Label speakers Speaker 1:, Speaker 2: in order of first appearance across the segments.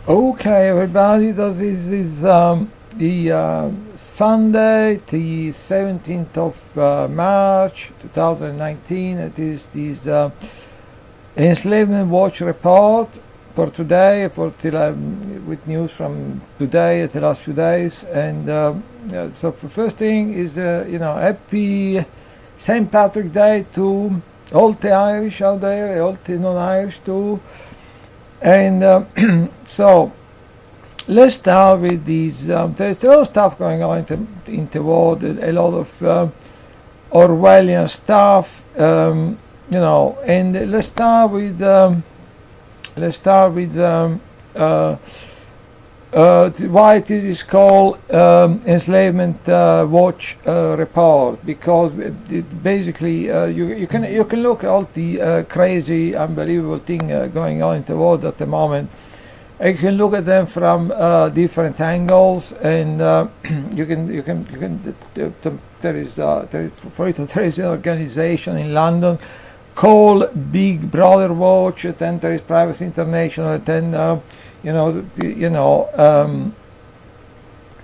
Speaker 1: Okay, everybody, this is the Sunday, the 17th of March 2019. It is this Enslavement Watch report for today, with news from today, the last few days. And so the first thing is, happy St. Patrick's Day to all the Irish out there, all the non-Irish too. And so let's start with these. There's a lot of stuff going on in the world, a lot of Orwellian stuff, and let's start with why this is called Enslavement Watch report, because basically you can look at all the crazy, unbelievable thing going on in the world at the moment. You can look at them from different angles, and there is an organization in London called Big Brother Watch, and then there is Privacy International, and then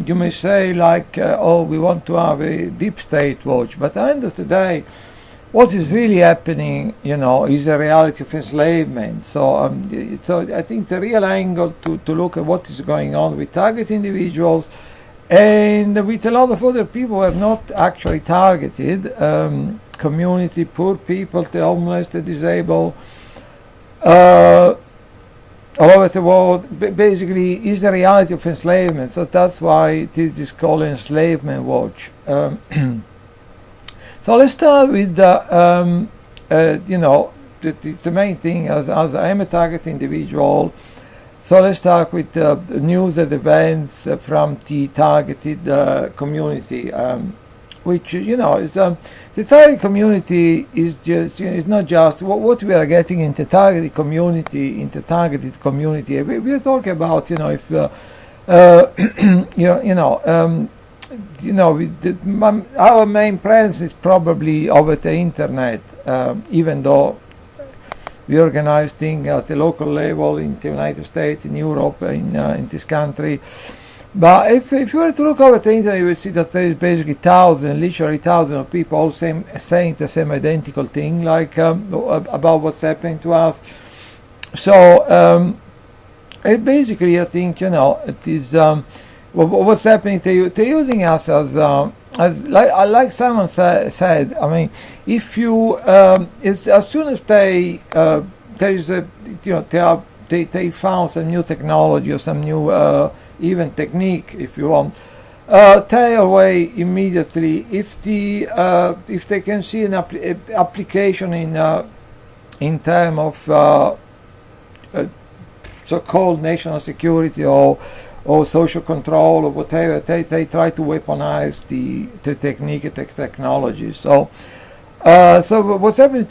Speaker 1: you may say like, we want to have a deep state watch, but at the end of the day, what is really happening, is a reality of enslavement. So I think the real angle to look at what is going on with target individuals and with a lot of other people who are not actually targeted, community, poor people, the homeless, the disabled, all over the world, basically is the reality of enslavement. So that's why this is called Enslavement Watch. So let's start with the main thing, as I'm a target individual. So let's start with the news and events from the targeted community, which is the target community is just it's not just what we are getting in the targeted community. We are talking about if our main presence is probably over the internet, even though we organize things at the local level in the United States, in Europe, in this country. But if you were to look over the internet, you will see that there is basically literally thousands of people all saying the same identical thing, like about what's happening to us. So basically, I think it is. What's happening? They're using us as like someone said. I mean, if you as soon as they there is a they found some new technology or some new even technique, if you want, tear away immediately if they can see an application in terms of so-called national security or social control or whatever. They try to weaponize the technique, the technology. So what's happening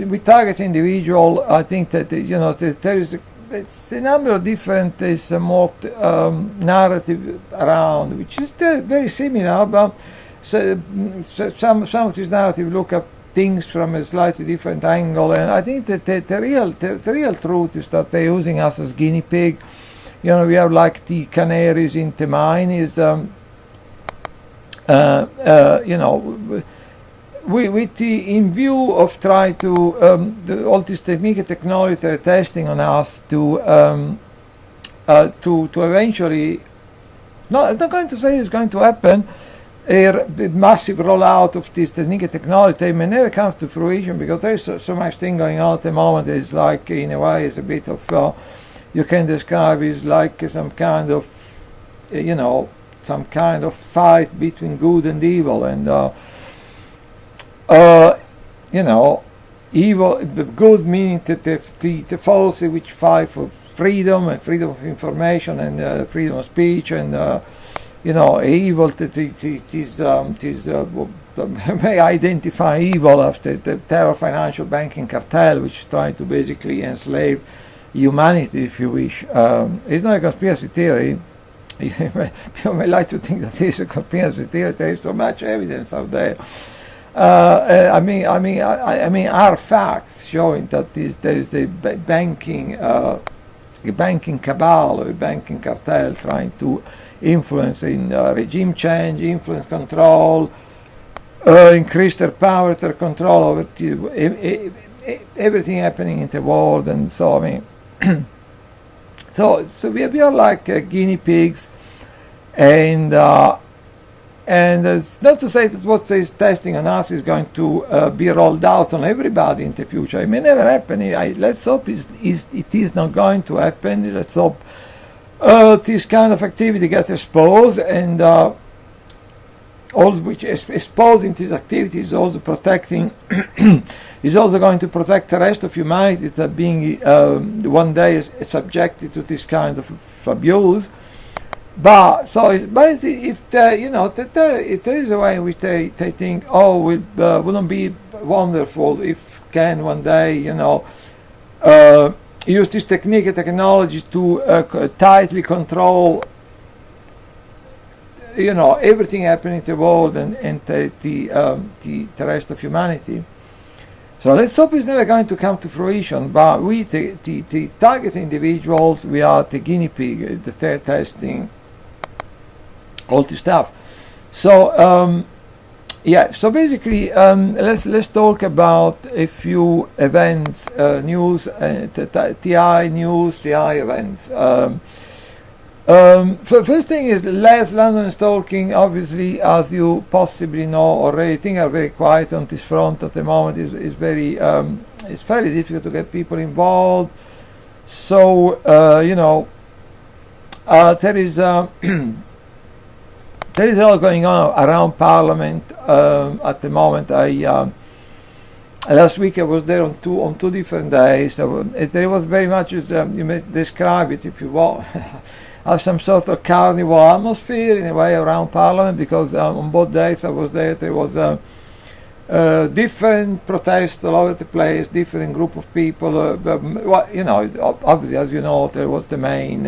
Speaker 1: with target individual, I think that there is it's a number of different more narrative around, which is very similar, but some of these narratives look at things from a slightly different angle, and I think that the real truth is that they're using us as guinea pig. We have like the canaries in the mine is, in view of trying to all this technique and technology they're testing on us to eventually, I'm not going to say it's going to happen, the massive rollout of this technique and technology. They may never come to fruition because there's so much thing going on at the moment. It's like, in a way, it's a bit of you can describe it like some kind of fight between good and evil, and evil, good meaning the forces which fight for freedom and freedom of information and freedom of speech, and evil may identify evil as the terror financial banking cartel, which is trying to basically enslave humanity, if you wish. It's not a conspiracy theory. People may like to think that it's a conspiracy theory. There is so much evidence out there. I mean, are facts showing that there is a banking banking cabal or a banking cartel trying to influence in regime change, influence control, increase their power, their control over everything happening in the world. And so, I mean, so we are like guinea pigs, and it's not to say that what is testing on us is going to be rolled out on everybody in the future. It may never happen. Let's hope it is not going to happen. Let's hope this kind of activity gets exposed, and all which exposing this activity is also protecting is also going to protect the rest of humanity that being one day is subjected to this kind of abuse. But if there is a way in which they think, oh, it wouldn't be wonderful if can one day use this technique and technology to tightly control everything happening in the world and the rest of humanity. So let's hope it's never going to come to fruition. But we, the target individuals, we are the guinea pig, the third testing, all this stuff. So so basically, let's talk about a few events, news, TI news, TI events. First thing is less London stalking. Obviously, as you possibly know already, things are very quiet on this front at the moment. It's very difficult to get people involved. So there is there is a lot going on around Parliament at the moment. Last week I was there on two different days. There was very much, you may describe it if you want, as some sort of carnival atmosphere in a way around Parliament, because on both days I was there, there was different protests all over the place, different group of people. Obviously, as you know, there was the main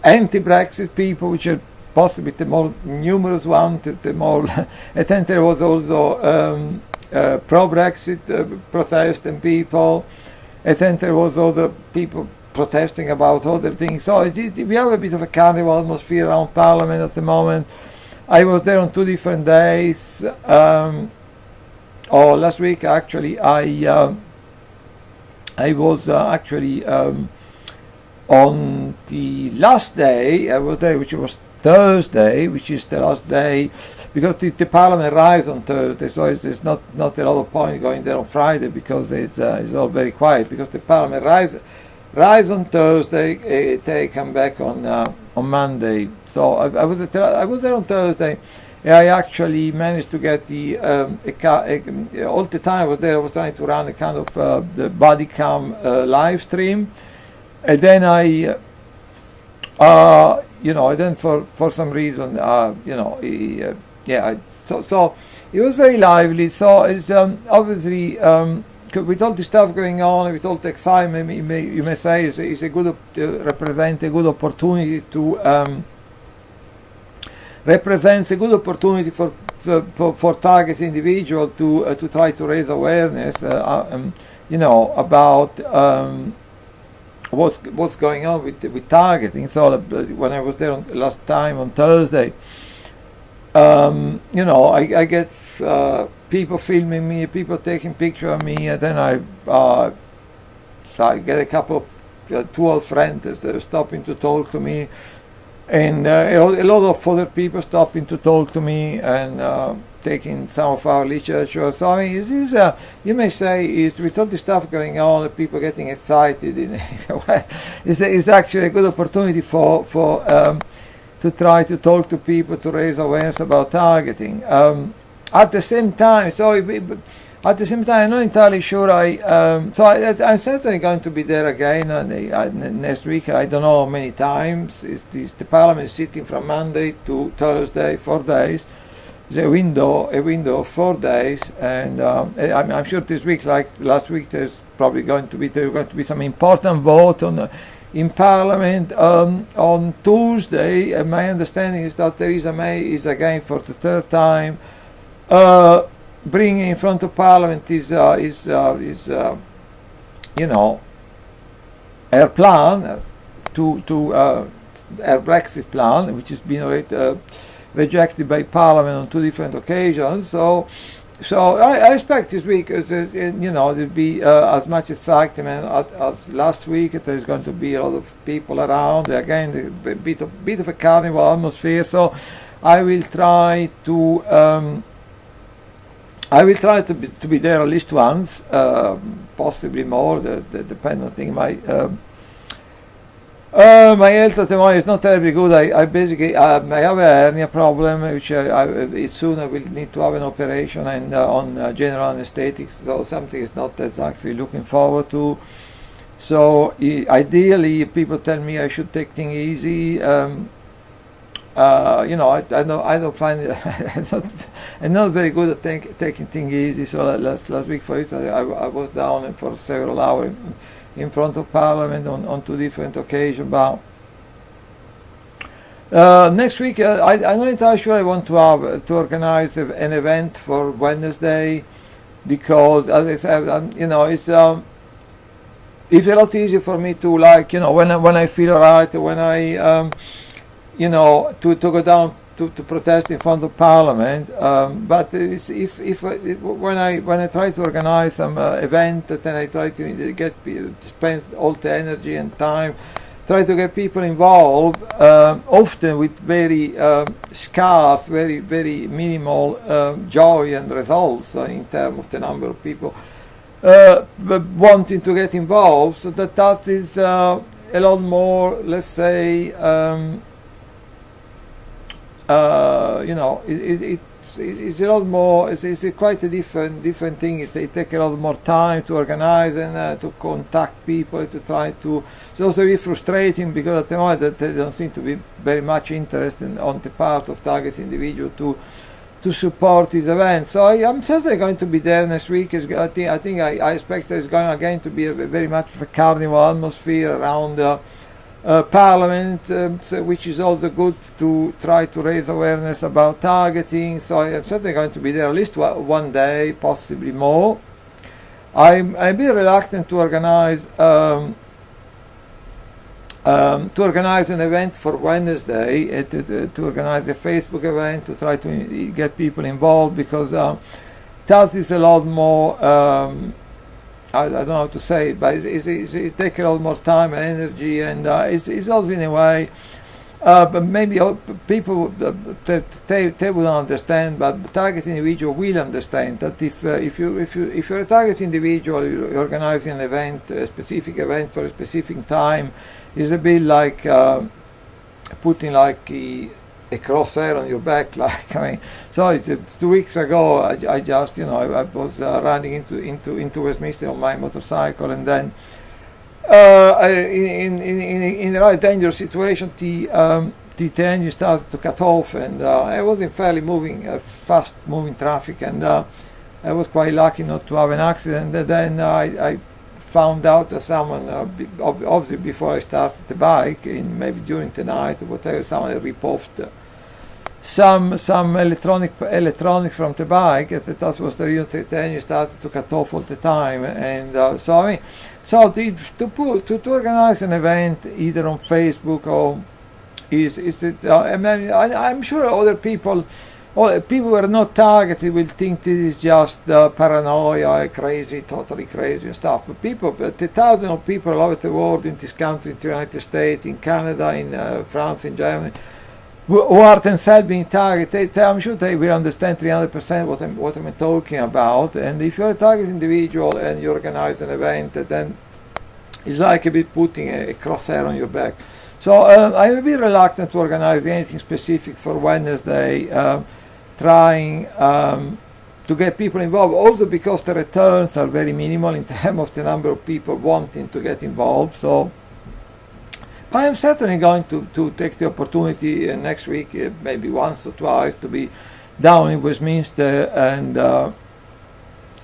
Speaker 1: anti-Brexit people, which are possibly the more numerous one, the more. And then there was also pro-Brexit protest and people. And then there was other people protesting about other things. So we have a bit of a carnival atmosphere around Parliament at the moment. I was there on 2 different days. Last week actually, I was actually on the last day. I was there, which was Thursday, which is the last day, because the Parliament arrives on Thursday, so it's not a lot of point going there on Friday, because it's all very quiet, because the Parliament arrives on Thursday, they come back on Monday. So I was there on Thursday. I actually managed to get the all the time I was there, I was trying to run a kind of the body cam live stream, and then then for some reason, so it was very lively. So it's obviously with all the stuff going on, with all the excitement, you may say it's a good represents a good opportunity to represents a good opportunity for target individual to try to raise awareness, about what's going on with targeting. So when I was there last time on Thursday, I get people filming me, people taking pictures of me, and then I get a couple of 2 old friends that are stopping to talk to me, and a lot of other people stopping to talk to me and taking some of our literature. So I mean, you may say, is with all the stuff going on, people getting excited in a way. It's actually a good opportunity for to try to talk to people, to raise awareness about targeting. At the same time, I'm not entirely sure. I'm certainly going to be there again next week. I don't know how many times. The Parliament is sitting from Monday to Thursday, 4 days. There's a window of 4 days, and I'm sure this week, like last week, there's going to be some important vote in Parliament on Tuesday. And my understanding is that Theresa May is again for the 3rd time bringing in front of Parliament is you know, her plan to her Brexit plan, which has been rejected by Parliament on 2 different occasions. So I expect this week, you know, there'll be as much excitement as last week. There's going to be a lot of people around. Again, a bit of a carnival atmosphere. So I will try to be there at least once, possibly more. Depending on things. My health at the moment is not terribly good. I basically I have a hernia problem, which soon I will need to have an operation and on general anesthetic. So something is not exactly looking forward to. So ideally, people tell me I should take things easy. You know, I don't find it. I'm not very good at taking things easy. So last week, for instance, I was down for several hours in front of Parliament on 2 different occasions. But next week, I'm not entirely sure I want to organize an event for Wednesday, because, as I said, you know, it's a lot easier for me to, like, you know, when I feel alright, when I you know, to go down to protest in front of Parliament. But when I try to organize some event, then I try to spend all the energy and time, try to get people involved, often with very scarce, very minimal joy and results in terms of the number of people wanting to get involved. So that is a lot more, let's say, you know, it's a lot more. It's quite a different thing. It takes a lot more time to organize and to contact people, to try to. It's also very frustrating, because at the moment there don't seem to be very much interest on the part of target individual to support these events. So I'm certainly going to be there next week. I expect there's going again to be very much of a carnival atmosphere around Parliament, which is also good to try to raise awareness about targeting. So I'm certainly going to be there at least one day, possibly more. I'm a bit reluctant to organize an event for Wednesday, to organize a Facebook event, to try to get people involved, because that is a lot more. I don't know how to say it, but it takes a lot more time and energy, and it's also in a way. But maybe people they will understand, but target individual will understand that if you're a target individual, you're organizing an event, a specific event for a specific time, is a bit like putting like a crosshair on your back. Like, I mean, so 2 weeks ago, I just, you know, I was running into Westminster on my motorcycle, and then in a rather dangerous situation, the engine started to cut off, and I was in fairly fast moving traffic, and I was quite lucky not to have an accident. And then I found out that someone, obviously before I started the bike, maybe during the night or whatever, someone had ripped off some electronics from the bike. That was the reason the engine started to cut off all the time. And so I mean, to organize an event either on Facebook or I'm sure other people. People who are not targeted will think this is just paranoia, totally crazy and stuff. But the thousands of people all over the world, in this country, in the United States, in Canada, in France, in Germany, who are themselves being targeted, I'm sure they will understand 300% what I'm talking about. And if you're a target individual and you organize an event, then it's like a bit putting a crosshair on your back. So I'm a bit reluctant to organize anything specific for Wednesday. Trying to get people involved, also because the returns are very minimal in terms of the number of people wanting to get involved. So I am certainly going to take the opportunity next week, maybe once or twice, to be down in Westminster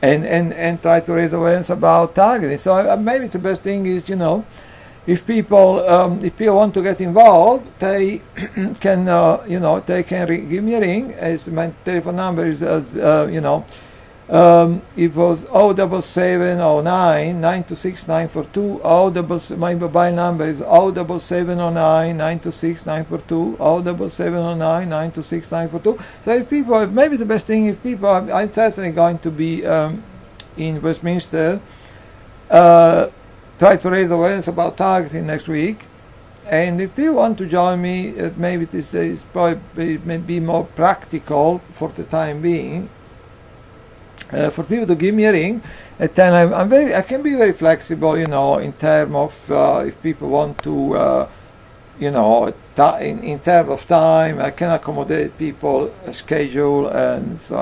Speaker 1: and try to raise awareness about targeting. So maybe the best thing is, you know, if people want to get involved, they can give me a ring. As my telephone number is, you know, It was 07709 926 942. My mobile number is 07709 926 942. 07709 926 942. So if people, maybe the best thing, if people, I'm certainly going to be in Westminster, try to raise awareness about targeting next week. And if you want to join me, maybe this is probably maybe more practical for the time being. For people to give me a ring, and then I can be very flexible, in terms of if people want to, in terms of time, I can accommodate people schedule, and so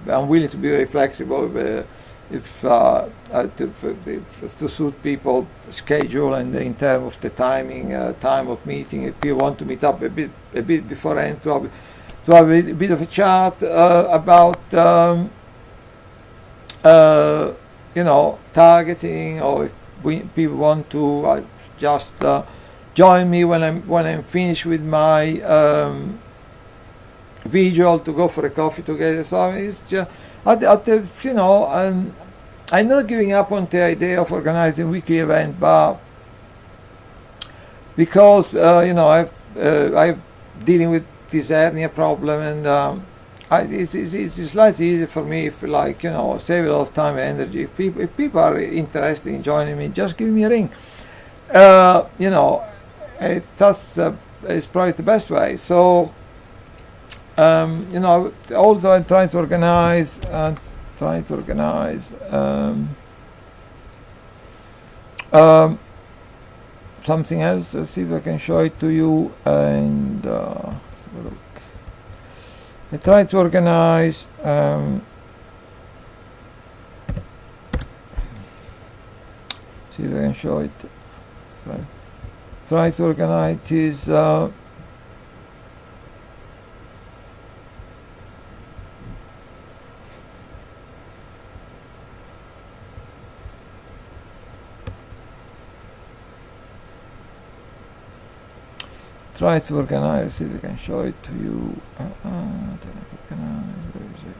Speaker 1: I'm willing to be very flexible to suit people schedule, and in terms of the timing, time of meeting. If people want to meet up a bit beforehand to have a bit of a chat about targeting, or if people want to just join me when I'm finished with my visual, to go for a coffee together. So it's just, I'm not giving up on the idea of organizing weekly event, but because I'm dealing with this hernia problem, and it's slightly easier for me if, save a lot of time and energy. If people are interested in joining me, just give me a ring. That's is probably the best way. So also I'm trying to organize something else. Let's see if I can show it to you. And I try to organize see if I can show it. Try to organize this try to organize, see if I can show it to you. Where is it?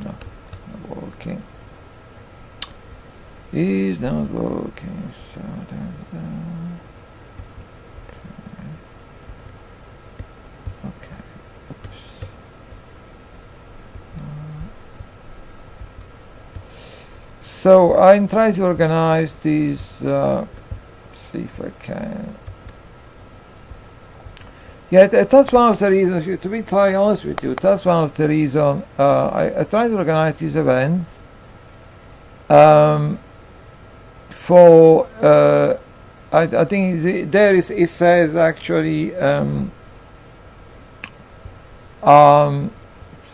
Speaker 1: No, not working. Is not working. So okay. Oops. So I'm trying to organize these. See if I can. Yeah, that's one of the reasons. To be totally honest with you, that's one of the reasons I try to organize these events. For I think it says actually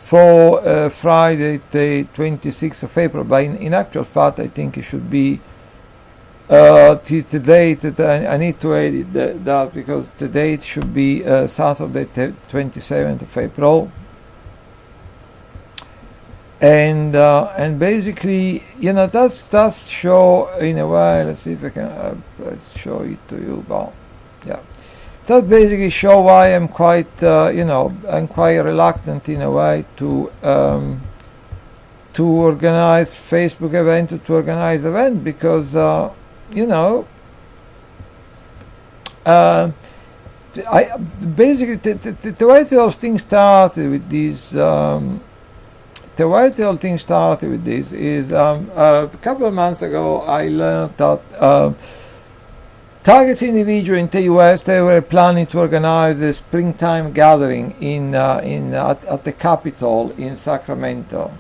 Speaker 1: for Friday the 26th of April, but in actual fact I think it should be the date that I need to edit that, because the date should be Saturday the 27th of April. And basically, that's show in a way. Let's see if I can show it to you. But yeah, that basically show why I'm quite I'm quite reluctant in a way to organize Facebook event, to organize event, because I basically the way the whole thing started with these. The way the whole thing started with this is a couple of months ago I learned that targeted individuals in the US, they were planning to organize a springtime gathering at the Capitol in Sacramento.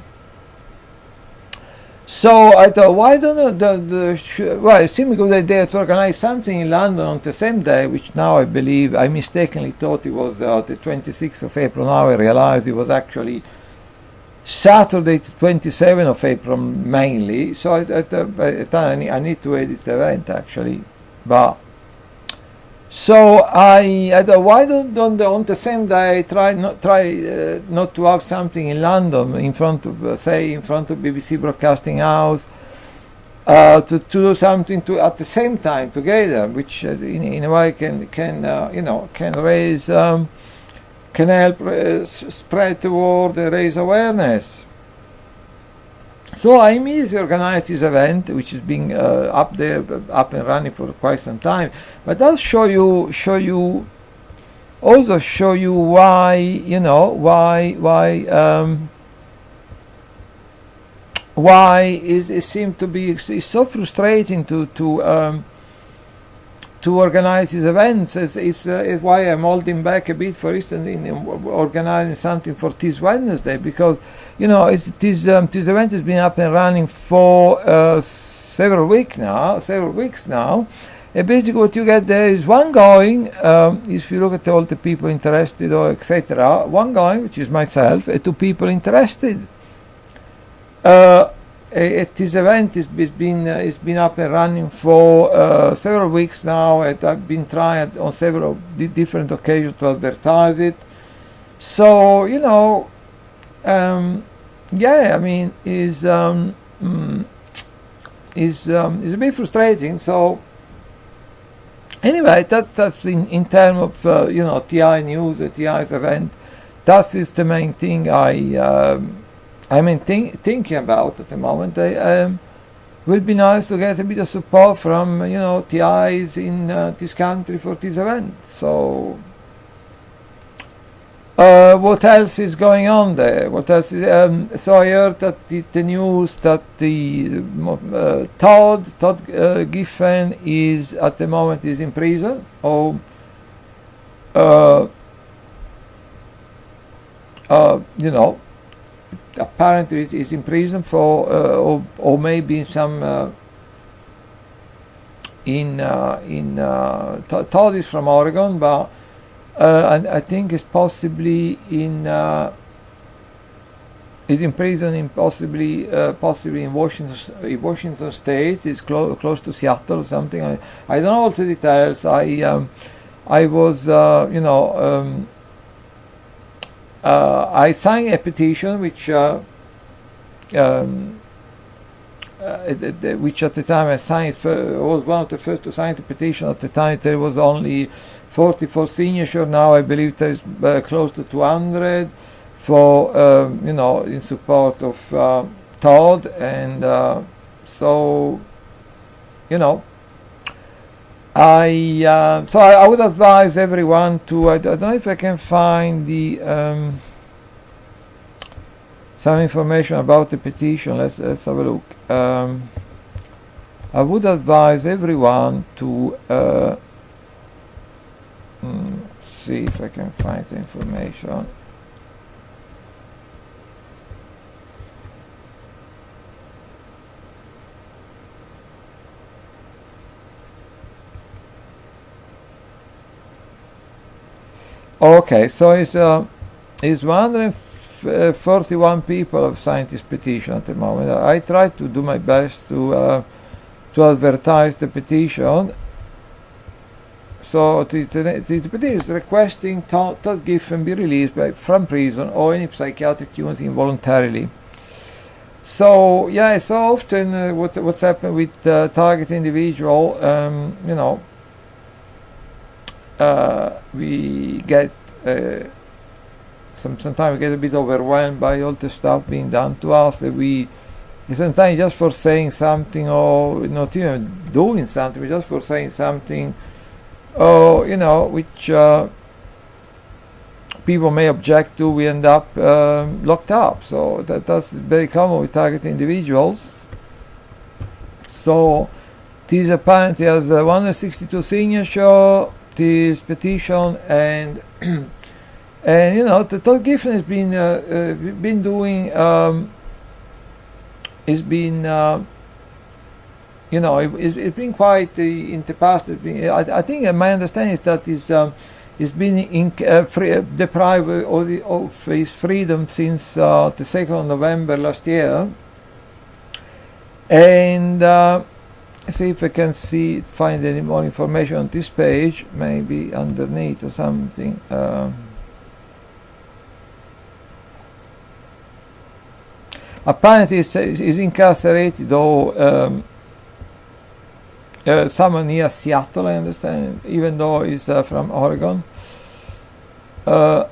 Speaker 1: So I thought, why don't well, it seemed a good idea to organize something in London on the same day, which now I believe I mistakenly thought it was the 26th of April. Now I realize it was actually Saturday, 27th of April mainly. So I need to edit the event actually, but so I thought, why don't on the same day try not to have something in London in front of BBC Broadcasting House, to do something to at the same time together, which in a way can raise can help spread the word, raise awareness. So I immediately organized this event, which has been up and running for quite some time. But I'll show you why it seemed to be it's so frustrating to organize these events. It's why I'm holding back a bit, for instance, in organizing something for this Wednesday, because this event has been up and running for several weeks now. And basically, what you get there is one going. If you look at all the people interested or etc., one going, which is myself, and two people interested. This event has been up and running for several weeks now, and I've been trying on several different occasions to advertise it. So is a bit frustrating. So anyway, that's in terms of TI news, TI's event. That is the main thing thinking about at the moment. Will be nice to get a bit of support from TIs in this country for this event. So what else is going on there? What else? So I heard that the news that the Todd Giffen is at the moment is in prison. Apparently is in prison for or maybe some Todd is from Oregon, but and I think it's possibly is in prison in possibly in Washington State. It's close to Seattle or something. I don't know all the details. I was I signed a petition which at the time I signed was one of the first to sign the petition. At the time there was only 44 signatures. Now I believe there is close to 200 for in support of Todd, and so I would advise everyone to. I don't know if I can find the some information about the petition. Let's have a look. I would advise everyone to see if I can find the information. Okay, so it's 141 people have signed this petition at the moment. I try to do my best to advertise the petition. So the petition is requesting Todd Giffen be released from prison or any psychiatric unit involuntarily. So yeah, so often what's happened with target individual, we get sometimes we get a bit overwhelmed by all the stuff being done to us, that we sometimes just for saying something or not even doing something, but just for saying something which people may object to, we end up locked up. So that's very common with target individuals. So this apparently has 162 signatures, this petition, and the Todd Giffen has been doing it's been quite in the past. I think my understanding is that he's been deprived of his freedom since the 2nd of November last year, and see if I can find any more information on this page, maybe underneath or something. Apparently he's incarcerated, though somewhere near Seattle, I understand, even though he's from Oregon. So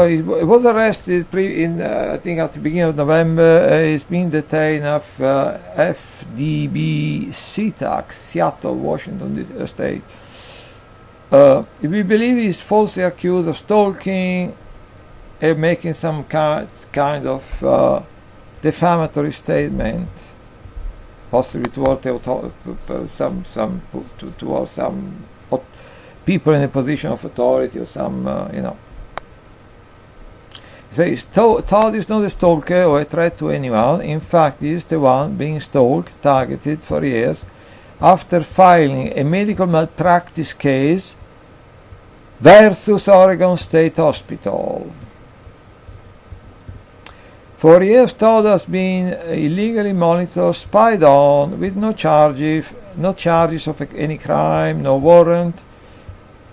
Speaker 1: he was arrested I think at the beginning of November. He's been detained of FDB SeaTac, Seattle, Washington State. We believe he's falsely accused of stalking and making some kind of defamatory statement, possibly towards some people in a position of authority or some, So he's Todd is not a stalker or a threat to anyone. In fact, he is the one being stalked, targeted for years, after filing a medical malpractice case versus Oregon State Hospital. For years, Todd has been illegally monitored, spied on, with no charges of any crime, no warrant,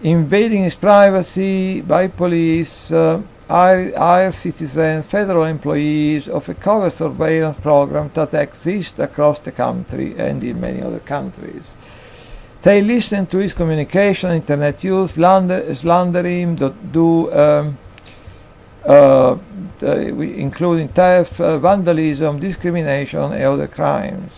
Speaker 1: invading his privacy by police, hired citizens, federal employees of a covert surveillance program that exists across the country and in many other countries. They listen to his communication, internet use, slander him, including theft, vandalism, discrimination, and other crimes.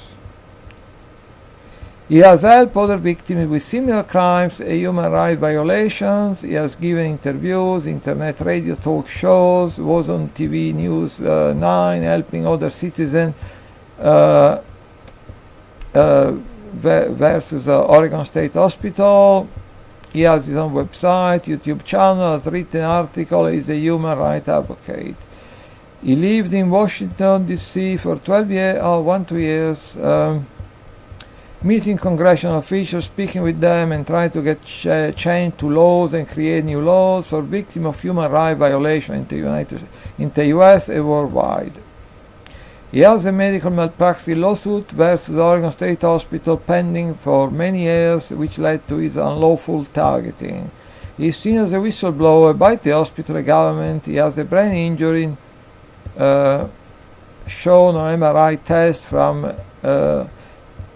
Speaker 1: He has helped other victims with similar crimes and human rights violations. He has given interviews, internet radio talk shows, was on TV News 9, helping other citizens versus Oregon State Hospital. He has his own website, YouTube channel, has written articles, is a human rights advocate. He lived in Washington, D.C. for 2 years, meeting congressional officials, speaking with them, and trying to get change to laws and create new laws for victims of human rights violations in the U.S. and worldwide. He has a medical malpractice lawsuit versus Oregon State Hospital pending for many years, which led to his unlawful targeting. He is seen as a whistleblower by the hospital government. He has a brain injury shown on MRI test from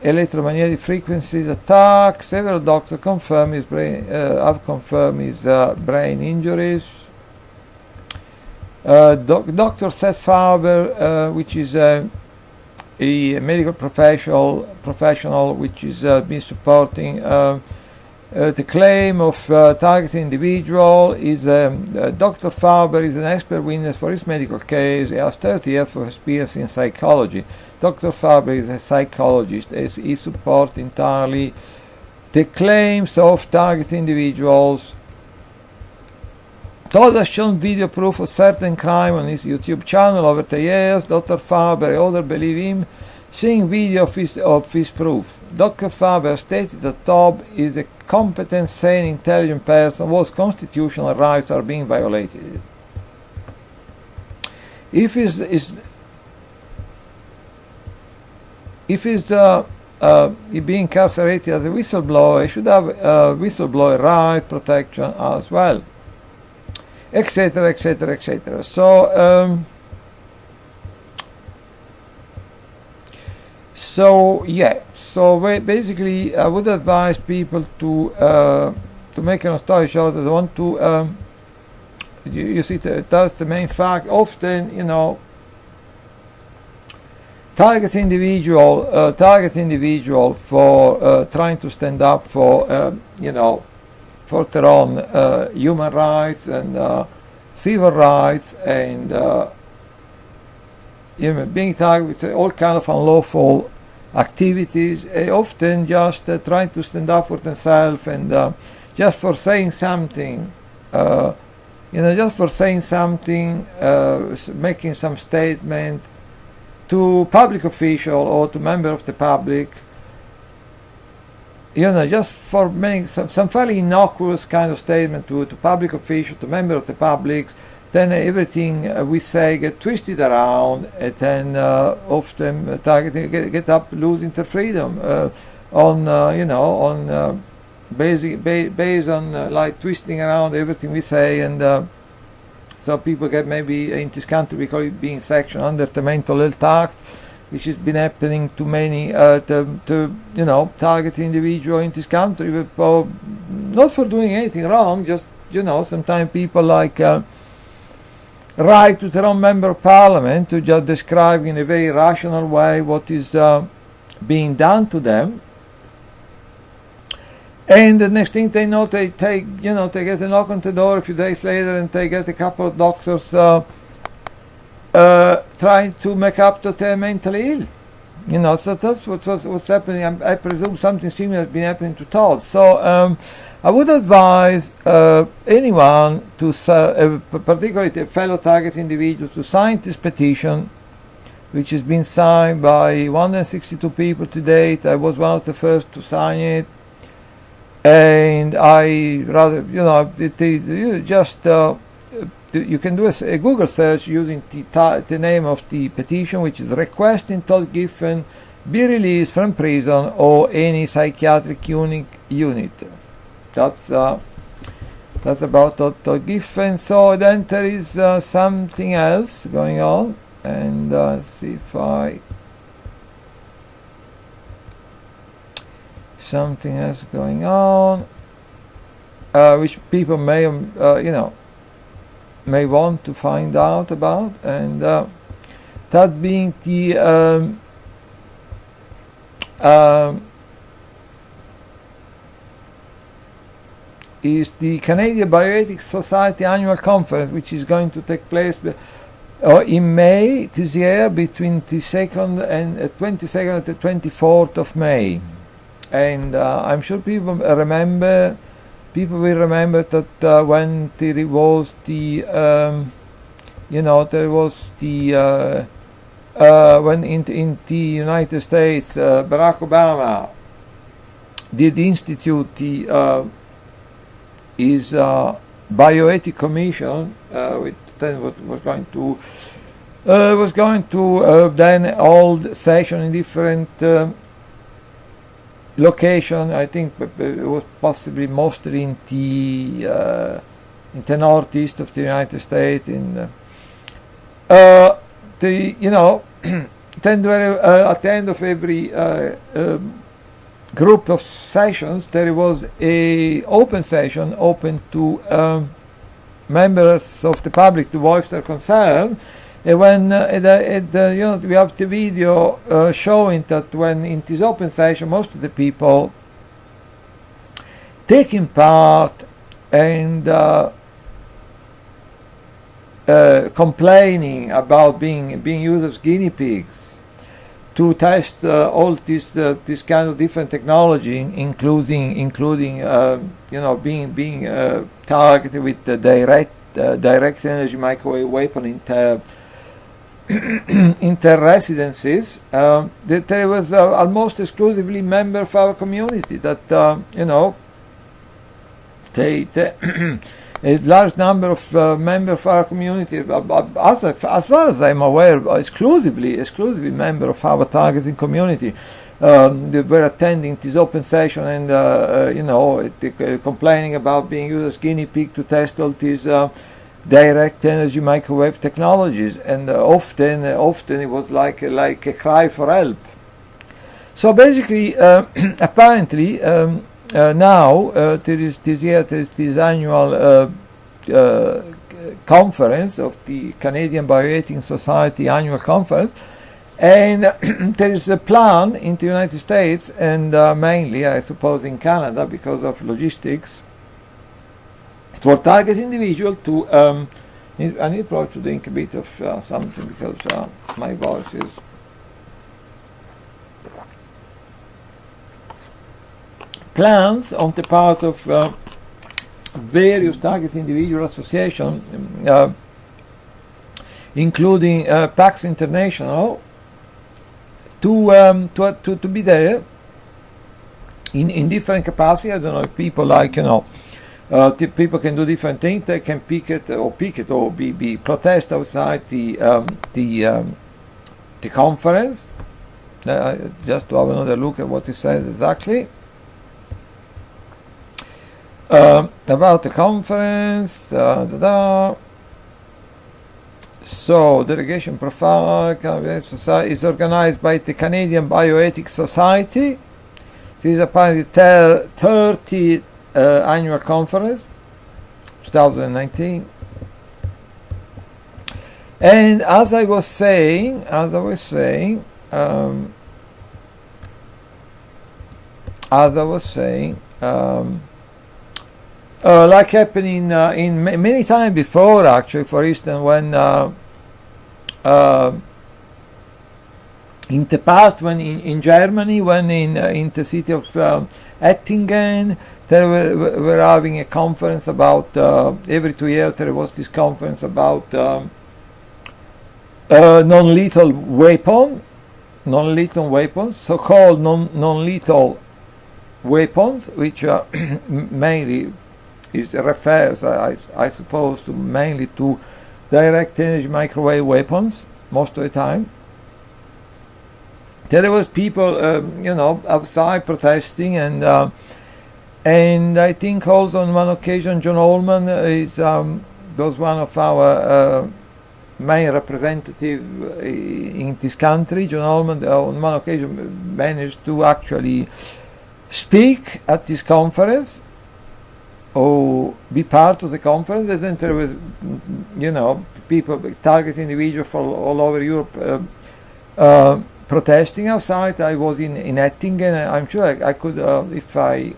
Speaker 1: electromagnetic frequencies attack. Several doctors have confirmed his brain injuries. Dr. Seth Faber, which is a medical professional which is been supporting the claim of targeting individual, is Dr. Faber is an expert witness for his medical case. He has 30 years of experience in psychology. Dr. Faber is a psychologist. He supports entirely the claims of targeting individuals. Todd has shown video proof of certain crime on his YouTube channel over the years. Dr. Faber and others believe him, seeing video of his proof. Dr. Faber stated that Todd is a competent, sane, intelligent person whose constitutional rights are being violated. If he's being incarcerated as a whistleblower, he should have whistleblower rights protection as well, etc., etc., etc. So basically, I would advise people to make a story short. They want to you see that's the main fact. Often, target individual for trying to stand up for for their own human rights and civil rights, and being targeted with all kind of unlawful activities, often just trying to stand up for themselves, and just for saying something, making some statement to public official or to member of the public, just for making some fairly innocuous kind of statement to public official, to member of the public, then everything we say get twisted around, and then often targeting get up losing their freedom based on like twisting around everything we say, and so people get, maybe in this country we call it being section under the mental health act, which has been happening to many, to target individual in this country, not for doing anything wrong, just sometimes people write to their own member of parliament to just describe in a very rational way what is being done to them. And the next thing they know, they get a knock on the door a few days later, and they get a couple of doctors trying to make up that they're mentally ill. So that's what's happening. I presume something similar has been happening to Todd. So I would advise anyone, particularly a fellow target individual, to sign this petition, which has been signed by 162 people to date. I was one of the first to sign it. And I rather, you can do a Google search using the name of the petition, which is requesting Todd Giffen be released from prison or any psychiatric unit. That's about Todd Giffen. So then there is something else going on, and see if something else going on, which people may want to find out about, and that being the is the Canadian Bioethics Society Annual Conference, which is going to take place in May this year, between the 22nd and the 24th of May. And I'm sure people will remember that when there was the when in the United States Barack Obama did institute his bioethic commission, which then was going to then hold session in different location. I think it was possibly mostly in the northeast of the United States. Then at the end of every group of sessions, there was a open session open to members of the public to voice their concern. And when we have the video showing that when in this open session, most of the people taking part and complaining about being used as guinea pigs to test all this kind of different technology, including being targeted with the direct energy microwave weapon inter residences. That there was almost exclusively member of our community that a large number of members of our community, as far as I'm aware, exclusively member of our targeting community. They were attending this open session and complaining about being used as guinea pig to test all these direct energy microwave technologies, and often it was like a cry for help. So basically, apparently, now there is this annual conference of the Canadian Bioethics Society Annual Conference, and there is a plan in the United States and mainly, I suppose, in Canada because of logistics, for target individual to I need probably to drink a bit of something because my voice is plans on the part of various target individual associations, including PAX International, to be there in different capacity. I don't know if people people can do different things. They can picket or be protest outside the conference. Just to have another look at what it says exactly about the conference. So, delegation profile is organized by the Canadian Bioethics Society. This is apparently 30th annual conference, 2019. And as I was saying, like happening in many times before, actually. For instance, when in the past, when in Germany, when in the city of Ettingen, they were having a conference about every 2 years there was this conference about non-lethal weapons, so-called non-lethal weapons, which mainly refers, I suppose, mainly to direct energy microwave weapons most of the time. There was people, outside protesting, and I think also on one occasion John Holman was one of our main representative in this country. John Holman on one occasion managed to actually speak at this conference or be part of the conference, and then there was, people, target individuals from all over Europe protesting outside. I was in Ettingen. I'm sure I could, if I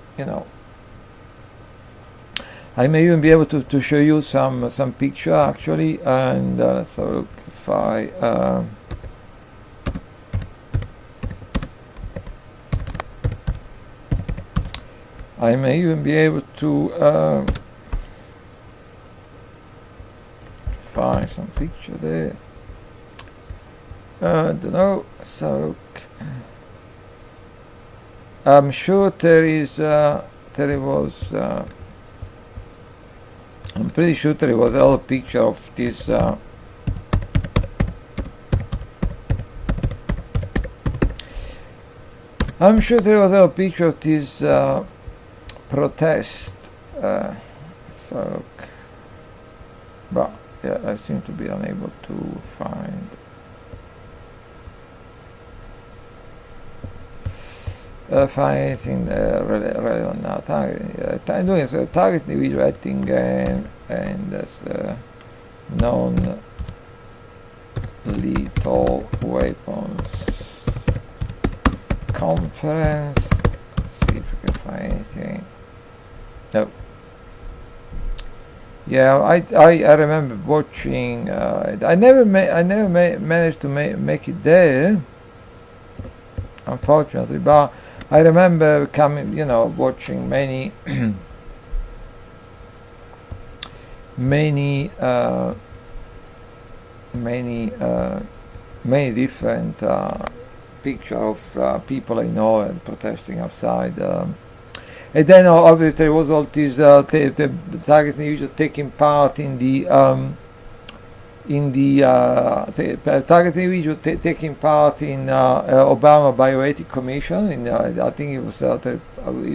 Speaker 1: may even be able to show you some picture actually, and so if I may even be able to find some picture there. I don't know. So I'm sure there was. I'm pretty sure there was a picture of this. I'm sure there was a picture of this protest. But yeah, I seem to be unable to find. Find anything relevant now. I'm doing target individual acting and that's non-lethal weapons conference. Let's see if we can find anything. Nope. Yeah, I remember watching. I never managed to make it there, unfortunately, but I remember watching many many different pictures of people I know and protesting outside. And then obviously there was all these the target individuals taking part in the target individual taking part in Obama Bioethics Commission. I think it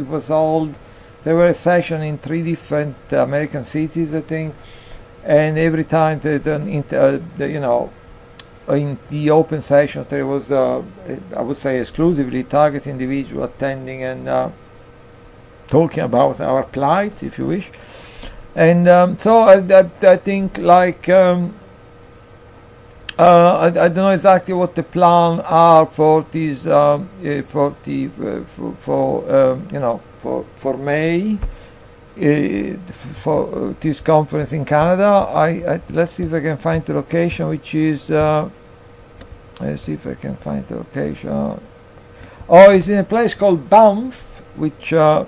Speaker 1: was all. There were a session in 3 different American cities, I think, and every time in the open session there was I would say exclusively target individual attending and talking about our plight, if you wish. And so I think like. I don't know exactly what the plan are for these for May for this conference in Canada. Let's see if I can find the location, which is let's see if I can find the location. Oh, it's in a place called Banff, which I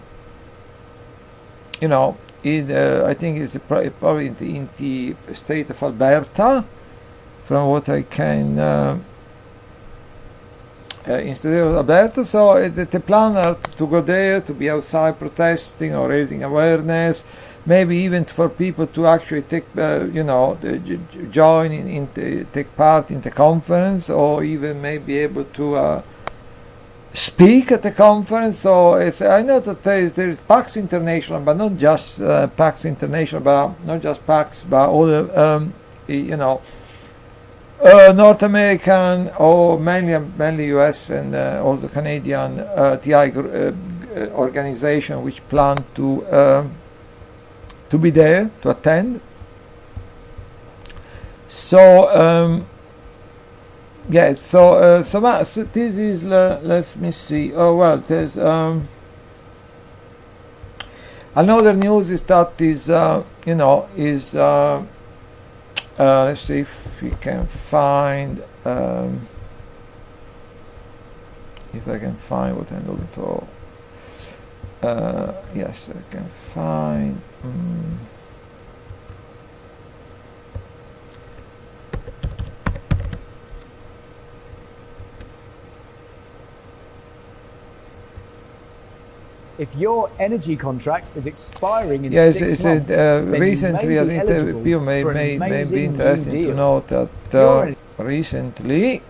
Speaker 1: think it's probably in the state of Alberta. From what I can instead of Alberta, so the plan are to go there, to be outside protesting or raising awareness, maybe even for people to actually take join take part in the conference, or even maybe able to speak at the conference. So I know that there is PAX International, but not just PAX International, but not just PAX, but other North American or mainly US and also Canadian TI organization which plan to be there to attend. So yeah, so this is let me see. Oh well, there's another news is that is let's see if we can find if I can find what I'm looking for. Yes, I can find.
Speaker 2: If your energy contract is expiring in
Speaker 1: yes,
Speaker 2: 6 months, then
Speaker 1: recently
Speaker 2: you
Speaker 1: I
Speaker 2: may be
Speaker 1: think
Speaker 2: eligible
Speaker 1: you
Speaker 2: for an
Speaker 1: may be
Speaker 2: amazing
Speaker 1: interesting
Speaker 2: new
Speaker 1: to
Speaker 2: deal.
Speaker 1: note that recently.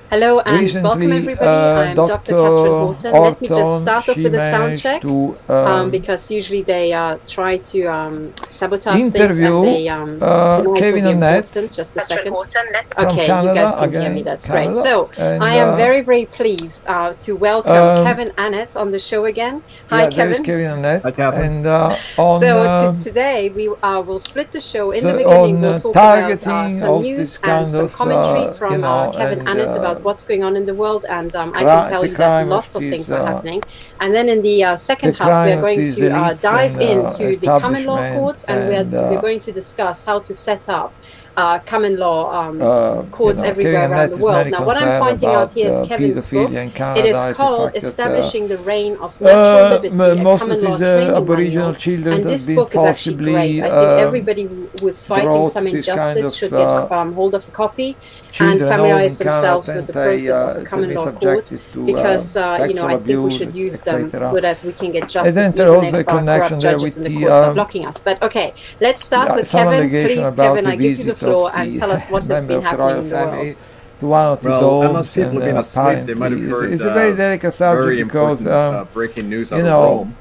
Speaker 3: Hello and welcome everybody. I'm Dr. Catherine Horton. Let me just start off with a sound check because usually they try to sabotage things and they tonight will be important. Just a second. Okay,
Speaker 1: Canada,
Speaker 3: you guys can hear me. That's great. So I am very, very pleased to welcome Kevin Annett on the show again. Hi, Kevin.
Speaker 1: Kevin Annett.
Speaker 4: Hi, Catherine.
Speaker 1: And
Speaker 3: today we will split the show. In the beginning, we'll talk about some news and some commentary from Kevin Annett about what's going on in the world, and I can tell you that lots of things are happening. And then in the second half, we are going to dive into the common law courts, and we're going to discuss how to set up common law courts everywhere around the world. Now, what I'm pointing out here is Kevin's book. It is called Establishing the Reign of Natural Liberty, a Common Law Training Manual. And this book is actually great. I think everybody who is fighting some injustice should get hold of a copy and familiarize themselves with the process of a common law court, because I think we should use them so that we can get justice even if corrupt judges in the courts are blocking us. But okay, let's start with Kevin. Please, Kevin, I give you the floor and tell us what has been happening in the world.
Speaker 1: To one of his
Speaker 4: unless people have been asleep, they might have heard
Speaker 1: it's a very delicate subject because
Speaker 4: breaking news out of Rome.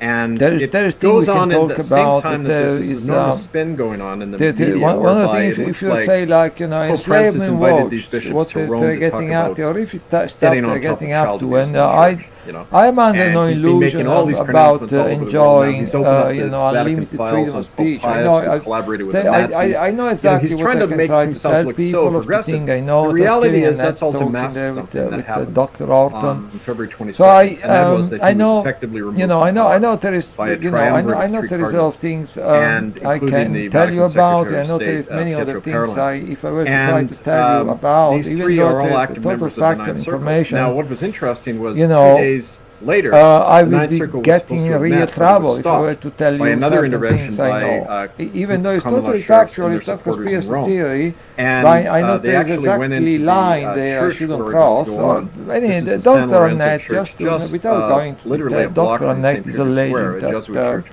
Speaker 4: And
Speaker 1: there is
Speaker 4: goes on
Speaker 1: talk
Speaker 4: at the same
Speaker 1: about
Speaker 4: time that there's this enormous spin going on in the media,
Speaker 1: one of the
Speaker 4: whereby
Speaker 1: things,
Speaker 4: it
Speaker 1: if
Speaker 4: looks
Speaker 1: you
Speaker 4: like
Speaker 1: say like
Speaker 4: Pope Francis invited these bishops to Rome to talk about
Speaker 1: or if it
Speaker 4: getting on top of
Speaker 1: getting
Speaker 4: child
Speaker 1: up to,
Speaker 4: abuse
Speaker 1: and
Speaker 4: in the church, you know.
Speaker 1: I am under
Speaker 4: And
Speaker 1: no
Speaker 4: he's been making
Speaker 1: illusion
Speaker 4: all these
Speaker 1: about
Speaker 4: pronouncements all over the world now.
Speaker 1: enjoying
Speaker 4: He's opened up the Vatican
Speaker 1: unlimited
Speaker 4: files
Speaker 1: freedom
Speaker 4: on
Speaker 1: of
Speaker 4: Pope
Speaker 1: speech.
Speaker 4: Pius, who collaborated with the Nazis.
Speaker 1: I know exactly
Speaker 4: he's
Speaker 1: what
Speaker 4: trying
Speaker 1: I
Speaker 4: to
Speaker 1: can
Speaker 4: make
Speaker 1: try to
Speaker 4: himself
Speaker 1: tell
Speaker 4: look
Speaker 1: people
Speaker 4: so
Speaker 1: of the
Speaker 4: progressive.
Speaker 1: thing. I know
Speaker 4: The reality is
Speaker 1: that
Speaker 4: that's all to
Speaker 1: talking
Speaker 4: mask
Speaker 1: there
Speaker 4: something
Speaker 1: with
Speaker 4: that happened
Speaker 1: Dr. Orton.
Speaker 4: on February 22nd.
Speaker 1: So
Speaker 4: and that was that he was effectively removed
Speaker 1: I know
Speaker 4: from
Speaker 1: there is,
Speaker 4: by a
Speaker 1: I know
Speaker 4: three
Speaker 1: there is all
Speaker 4: cardinals,
Speaker 1: things
Speaker 4: and
Speaker 1: I
Speaker 4: including the
Speaker 1: can tell you
Speaker 4: Vatican
Speaker 1: about.
Speaker 4: Secretary
Speaker 1: I
Speaker 4: of
Speaker 1: know there
Speaker 4: State,
Speaker 1: is many other
Speaker 4: Pietro
Speaker 1: things.
Speaker 4: Parolin.
Speaker 1: If I were to try to tell you about,
Speaker 4: these
Speaker 1: even
Speaker 4: three
Speaker 1: though
Speaker 4: are all
Speaker 1: the
Speaker 4: active
Speaker 1: total
Speaker 4: members of the
Speaker 1: fact
Speaker 4: Ninth Circle.
Speaker 1: information.
Speaker 4: Now, what was interesting was 2
Speaker 1: You know,
Speaker 4: days later,
Speaker 1: I
Speaker 4: the
Speaker 1: will
Speaker 4: Ninth
Speaker 1: be
Speaker 4: Circle was
Speaker 1: getting
Speaker 4: supposed to have
Speaker 1: real
Speaker 4: met, but it
Speaker 1: trouble
Speaker 4: was
Speaker 1: if I were
Speaker 4: stopped
Speaker 1: to tell
Speaker 4: by
Speaker 1: you
Speaker 4: another
Speaker 1: certain
Speaker 4: intervention
Speaker 1: things I
Speaker 4: by
Speaker 1: know. Even though it's
Speaker 4: common law
Speaker 1: totally
Speaker 4: sheriffs
Speaker 1: factual,
Speaker 4: and their
Speaker 1: it's not
Speaker 4: supporters in
Speaker 1: conspiracy
Speaker 4: Rome.
Speaker 1: theory.
Speaker 4: And
Speaker 1: I know
Speaker 4: they
Speaker 1: there is
Speaker 4: actually went
Speaker 1: exactly
Speaker 4: into
Speaker 1: line
Speaker 4: the
Speaker 1: there I
Speaker 4: church
Speaker 1: shouldn't
Speaker 4: where it
Speaker 1: cross.
Speaker 4: was to go on.
Speaker 1: Anyway,
Speaker 4: This
Speaker 1: the
Speaker 4: is the San
Speaker 1: Dr.
Speaker 4: Lorenzo
Speaker 1: Annett,
Speaker 4: Church,
Speaker 1: just without going to
Speaker 4: literally a
Speaker 1: the
Speaker 4: block
Speaker 1: Dr.
Speaker 4: from
Speaker 1: Annett
Speaker 4: St.
Speaker 1: is a
Speaker 4: Peter's Square, a
Speaker 1: lady
Speaker 4: Jesuit
Speaker 1: that
Speaker 4: church.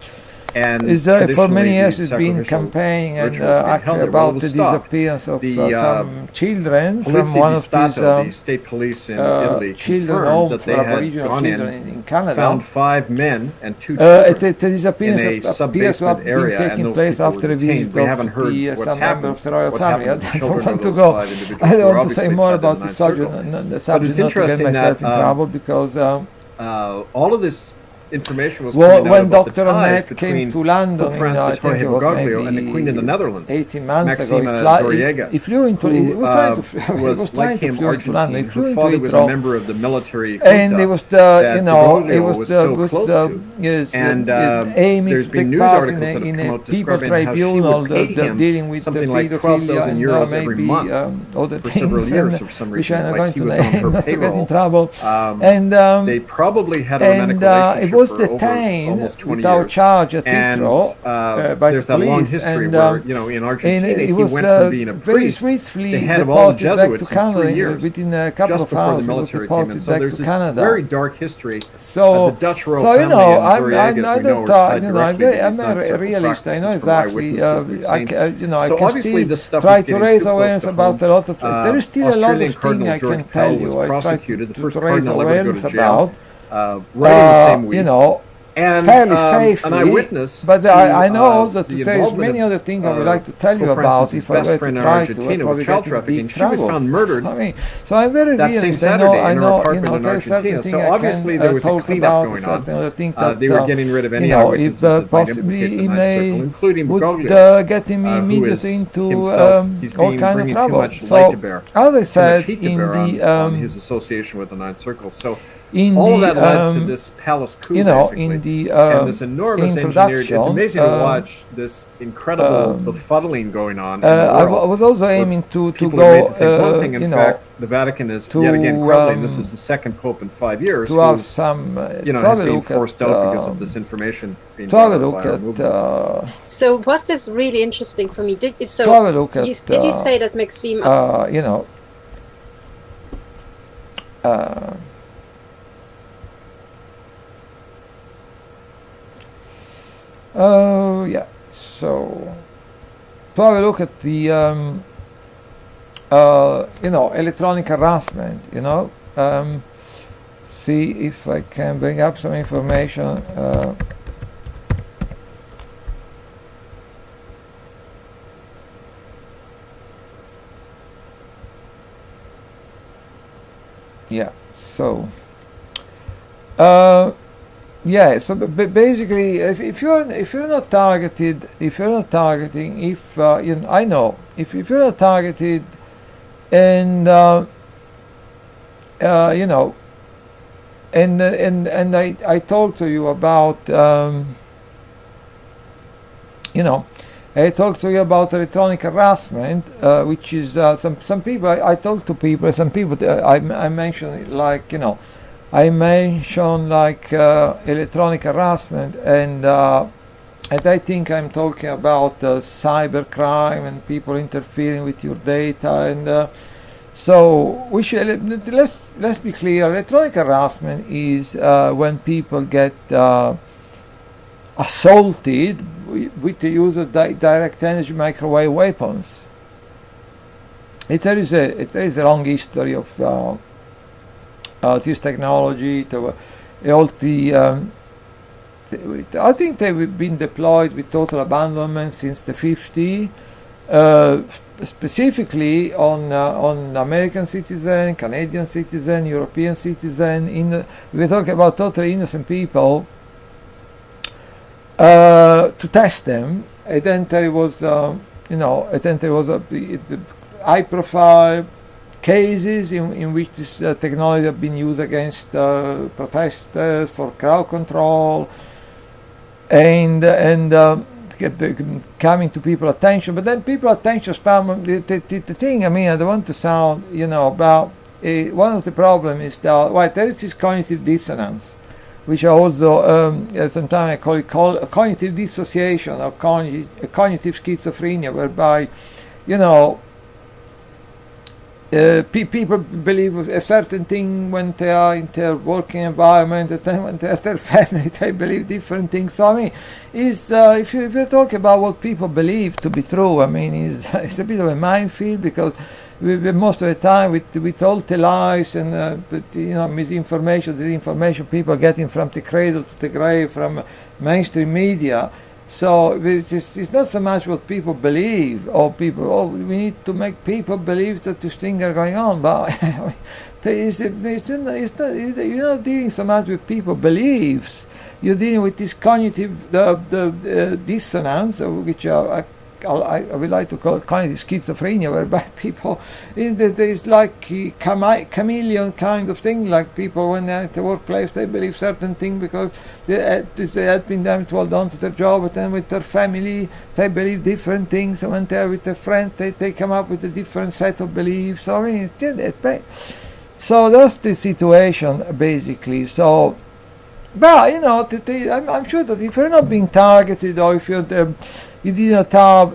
Speaker 4: And
Speaker 1: for many years
Speaker 4: these
Speaker 1: has been
Speaker 4: sacrificial
Speaker 1: campaigning and
Speaker 4: rituals being held there. Well, it
Speaker 1: about
Speaker 4: was
Speaker 1: the
Speaker 4: stopped.
Speaker 1: disappearance of
Speaker 4: The
Speaker 1: some children from
Speaker 4: Polizia
Speaker 1: one
Speaker 4: di
Speaker 1: of
Speaker 4: Stato,
Speaker 1: these
Speaker 4: the state police in Italy,
Speaker 1: children
Speaker 4: confirmed
Speaker 1: home
Speaker 4: that
Speaker 1: for
Speaker 4: they had
Speaker 1: Aboriginal
Speaker 4: gone
Speaker 1: children in Canada.
Speaker 4: found 5 men and 2 children
Speaker 1: the disappearance
Speaker 4: in a
Speaker 1: appears to have
Speaker 4: sub-basement
Speaker 1: been
Speaker 4: area, and
Speaker 1: taking
Speaker 4: those
Speaker 1: place
Speaker 4: people were
Speaker 1: after a
Speaker 4: detained.
Speaker 1: visit
Speaker 4: We haven't
Speaker 1: of
Speaker 4: heard
Speaker 1: the,
Speaker 4: what's
Speaker 1: some member
Speaker 4: happened.
Speaker 1: of the royal
Speaker 4: What
Speaker 1: family.
Speaker 4: happened to the
Speaker 1: I don't
Speaker 4: children
Speaker 1: want
Speaker 4: of
Speaker 1: to
Speaker 4: those
Speaker 1: go.
Speaker 4: 5 individuals
Speaker 1: I
Speaker 4: who
Speaker 1: don't
Speaker 4: were
Speaker 1: want to say
Speaker 4: obviously
Speaker 1: more
Speaker 4: part of
Speaker 1: about
Speaker 4: the
Speaker 1: the
Speaker 4: Ninth
Speaker 1: subject,
Speaker 4: Circle.
Speaker 1: the
Speaker 4: But
Speaker 1: subject
Speaker 4: it's
Speaker 1: not to get
Speaker 4: interesting
Speaker 1: myself
Speaker 4: that
Speaker 1: in trouble because
Speaker 4: all of this information was coming out
Speaker 1: when
Speaker 4: about the
Speaker 1: Dr.
Speaker 4: ties
Speaker 1: Annett came
Speaker 4: between
Speaker 1: to London
Speaker 4: Pope Francis
Speaker 1: I think
Speaker 4: Jorge
Speaker 1: it was
Speaker 4: Bergoglio and the Queen in the
Speaker 1: maybe
Speaker 4: Netherlands,
Speaker 1: 18 months
Speaker 4: Maxima
Speaker 1: ago,
Speaker 4: Zoriega,
Speaker 1: he flew into, he
Speaker 4: who
Speaker 1: was trying to, he was
Speaker 4: was
Speaker 1: trying
Speaker 4: like
Speaker 1: to
Speaker 4: him
Speaker 1: flew into London.
Speaker 4: Argentine.
Speaker 1: He flew
Speaker 4: Her
Speaker 1: into
Speaker 4: father was a
Speaker 1: Heathrow,
Speaker 4: member of the military
Speaker 1: and
Speaker 4: junta
Speaker 1: it was
Speaker 4: that
Speaker 1: it was
Speaker 4: Bergoglio was so close to.
Speaker 1: yes,
Speaker 4: And
Speaker 1: aiming
Speaker 4: there's
Speaker 1: to
Speaker 4: been
Speaker 1: take
Speaker 4: news
Speaker 1: part
Speaker 4: articles that have
Speaker 1: in
Speaker 4: come
Speaker 1: a
Speaker 4: out
Speaker 1: people
Speaker 4: describing how she
Speaker 1: tribunal
Speaker 4: would pay him
Speaker 1: dealing with
Speaker 4: something
Speaker 1: the
Speaker 4: like
Speaker 1: pedophilia
Speaker 4: 12,000
Speaker 1: and
Speaker 4: euros every
Speaker 1: maybe
Speaker 4: month
Speaker 1: other
Speaker 4: for
Speaker 1: things
Speaker 4: several years
Speaker 1: and
Speaker 4: for some
Speaker 1: which
Speaker 4: reason,
Speaker 1: I'm not
Speaker 4: like
Speaker 1: going
Speaker 4: he
Speaker 1: to
Speaker 4: was on
Speaker 1: name
Speaker 4: her
Speaker 1: not to get in
Speaker 4: payroll.
Speaker 1: trouble.
Speaker 4: They probably had a romantic relationship
Speaker 1: it was
Speaker 4: for over
Speaker 1: detained
Speaker 4: almost 20
Speaker 1: without
Speaker 4: years.
Speaker 1: charge at
Speaker 4: And
Speaker 1: Heathrow by
Speaker 4: there's
Speaker 1: the
Speaker 4: that long
Speaker 1: police,
Speaker 4: history
Speaker 1: and
Speaker 4: where, you know, in Argentina,
Speaker 1: it
Speaker 4: he
Speaker 1: was
Speaker 4: went from being a
Speaker 1: very
Speaker 4: priest
Speaker 1: swiftly
Speaker 4: to head of all the
Speaker 1: deported back to
Speaker 4: Jesuits in
Speaker 1: Canada
Speaker 4: 3 years,
Speaker 1: within a couple
Speaker 4: just
Speaker 1: of
Speaker 4: before the
Speaker 1: hours. He was
Speaker 4: military came in.
Speaker 1: deported
Speaker 4: So
Speaker 1: back
Speaker 4: there's
Speaker 1: to
Speaker 4: this
Speaker 1: Canada.
Speaker 4: very dark history.
Speaker 1: So,
Speaker 4: The Dutch royal
Speaker 1: so you
Speaker 4: family
Speaker 1: know,
Speaker 4: and Zoriega, as we know, are tied directly to
Speaker 1: I'm
Speaker 4: these
Speaker 1: a
Speaker 4: Ninth Circle
Speaker 1: realist. I know
Speaker 4: practices from
Speaker 1: exactly.
Speaker 4: eyewitnesses we've seen.
Speaker 1: I
Speaker 4: So
Speaker 1: can
Speaker 4: obviously
Speaker 1: still
Speaker 4: this stuff
Speaker 1: try
Speaker 4: is
Speaker 1: to
Speaker 4: getting
Speaker 1: raise
Speaker 4: too close
Speaker 1: awareness
Speaker 4: to
Speaker 1: about
Speaker 4: home.
Speaker 1: a lot of. There is still a lot
Speaker 4: Australian
Speaker 1: of things
Speaker 4: Cardinal
Speaker 1: I
Speaker 4: George
Speaker 1: can
Speaker 4: Pell
Speaker 1: tell
Speaker 4: was
Speaker 1: you. I try
Speaker 4: prosecuted, the
Speaker 1: to
Speaker 4: first
Speaker 1: raise
Speaker 4: cardinal ever to go
Speaker 1: awareness
Speaker 4: to jail,
Speaker 1: about.
Speaker 4: right in the same week.
Speaker 1: You know,
Speaker 4: And
Speaker 1: fairly safely.
Speaker 4: an eyewitness.
Speaker 1: But I know also
Speaker 4: the
Speaker 1: that there's many other things I would like to tell you about if I were to try to. I'd probably
Speaker 4: child
Speaker 1: get in
Speaker 4: trafficking.
Speaker 1: big
Speaker 4: She was
Speaker 1: trouble.
Speaker 4: found murdered.
Speaker 1: I mean, so I'm very
Speaker 4: that same
Speaker 1: realist.
Speaker 4: Saturday
Speaker 1: I
Speaker 4: in her
Speaker 1: know,
Speaker 4: apartment in
Speaker 1: there's certain
Speaker 4: Argentina.
Speaker 1: thing
Speaker 4: So
Speaker 1: I
Speaker 4: obviously
Speaker 1: can,
Speaker 4: there was a
Speaker 1: talk
Speaker 4: cleanup
Speaker 1: about,
Speaker 4: going
Speaker 1: certain other thing
Speaker 4: on.
Speaker 1: that,
Speaker 4: They were getting rid of any
Speaker 1: if
Speaker 4: eyewitnesses that might
Speaker 1: possibly
Speaker 4: implicate the
Speaker 1: he
Speaker 4: Ninth
Speaker 1: may
Speaker 4: Circle, including
Speaker 1: would
Speaker 4: Bergoglio,
Speaker 1: getting me
Speaker 4: who is
Speaker 1: immediately into
Speaker 4: himself, he's
Speaker 1: all
Speaker 4: being
Speaker 1: kind of
Speaker 4: bringing
Speaker 1: trouble.
Speaker 4: too much light to bear,
Speaker 1: as I
Speaker 4: too much
Speaker 1: said
Speaker 4: heat to
Speaker 1: in
Speaker 4: bear
Speaker 1: the
Speaker 4: on his association with the Ninth Circle. So
Speaker 1: in
Speaker 4: all of
Speaker 1: the,
Speaker 4: that led to this palace coup,
Speaker 1: you know,
Speaker 4: basically,
Speaker 1: in the
Speaker 4: and this enormous engineered. It's amazing to watch this incredible befuddling going on in the
Speaker 1: I
Speaker 4: world.
Speaker 1: was also aiming to
Speaker 4: People
Speaker 1: go,
Speaker 4: are made to think one thing. In
Speaker 1: you know,
Speaker 4: fact, the Vatican is
Speaker 1: to,
Speaker 4: yet again crumbling. This is the second pope in 5 years
Speaker 1: to
Speaker 4: who,
Speaker 1: have some,
Speaker 4: has been forced out because of this information being
Speaker 1: to have a
Speaker 4: brought
Speaker 1: look
Speaker 4: by our movement.
Speaker 3: So what is really interesting for me, did you say that Maxime?
Speaker 1: You know. Oh yeah. So to have a look at the electronic harassment. See if I can bring up some information. Yeah. So. Yeah, so basically, if you're not targeted, if you're not targeting, I know if you're not targeted, and and I talked to you about I talked to you about electronic harassment, which is some people I talk to people, some people I mentioned I mentioned electronic harassment, and I think I'm talking about cybercrime and people interfering with your data, and so we should let's be clear. Electronic harassment is when people get assaulted with the use of direct energy microwave weapons. There is a long history of this technology. I think they've been deployed with total abandonment since the 50s, specifically on American citizen, Canadian citizen, European citizen. We're talking about totally innocent people, to test them. And then there was, a high-profile cases in which this technology has been used against protesters for crowd control and coming to people's attention. But then people's attention span. The thing, I don't want to sound, about one of the problems is that there is this cognitive dissonance, which I also sometimes I call it cognitive dissociation or cognitive schizophrenia, whereby people believe a certain thing when they are in their working environment, and then when they are their family, they believe different things. So if you talk about what people believe to be true, it's a bit of a minefield, because most of the time with all the lies and misinformation, disinformation people getting from the cradle to the grave from mainstream media. So it's not so much what people believe, or we need to make people believe that these things are going on, but you're not dealing so much with people beliefs. You're dealing with this cognitive dissonance, which I would like to call cognitive schizophrenia, whereby people, there's like a chameleon kind of thing, like people when they're at the workplace, they believe certain things because they're helping them to hold on to their job, but then with their family, they believe different things, and when they're with their friends, they come up with a different set of beliefs. So so that's the situation, basically. So, but I'm sure that if you're not being targeted, or if you did not have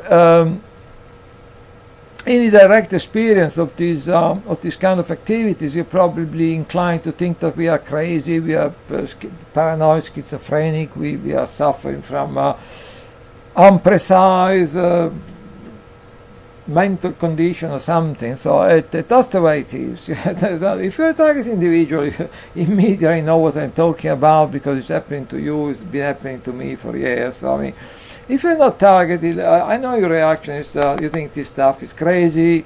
Speaker 1: any direct experience of this kind of activities, you're probably inclined to think that we are crazy, we are paranoid, schizophrenic, we are suffering from unprecise mental condition or something. So that's the way it is. If you're a target individual, you immediately know what I'm talking about because it's happening to you. It's been happening to me for years. So, I mean, if you're not targeted, I know your reaction is you think this stuff is crazy.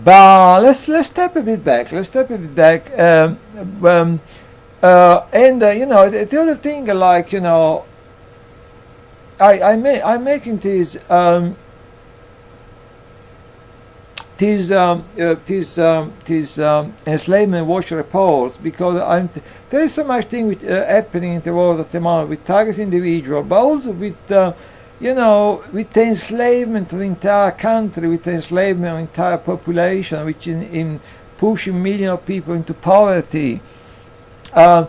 Speaker 1: But let's step a bit back. And you know, the other thing, like, you know, I'm making these enslavement watch reports because there is so much thing happening in the world at the moment with target individual, but also with you know, with the enslavement of the entire country, with the enslavement of the entire population, which in pushing millions of people into poverty. I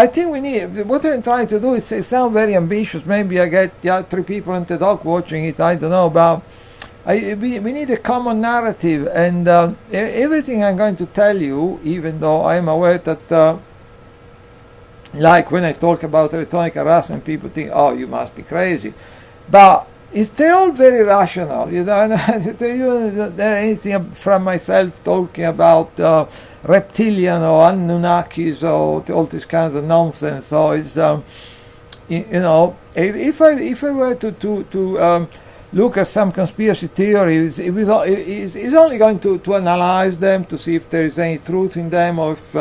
Speaker 1: think we need, what I'm trying to do is sound very ambitious. Maybe I get 3 people on the dock watching it, I don't know, but we need a common narrative, and everything I'm going to tell you, even though I'm aware that like when I talk about electronic harassment, people think, oh, you must be crazy. But they're all very rational. You don't know anything from myself talking about reptilian or Anunnakis or all this kind of nonsense. So it's, you know, if I were to look at some conspiracy theories, it's only going to analyze them to see if there is any truth in them, or if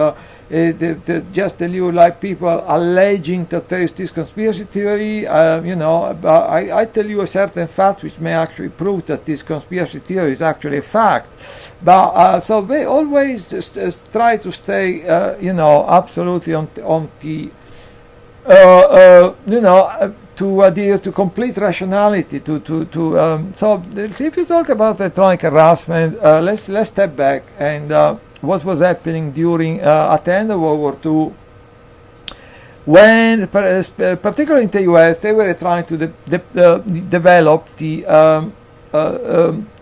Speaker 1: just tell you, like, people alleging that there is this conspiracy theory, you know, I tell you a certain fact which may actually prove that this conspiracy theory is actually a fact. But so they always try to stay, you know, absolutely on the, you know, to adhere to complete rationality. So if you talk about electronic harassment, let's step back and. What was happening during at the end of World War II, when, particularly in the US, they were trying to develop the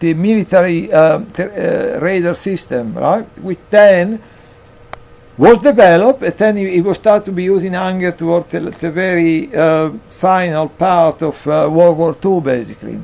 Speaker 1: military radar system, right? Which then was developed, and then it was started to be used in Hungary towards the very final part of World War II, basically.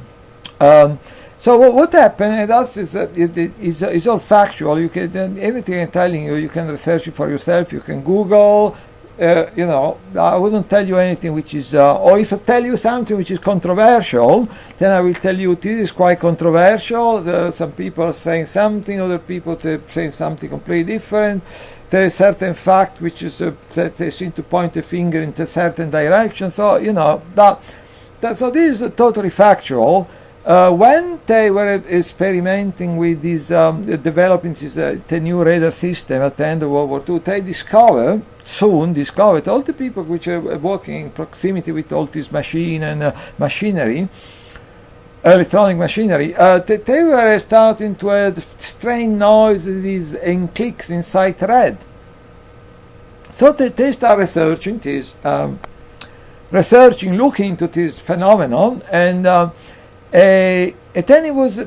Speaker 1: So what happened, and that is all factual. You can, everything I'm telling you, you can research it for yourself. You can Google. You know, I wouldn't tell you anything which is, or if I tell you something which is controversial, then I will tell you this is quite controversial. Some people are saying something, other people are saying something completely different. There is certain fact which is that they seem to point a finger in a certain direction. So you know so this is totally factual. When they were experimenting with this, developing this, the new radar system at the end of World War II, they soon discovered all the people which are working in proximity with all this machine and machinery, electronic machinery, they were starting to have strange noises and clicks inside thread. So they start researching this, looking into this phenomenon, and then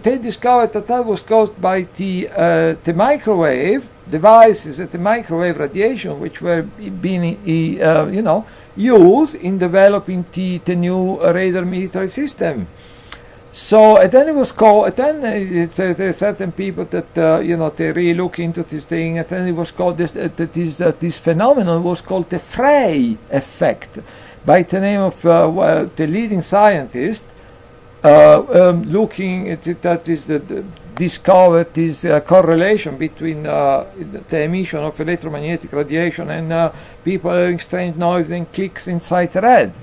Speaker 1: they discovered that was caused by the microwave devices, the microwave radiation, which were being you know, used in developing the new radar military system. So and then it was called. And then there are certain people that you know, they really look into this thing. And then it was called this phenomenon was called the Frey effect, by the name of the leading scientist. Looking at it, that is discovered this correlation between the emission of electromagnetic radiation and people hearing strange noise and clicks inside thread.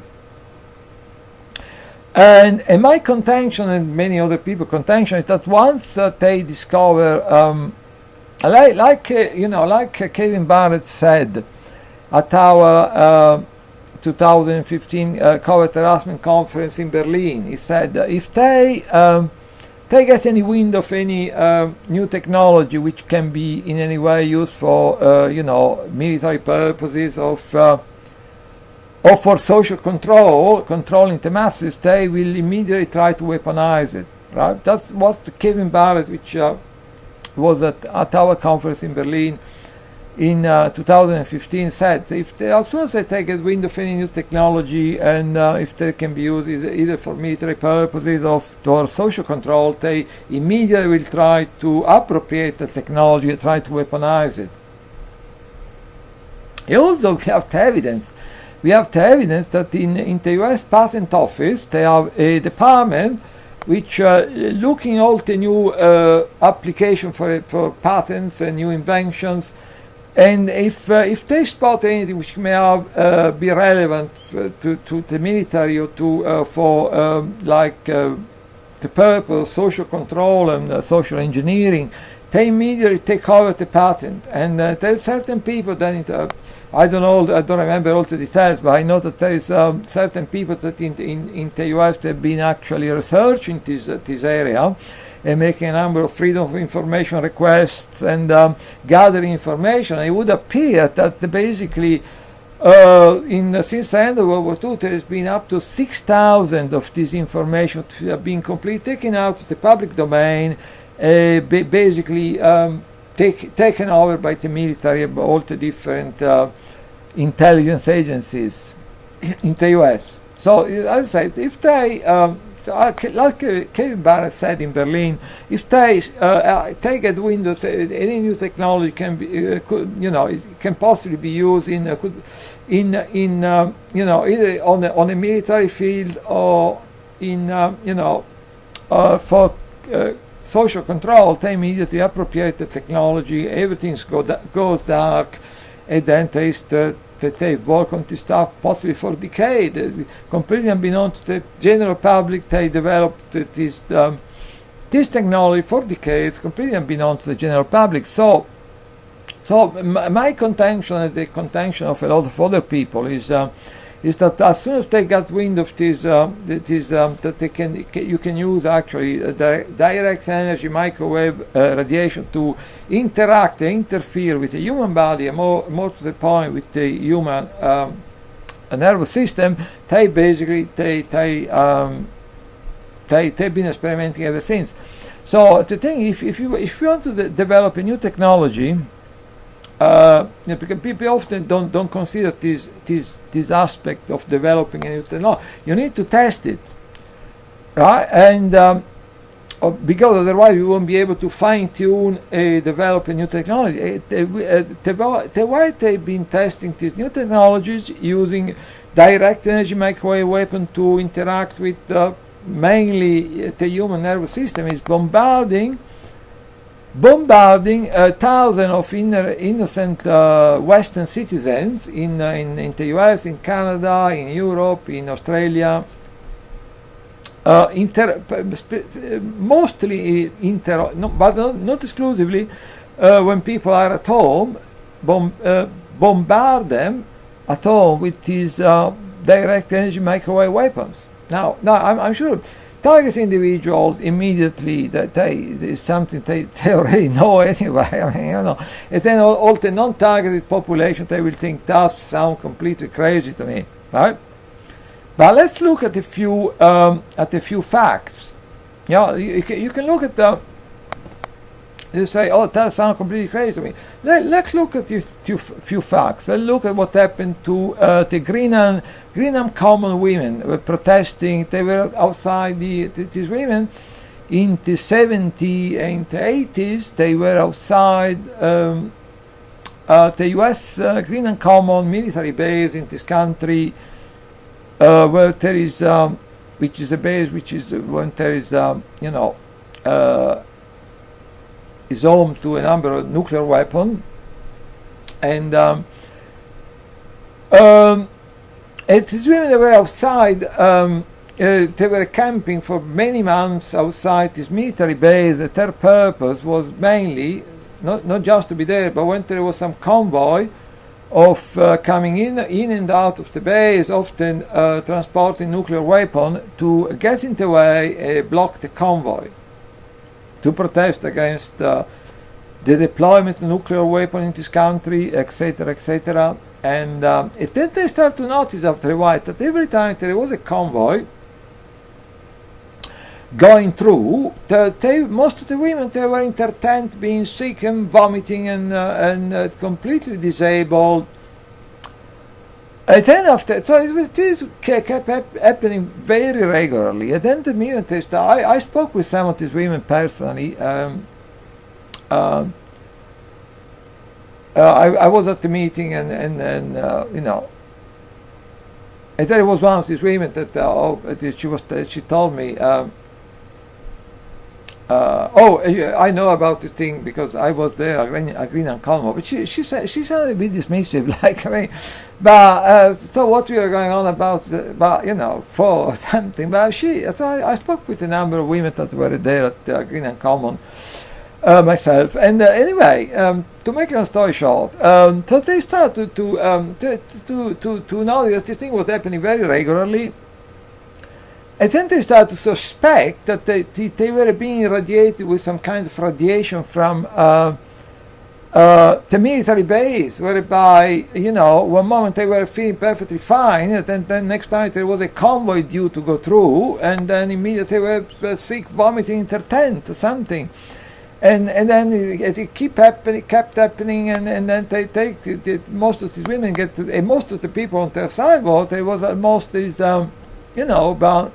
Speaker 1: And my contention, and many other people contention, is that once they discover, you know, like Kevin Barrett said at our 2015 covert harassment conference in Berlin, he said if they get any wind of any new technology which can be in any way used for you know, military purposes or for social controlling the masses, they will immediately try to weaponize it. Right? That's what Kevin Barrett, which was at our conference in Berlin, in 2015 said, as soon as they get wind of any new technology, and if they can be used either for military purposes or for social control, they immediately will try to appropriate the technology and try to weaponize it. Also, we have the evidence. We have the evidence that in the US Patent Office, they have a department which looking all the new application for patents and new inventions. And if they spot anything which may have be relevant to the military or to for the purpose social control and social engineering, they immediately take over the patent. And there are certain people that I don't remember all the details, but I know that there is certain people that in the US have been actually researching this area, and making a number of freedom of information requests and gathering information. It would appear that basically since the end of World War II, there has been up to 6,000 of this information have been completely taken out of the public domain, basically taken over by the military, by all the different intelligence agencies in the US. So as I said, if they like Kevin Barrett said in Berlin, if they get Windows, any new technology can be, it can possibly be used either on a military field or for social control. They immediately appropriate the technology. Everything goes dark, and then they work on this stuff possibly for decades, completely unbeknownst to the general public. They developed this technology for decades, completely unbeknownst to the general public. So my contention and the contention of a lot of other people is that as soon as they got wind of this, that you can use actually direct energy microwave radiation to interfere with the human body, and more to the point with the human nervous system. They basically they've been experimenting ever since. So the thing, if you want to develop a new technology, because people often don't consider this aspect of developing a new technology. You need to test it, right? And because otherwise you won't be able to fine-tune, develop a new technology. The way they've been testing these new technologies using direct energy microwave weapon to interact with mainly the human nervous system is bombarding thousands of innocent Western citizens in the US, in Canada, in Europe, in Australia. Mostly but not exclusively. When people are at home, bombard them at home with these direct energy microwave weapons. Now I'm sure. Target individuals immediately, that is something they already know anyway. And then all the non-targeted population, they will think that sounds completely crazy to me, right? But let's look at a few facts. Yeah, you can look at the. You say, oh, that sounds completely crazy to me. Let's look at these few facts. Let's look at what happened to the Greenham Common women were protesting. They were outside these women in the 70s and the 80s. They were outside the U.S. Greenham Common military base in this country, where there is, which is a base which is when there is, is home to a number of nuclear weapons, and these women, they were outside. They were camping for many months outside this military base. Their purpose was mainly not just to be there, but when there was some convoy of coming in and out of the base, often transporting nuclear weapon, to get in the way, block the convoy, to protest against the deployment of nuclear weapon in this country, etc., etc. And then they start to notice after a while that every time there was a convoy, going through, most of the women, they were entertained being sick and vomiting and completely disabled. And then after, so this kept happening very regularly. And then the minute they started, I spoke with some of these women personally. I was at the meeting and you know, and there was one of these women that she told me, I know about the thing because I was there agreeing on Calmo, but she sounded a bit dismissive, like, I mean, but so what we were going on about, you know, for something, but so I spoke with a number of women that were there at Green and Common, myself, and anyway, to make a long story short, so they started to notice this thing was happening very regularly. And then they started to suspect that they were being irradiated with some kind of radiation from the military base, whereby, you know, one moment they were feeling perfectly fine, and then next time there was a convoy due to go through, and then immediately they were sick, vomiting in their tent or something. And then it kept happening, and then most of these women and most of the people on their sidewalk, there was almost this, you know, about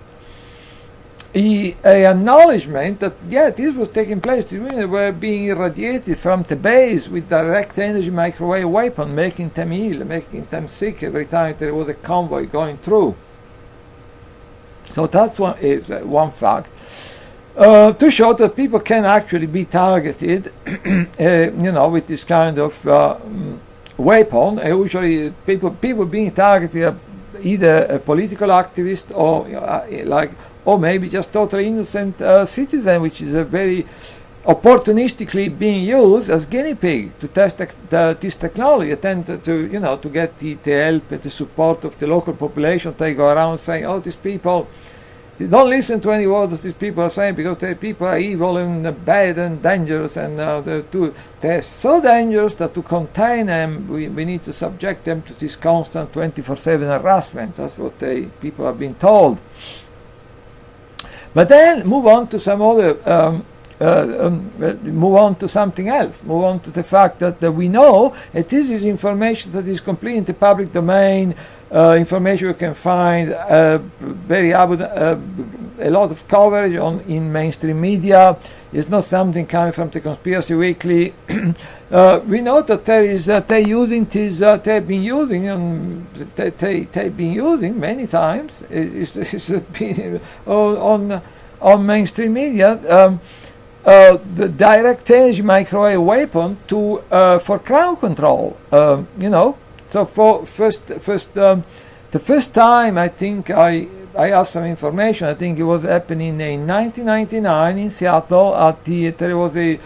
Speaker 1: a acknowledgement that, yeah, this was taking place. The women were being irradiated from the base with direct energy microwave weapon, making them ill, making them sick every time there was a convoy going through. So that's one fact. To show that people can actually be targeted, you know, with this kind of weapon. Usually people being targeted are either political activists or maybe just totally innocent citizen, which is a very opportunistically being used as guinea pig to test this technology, attempt to get the help and the support of the local population. They go around saying, oh, these people, don't listen to any words these people are saying, because the people are evil and bad and dangerous, and they're so dangerous that to contain them, we need to subject them to this constant 24/7 harassment. That's what people have been told. But then move on to some other, move on to something else. Move on to the fact that we know that this is information that is completely in the public domain. Information you can find very a lot of coverage in mainstream media. It's not something coming from the Conspiracy Weekly. We know that they've been using many times. It's been on mainstream media the direct energy microwave weapon for crowd control. You know. So for the first time, I think I asked some information. I think it was happening in 1999 in Seattle there was a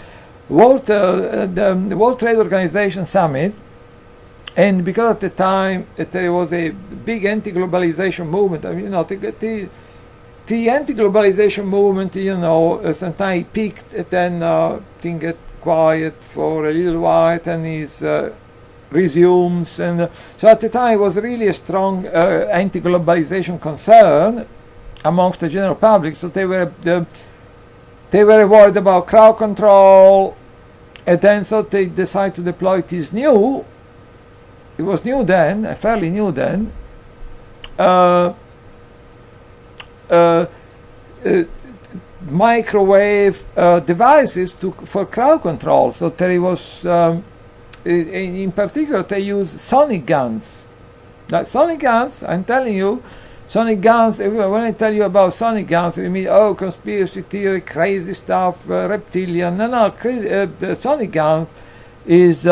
Speaker 1: the World Trade Organization summit, and because at the time there was a big anti-globalization movement. I mean, you know, the anti-globalization movement, you know, sometimes peaked and then things get quiet for a little while, and is resumes, and so at the time it was really a strong anti-globalization concern amongst the general public. So they were worried about crowd control, and then so they decided to deploy this new. It was new then, fairly new then. Microwave devices for crowd control. So there was. In particular, they use sonic guns. Like sonic guns, I'm telling you, sonic guns. When I tell you about sonic guns, you mean, oh, conspiracy theory, crazy stuff, reptilian. No, the sonic guns is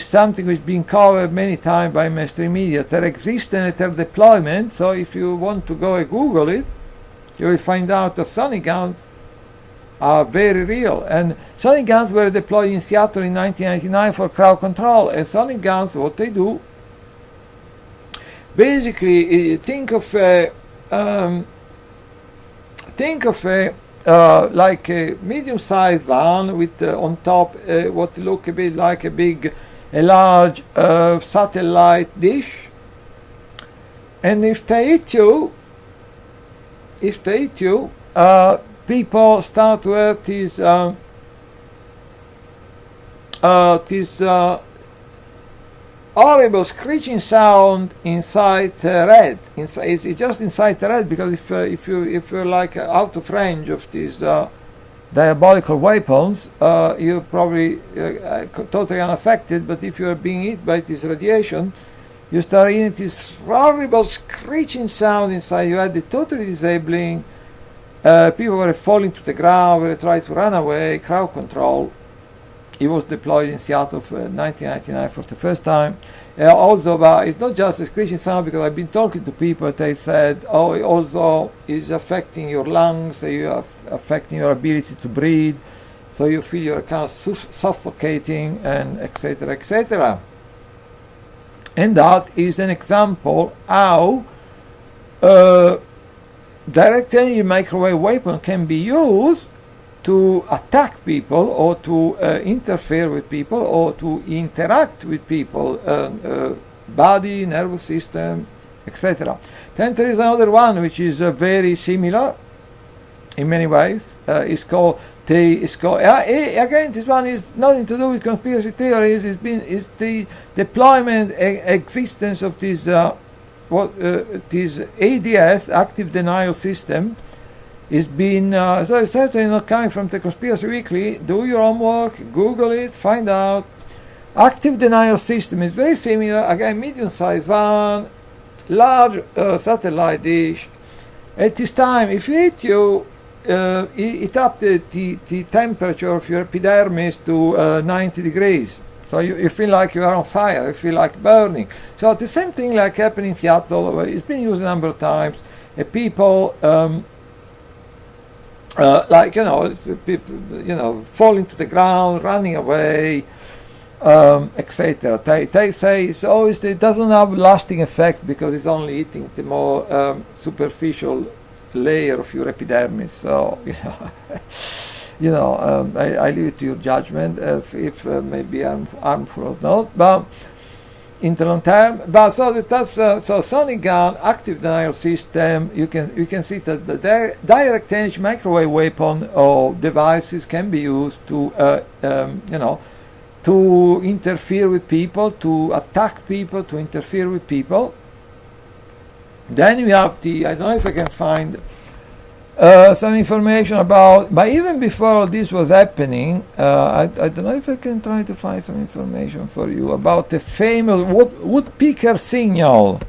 Speaker 1: something which has been covered many times by mainstream media. Their existence, their deployment. So if you want to go and Google it, you will find out that sonic guns are very real, and sonic guns were deployed in Seattle in 1999 for crowd control. And sonic guns, what they do, basically, think of a like a medium-sized van with on top what look a bit like a large satellite dish, and if they hit you, people start to hear this horrible screeching sound inside the head. It's just inside the head, because if you're like out of range of these diabolical weapons, you're probably totally unaffected. But if you're being hit by this radiation, you start hearing this horrible screeching sound inside your head. It's totally disabling. People were falling to the ground, were trying to run away. Crowd control. It was deployed in Seattle for 1999 for the first time. Also, it's not just a screeching sound, because I've been talking to people. They said, oh, it also is affecting your lungs, you are affecting your ability to breathe, so you feel you're kind of suffocating, and etc., etc. And that is an example how direct energy microwave weapon can be used to attack people, or to interfere with people, or to interact with people, body, nervous system, etc. Then there is another one which is very similar in many ways. It's called again, this one is nothing to do with conspiracy theories. It's the deployment existence of this this ADS, active denial system. It's been so it's certainly not coming from the Conspiracy Weekly. Do your homework, Google it, find out. Active denial system is very similar. Again, medium-sized one, large satellite dish. At this time, if it it up the temperature of your epidermis to 90 degrees. So you feel like you are on fire. You feel like burning. So the same thing like happened in Seattle. It's been used a number of times. People. Like people, falling to the ground, running away, etc. They say so. It doesn't have lasting effect, because it's only hitting the more superficial layer of your epidermis. So I leave it to your judgment if maybe I'm harmful or not. But in the long term, but so sonic gun, active denial system. You can see that the direct energy microwave weapon or devices can be used to to interfere with people, to attack people, to interfere with people. Then we have I don't know if I can find some information about, but even before all this was happening, I don't know if I can try to find some information for you about the famous woodpecker signal.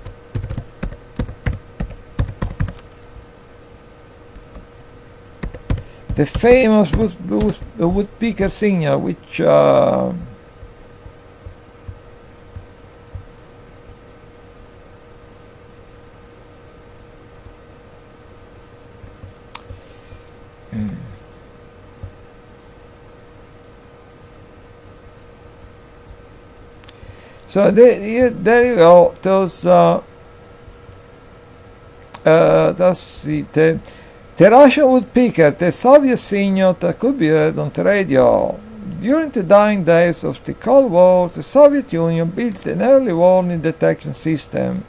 Speaker 1: The famous woodpecker signal, which so there you go. Those the Russian woodpecker, the Soviet signal that could be heard on the radio. During the dying days of the Cold War, the Soviet Union built an early warning detection system.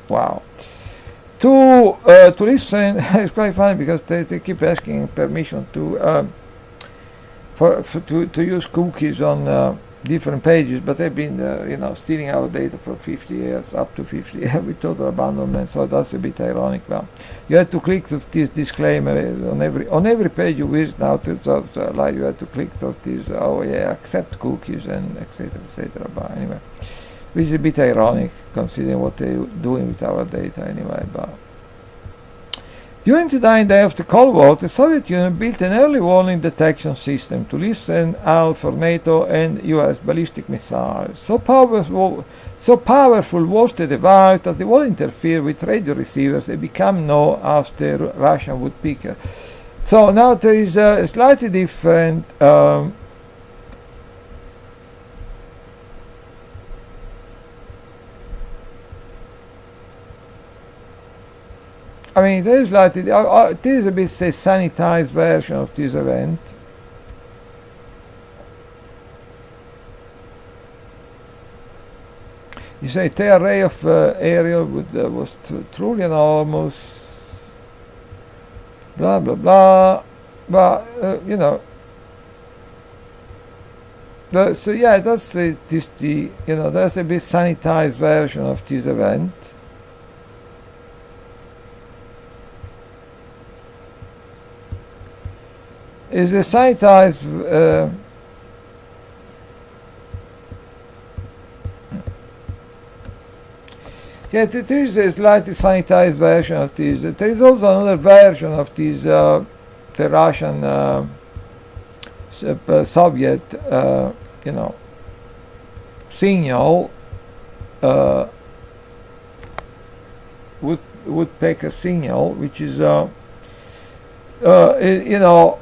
Speaker 1: Wow. To listen, it's quite funny because they keep asking permission to use cookies on different pages, but they've been stealing our data for 50 years, up to 50 years with total abandonment. So that's a bit ironic. But you have to click this disclaimer on every page you visit now. Like you have to click this. Oh yeah, accept cookies and etc. etc. But anyway, which is a bit ironic considering what they're doing with our data anyway. But during the dying day of the Cold War, the Soviet Union built an early warning detection system to listen out for NATO and US ballistic missiles. So powerful was the device that it would interfere with radio receivers and become known as the Russian woodpecker. So now there is a slightly different I mean, there is like this is a bit sanitized version of this event. You say the array of area was truly enormous. blah blah blah. But you know, so yeah, that's this the you know there's a bit sanitized version of this event. Is a sanitized. Yeah, there is a slightly sanitized version of this. There is also another version of this, the Russian Soviet, you know, signal, woodpecker signal, which is, you know,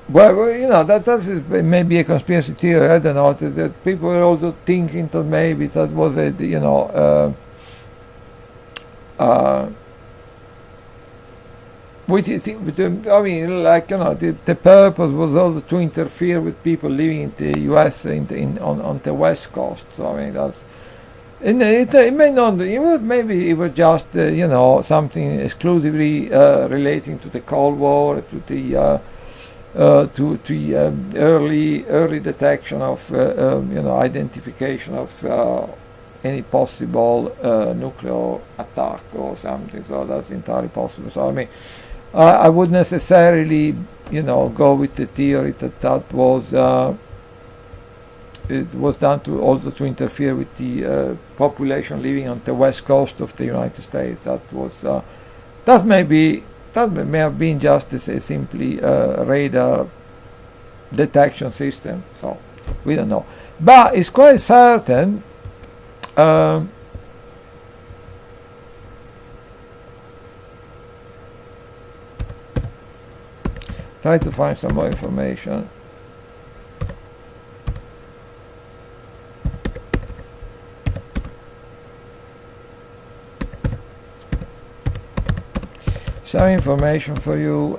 Speaker 1: well, you know, that is maybe a conspiracy theory. I don't know. That people were also thinking that maybe that was a, you know, which is, I mean, like, you know, the purpose was also to interfere with people living in the U.S. on the West Coast. So I mean, that's. And it may not. Maybe it was just, you know, something exclusively relating to the Cold War, to the. To early detection of you know, identification of any possible nuclear attack or something. So that's entirely possible. So I mean, I would necessarily, you know, go with the theory that was it was done to also to interfere with the population living on the west coast of the United States. That was that may have been just a simply radar detection system, so we don't know. But it's quite certain try to find some more information. Some information for you.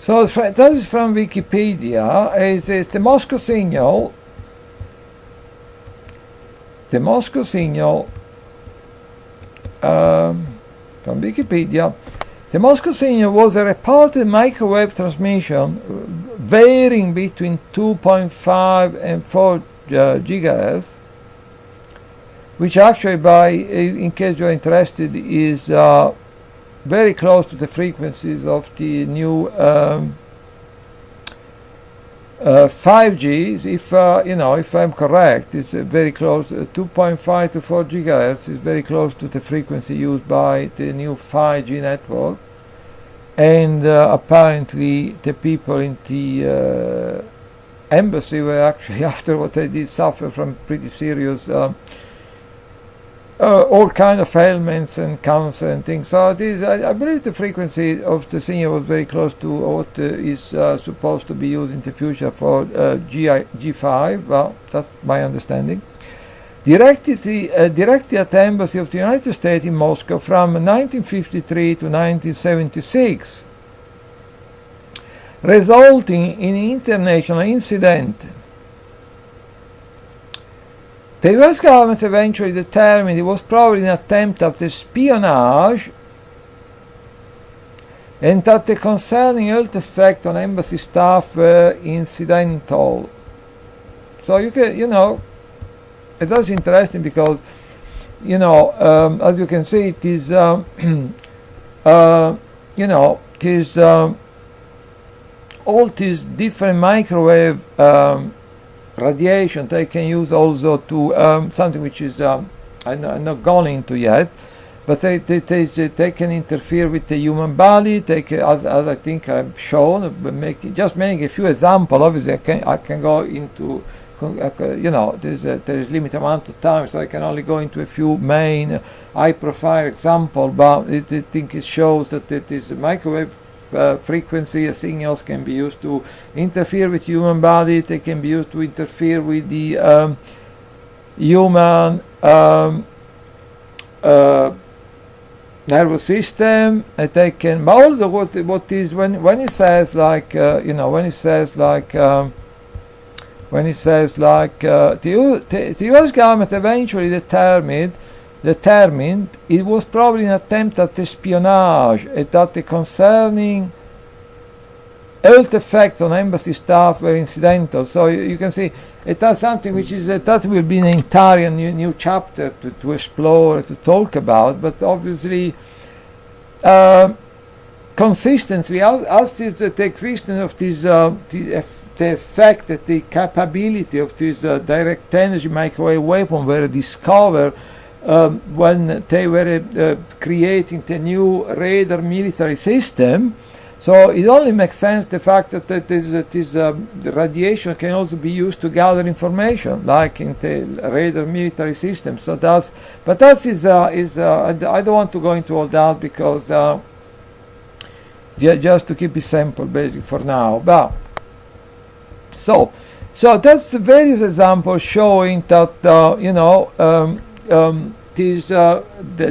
Speaker 1: So that is from Wikipedia. Is the Moscow signal. The Moscow signal. From Wikipedia, the Moscow signal was a reported microwave transmission varying between 2.5 and 4 gigahertz, which actually, in case you're interested, is very close to the frequencies of the new 5G, if you know, if I'm correct, is very close. 2.5 to 4 gigahertz is very close to the frequency used by the new 5G network. And apparently, the people in the embassy were actually, after what they did, suffer from pretty serious all kind of ailments and cancer and things. So this, I believe the frequency of the signal was very close to what is supposed to be used in the future for G5. Well, that's my understanding. Directly at the Embassy of the United States in Moscow from 1953 to 1976, resulting in an international incident. The US government eventually determined it was probably an attempt at espionage and that the concerning health effect on embassy staff were incidental. So you can, you know, it was interesting because, you know, as you can see, it is, you know, it is all these different microwave radiation they can use also to something which is I'm not going into yet, but they can interfere with the human body. They can, as I think I've shown, just making a few examples. Obviously, I can go into, you know, there is limited amount of time, so I can only go into a few main high-profile examples. But I think it shows that it is microwave frequency signals can be used to interfere with human body. They can be used to interfere with the human nervous system. They can, but also what is when it says like when it says like the U.S. government eventually determined it was probably an attempt at espionage and that the concerning health effect on embassy staff were incidental. So you can see it has something which is that will be an entire new chapter to explore, to talk about. But obviously, consistency, as is the existence of this, the effect that the capability of this direct energy microwave weapon were discovered when they were creating the new radar military system. So it only makes sense the fact that the radiation can also be used to gather information, like in the radar military system. So that is I don't want to go into all that because just to keep it simple, basically for now. But so that's various examples showing that the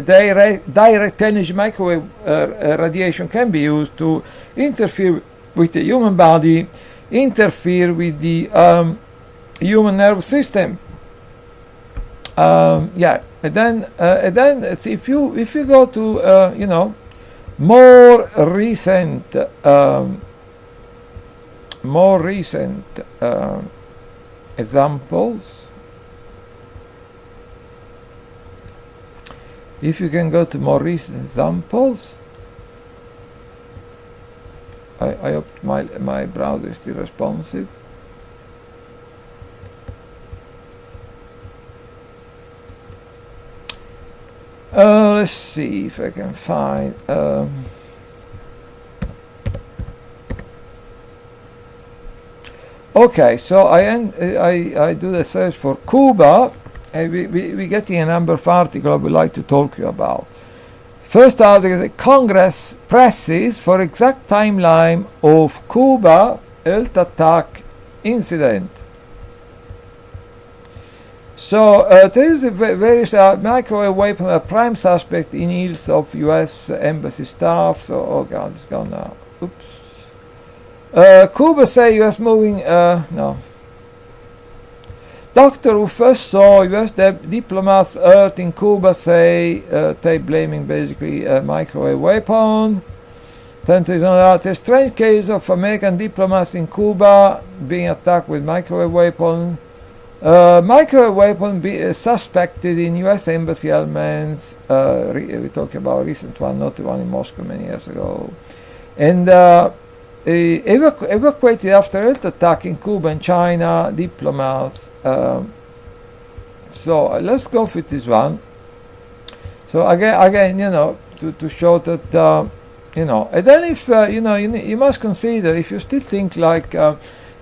Speaker 1: direct energy microwave radiation can be used to interfere with the human body, interfere with the human nervous system. And then if you go to more recent examples. If you can go to more recent examples, I hope my browser is still responsive. Let's see if I can find. Okay, so I do the search for Cuba. We getting a number of articles I would like to talk to you about. First article is Congress presses for exact timeline of Cuba health attack incident. So there is a various microwave weapon, a prime suspect in ills of U.S. embassy staff. So, oh God, it's gone now. Oops. Cuba say U.S. moving. No. Doctor who first saw U.S. diplomats hurt in Cuba say they blaming basically a microwave weapon. A strange case of American diplomats in Cuba being attacked with microwave weapon. Microwave weapon suspected in U.S. embassy elements. We're talking about a recent one, not the one in Moscow many years ago. And evacuated after health attack in Cuba and China, diplomats. So let's go with this one. So again, to show that, and then if you must consider, if you still think like,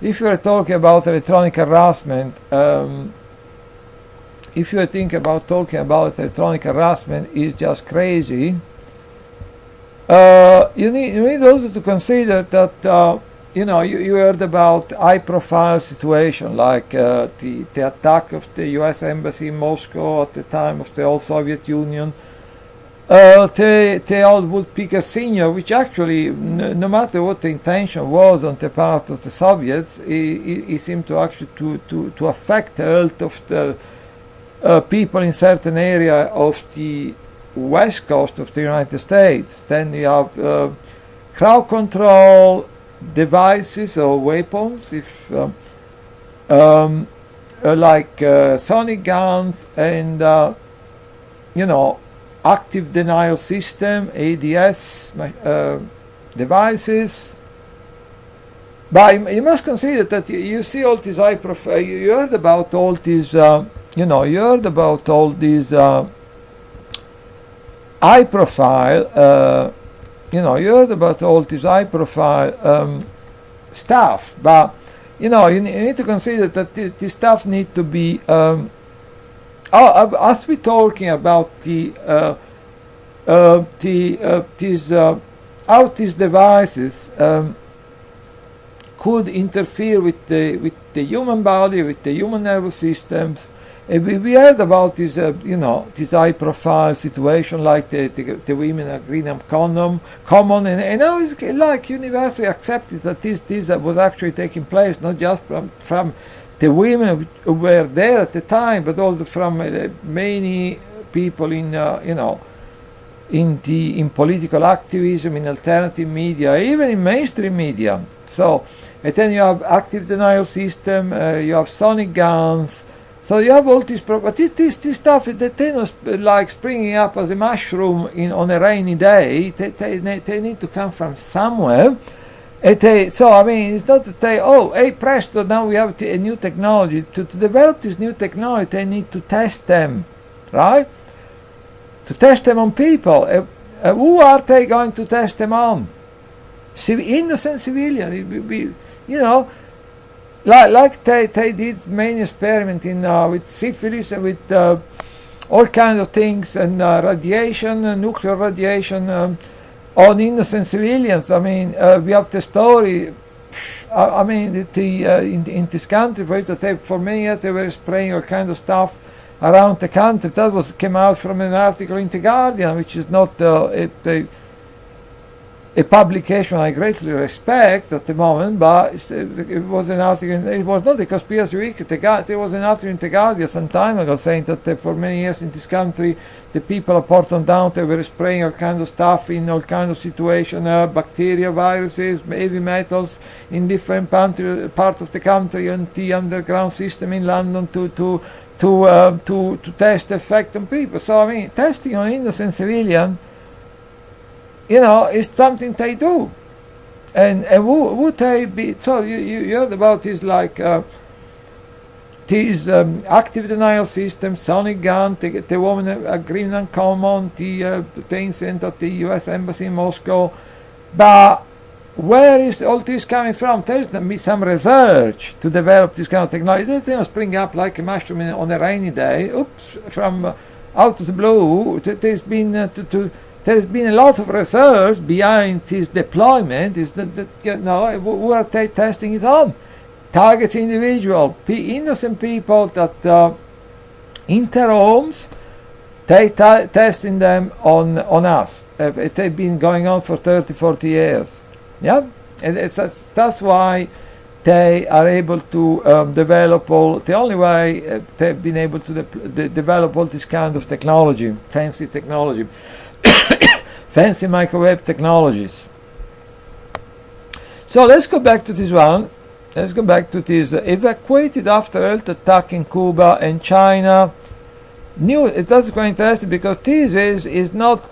Speaker 1: if you are talking about electronic harassment, if you think about talking about electronic harassment is just crazy. You need also to consider that you heard about high-profile situation like the attack of the U.S. embassy in Moscow at the time of the old Soviet Union. They all would pick a senior, which actually, no matter what the intention was on the part of the Soviets, it seemed to actually to affect the health of the people in certain area of the west coast of the United States. Then you have crowd control devices or weapons, if like sonic guns and active denial system, ADS devices. But you must consider that you see all these high profile. You heard about all these. You heard about all these high profile. You heard about all this high profile stuff, but you need to consider that this stuff need to be as we're talking about how these devices could interfere with the human body, with the human nervous systems, we heard about this, this high-profile situation, like the women agreeing on common, and now it's like universally accepted that this was actually taking place, not just from the women who were there at the time, but also from many people in political activism, in alternative media, even in mainstream media. So, and then you have active denial system, you have sonic guns. So you have all this, but this stuff that was like springing up as a mushroom on a rainy day. They need to come from somewhere. So I mean, it's not that hey presto, now we have a new technology. To develop this new technology, they need to test them, right? To test them on people. Who are they going to test them on? Innocent civilians. Like they did many experiments with syphilis and with all kinds of things, and radiation, nuclear radiation on innocent civilians. I mean, we have the story. I mean, in this country, for many years they were spraying all kinds of stuff around the country. That came out from an article in The Guardian, which is not a publication I greatly respect at the moment, but it was an article. It was not a conspiracy week. There was an article in The Guardian some time ago saying that for many years in this country, the people of Portland Down, they were spraying all kinds of stuff in all kinds of situations, bacteria, viruses, heavy metals in different parts of the country, and the underground system in London to test the effect on people. So I mean, testing on innocent civilians, it's something they do. And would they be, so you heard about this, like these active denial system, sonic gun, the woman agreeing on common, the incident at the US Embassy in Moscow. But where is all this coming from? There's some research to develop this kind of technology. They don't spring up like a mushroom on a rainy day. From out of the blue. There's been a lot of research behind this deployment. Who are they testing it on? Target individual, innocent people that enter homes. They testing them on us. They've been going on for 30, 40 years. Yeah, and that's why they are able to develop the only way they've been able to develop all this kind of technology, fancy technology. Fancy microwave technologies. So let's go back to this one. Let's go back to this. Evacuated after health attack in Cuba and China. That's quite interesting, because this is not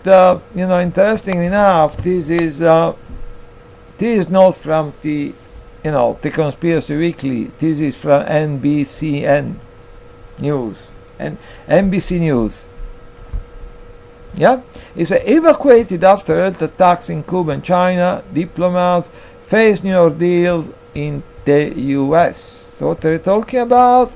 Speaker 1: interesting enough. This is not from the Conspiracy Weekly. This is from NBCN News and NBC News. Yeah, it's evacuated after health attacks in Cuba and China. Diplomats face new ordeal in the US. So what are they talking about?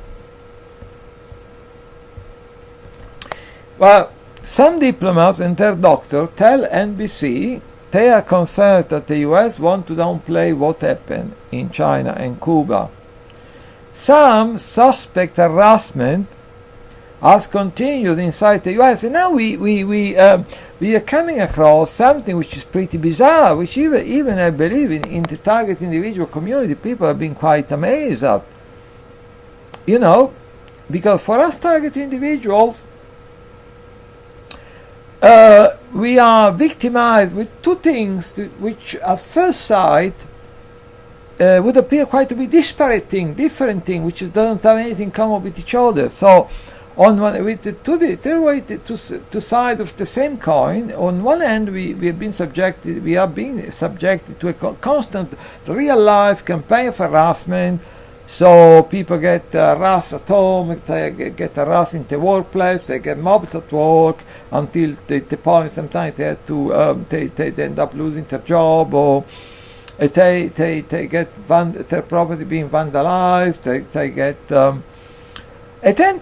Speaker 1: Well, some diplomats and their doctor tell NBC they are concerned that the US want to downplay what happened in China and Cuba. Some suspect harassment has continued inside the US, and now we are coming across something which is pretty bizarre, which even I believe in the target individual community, people have been quite amazed at. Because for us target individuals, we are victimized with two things which at first sight would appear quite to be different thing, which doesn't have anything in common with each other. So on one, with two sides of the same coin. On one hand, we are being subjected to a constant real life campaign of harassment. So people get harassed at home, they get harassed in the workplace, they get mobbed at work until the point sometimes they have to they end up losing their job, or they get their property being vandalized. They get and then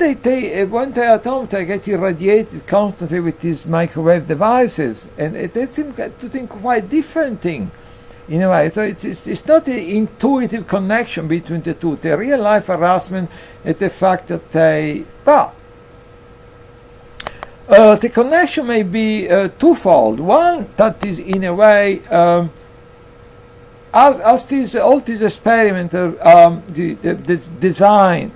Speaker 1: when they're at home, they get irradiated constantly with these microwave devices, and they seem to think quite different thing. in a way. So it's not an intuitive connection between the two. The real life harassment is the fact that the connection may be twofold. One, that is in a way, as all these experiments the design,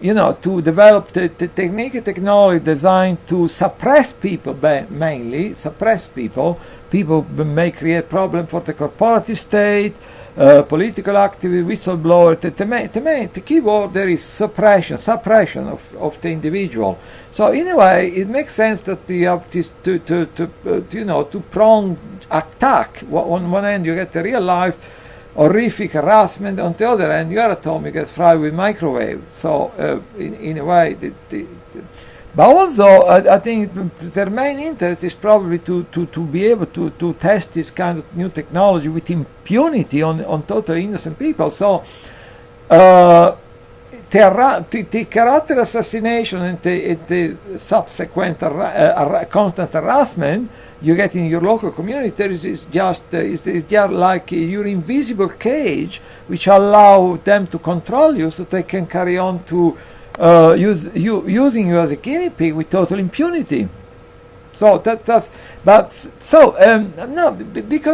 Speaker 1: to develop the technology designed to suppress people, mainly suppress people. People may create problems for the corporative state, political activists, whistleblowers. The key word there is suppression of the individual. So in a way, it makes sense that you have this two-pronged attack. On one end, you get the real life horrific harassment. On the other end, your atom gets fried with microwave. So in a way, but also I think their main interest is probably to be able to test this kind of new technology with impunity on totally innocent people. So the character assassination and the subsequent constant harassment you get in your local community is just like your invisible cage, which allow them to control you, so they can carry on to using you as a guinea pig with total impunity. So because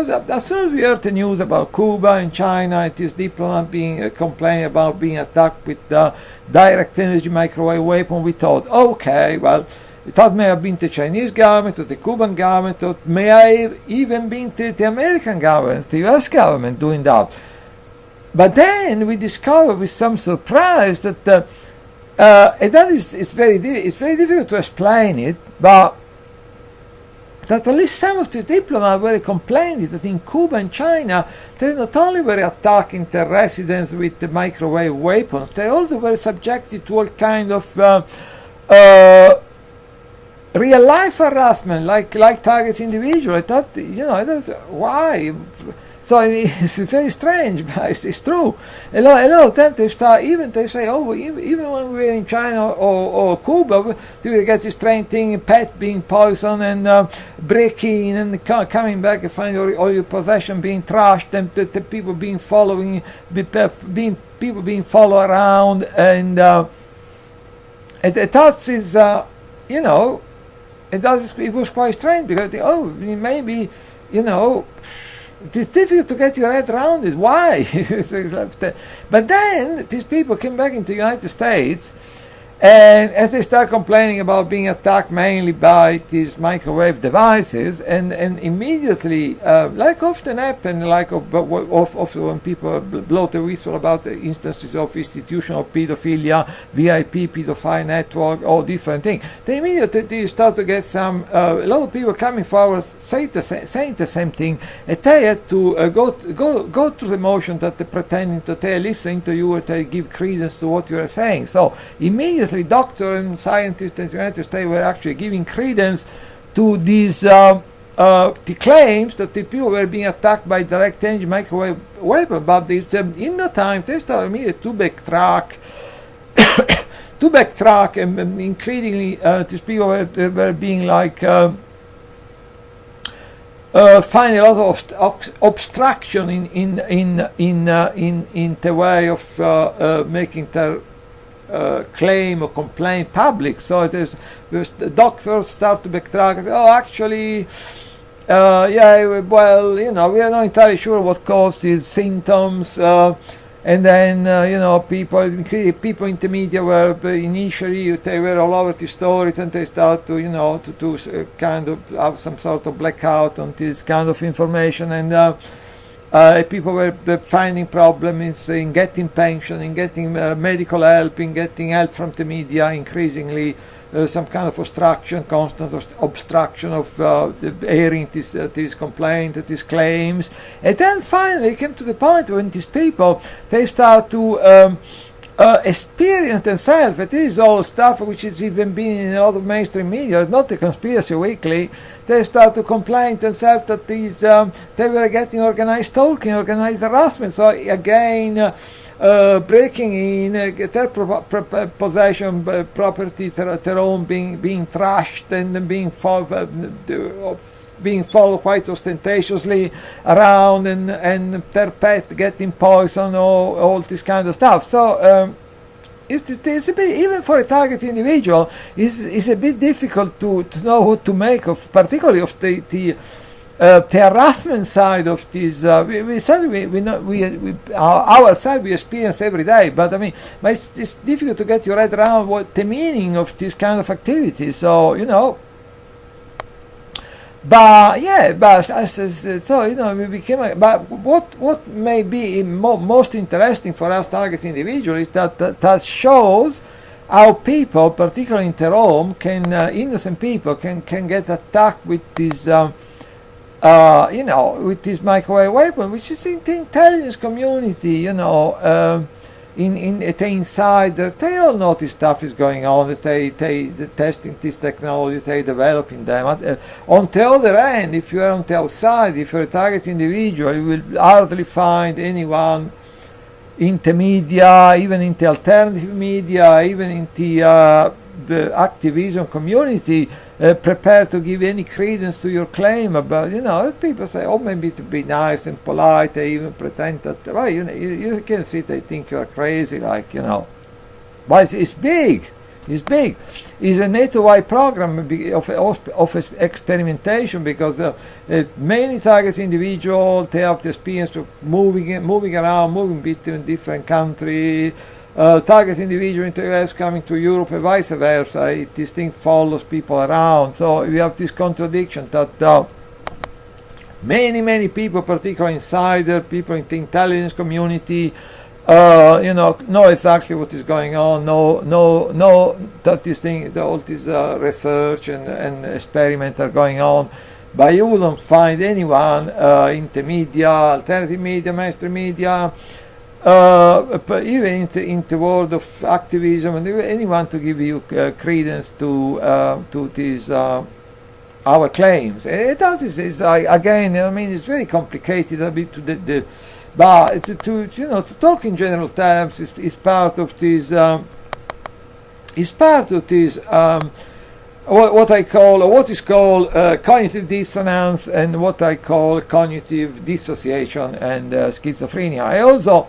Speaker 1: as soon as we heard the news about Cuba and China, it is diplomat being complaining about being attacked with the direct energy microwave weapon, we thought, okay, well, that may have been the Chinese government or the Cuban government, or may have even been the American government, the US government doing that. But then we discovered with some surprise that and that it's very difficult to explain it, but that at least some of the diplomats were complaining that in Cuba and China they not only were attacking their residents with the microwave weapons, they also were subjected to all kind of real life harassment, like target individual. I thought, I don't know why. So it's very strange, but it's true. A lot of times they say, even when we were in China or Cuba, we will get this strange thing, pet being poisoned and breaking and coming back and find all your possession being trashed, and the people being followed around, and it was quite strange because maybe it's difficult to get your head around it. Why? But then these people came back into the United States, and as they start complaining about being attacked mainly by these microwave devices, and immediately, like often happen, like often when people blow the whistle about the instances of institutional pedophilia, VIP pedophile network, all different things, they immediately start to get a lot of people coming forward saying the same thing, and they had to go through the motion that they're pretending that they listen to you and they give credence to what you are saying. So immediately doctors and scientists in the United States were actually giving credence to these the claims that the people were being attacked by direct energy microwave weapon. But in no time they started immediately to backtrack, and increasingly these people were being like find a lot of obstruction in the way of making their claim or complaint public. So the doctors start to backtrack. Actually, we are not entirely sure what caused these symptoms. And then people in the media were initially they were all over the stories, and they start to kind of have some sort of blackout on this kind of information, and people were finding problems in getting pension, in getting medical help, in getting help from the media, increasingly some kind of constant obstruction of airing this complaint, these claims. And then finally it came to the point when these people, they start to experience themselves. It is all stuff which has even been in a lot of mainstream media. It's not the Conspiracy Weekly. They start to complain themselves that these they were getting organized stalking, organized harassment. So again, breaking in, their possession, property, their own being trashed and being being followed quite ostentatiously around, and their pet getting poisoned, all this kind of stuff. So it's a bit, even for a target individual, it's a bit difficult to know what to make of, particularly of the harassment side of this. Our side we experience every day, but I mean, it's difficult to get your head around what the meaning of this kind of activity. So but yeah, we became. But what may be most interesting for us target individuals is that shows how people, particularly in Rome, innocent people can get attacked with this. With this microwave weapon, which is in the intelligence community, in the insider, they all know this stuff is going on, that they're testing these technologies, they're developing them. On the other hand, if you are on the outside, if you're a target individual, you will hardly find anyone in the media, even in the alternative media, even in the activism community, prepared to give any credence to your claim about, people say, oh, maybe to be nice and polite, they even pretend that, well, you can see they think you're crazy, but it's big. It's big. It's a NATO-wide program of experimentation, because many target individuals, they have the experience of moving around, moving between different countries. Target individual in the US coming to Europe and vice versa. This thing follows people around. So we have this contradiction that many people, particularly insider people in the intelligence community, know exactly what is going on. Know that this thing, all this research and experiments are going on. But you wouldn't find anyone in the media, alternative media, mainstream media. But even in the world of activism, and anyone to give you credence to these our claims. That is again, I mean, it's very complicated a bit but to talk in general terms is part of this. What is called cognitive dissonance, and what I call cognitive dissociation and schizophrenia. I also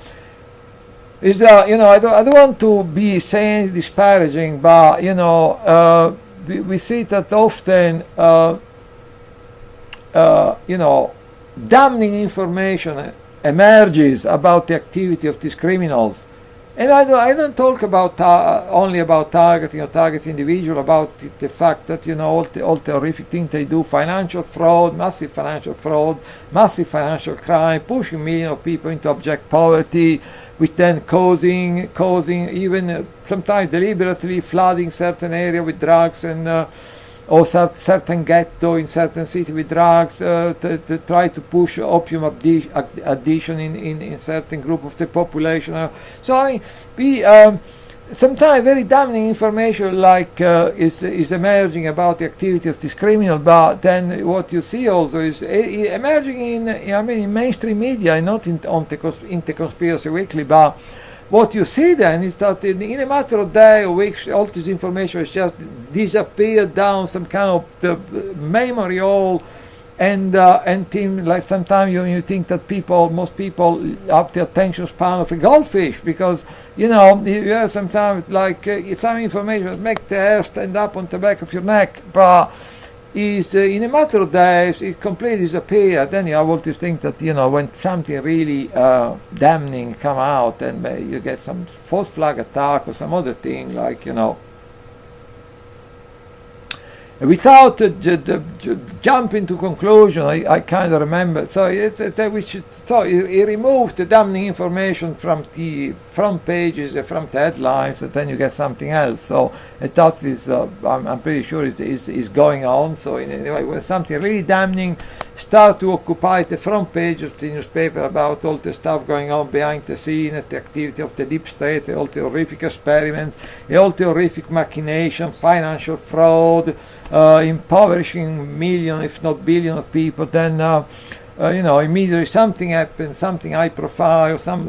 Speaker 1: I don't want to be saying disparaging, but we see that often damning information emerges about the activity of these criminals. And I don't talk about only about targeting or target individual, about the fact that all the horrific things they do: financial fraud, massive financial crime, pushing millions of people into abject poverty, which then causing even sometimes deliberately flooding certain area with drugs, and or certain ghetto in certain city with drugs, to try to push opium addiction in certain group of the population. So I mean, sometimes very damning information is emerging about the activity of this criminal, but then what you see also is emerging in mainstream media, and not in the Conspiracy Weekly, but what you see then is that in a matter of days or weeks, all this information has just disappeared down some kind of memory hole, and like sometimes you think that most people have the attention span of a goldfish, because you have sometimes some information that makes the hair stand up on the back of your neck, but is in a matter of days it completely disappears. Then you have all this thing that when something really damning come out, and you get some false flag attack or some other thing, without jumping to conclusion. I kind of remember. So he removed the damning information from the front pages, from the headlines, and then you get something else. So that is, I'm pretty sure it is going on. So anyway, when something really damning start to occupy the front page of the newspaper about all the stuff going on behind the scene, the activity of the deep state, all the horrific experiments, all the horrific machination, financial fraud, impoverishing millions, if not billions of people, then immediately something happens, something high profile, some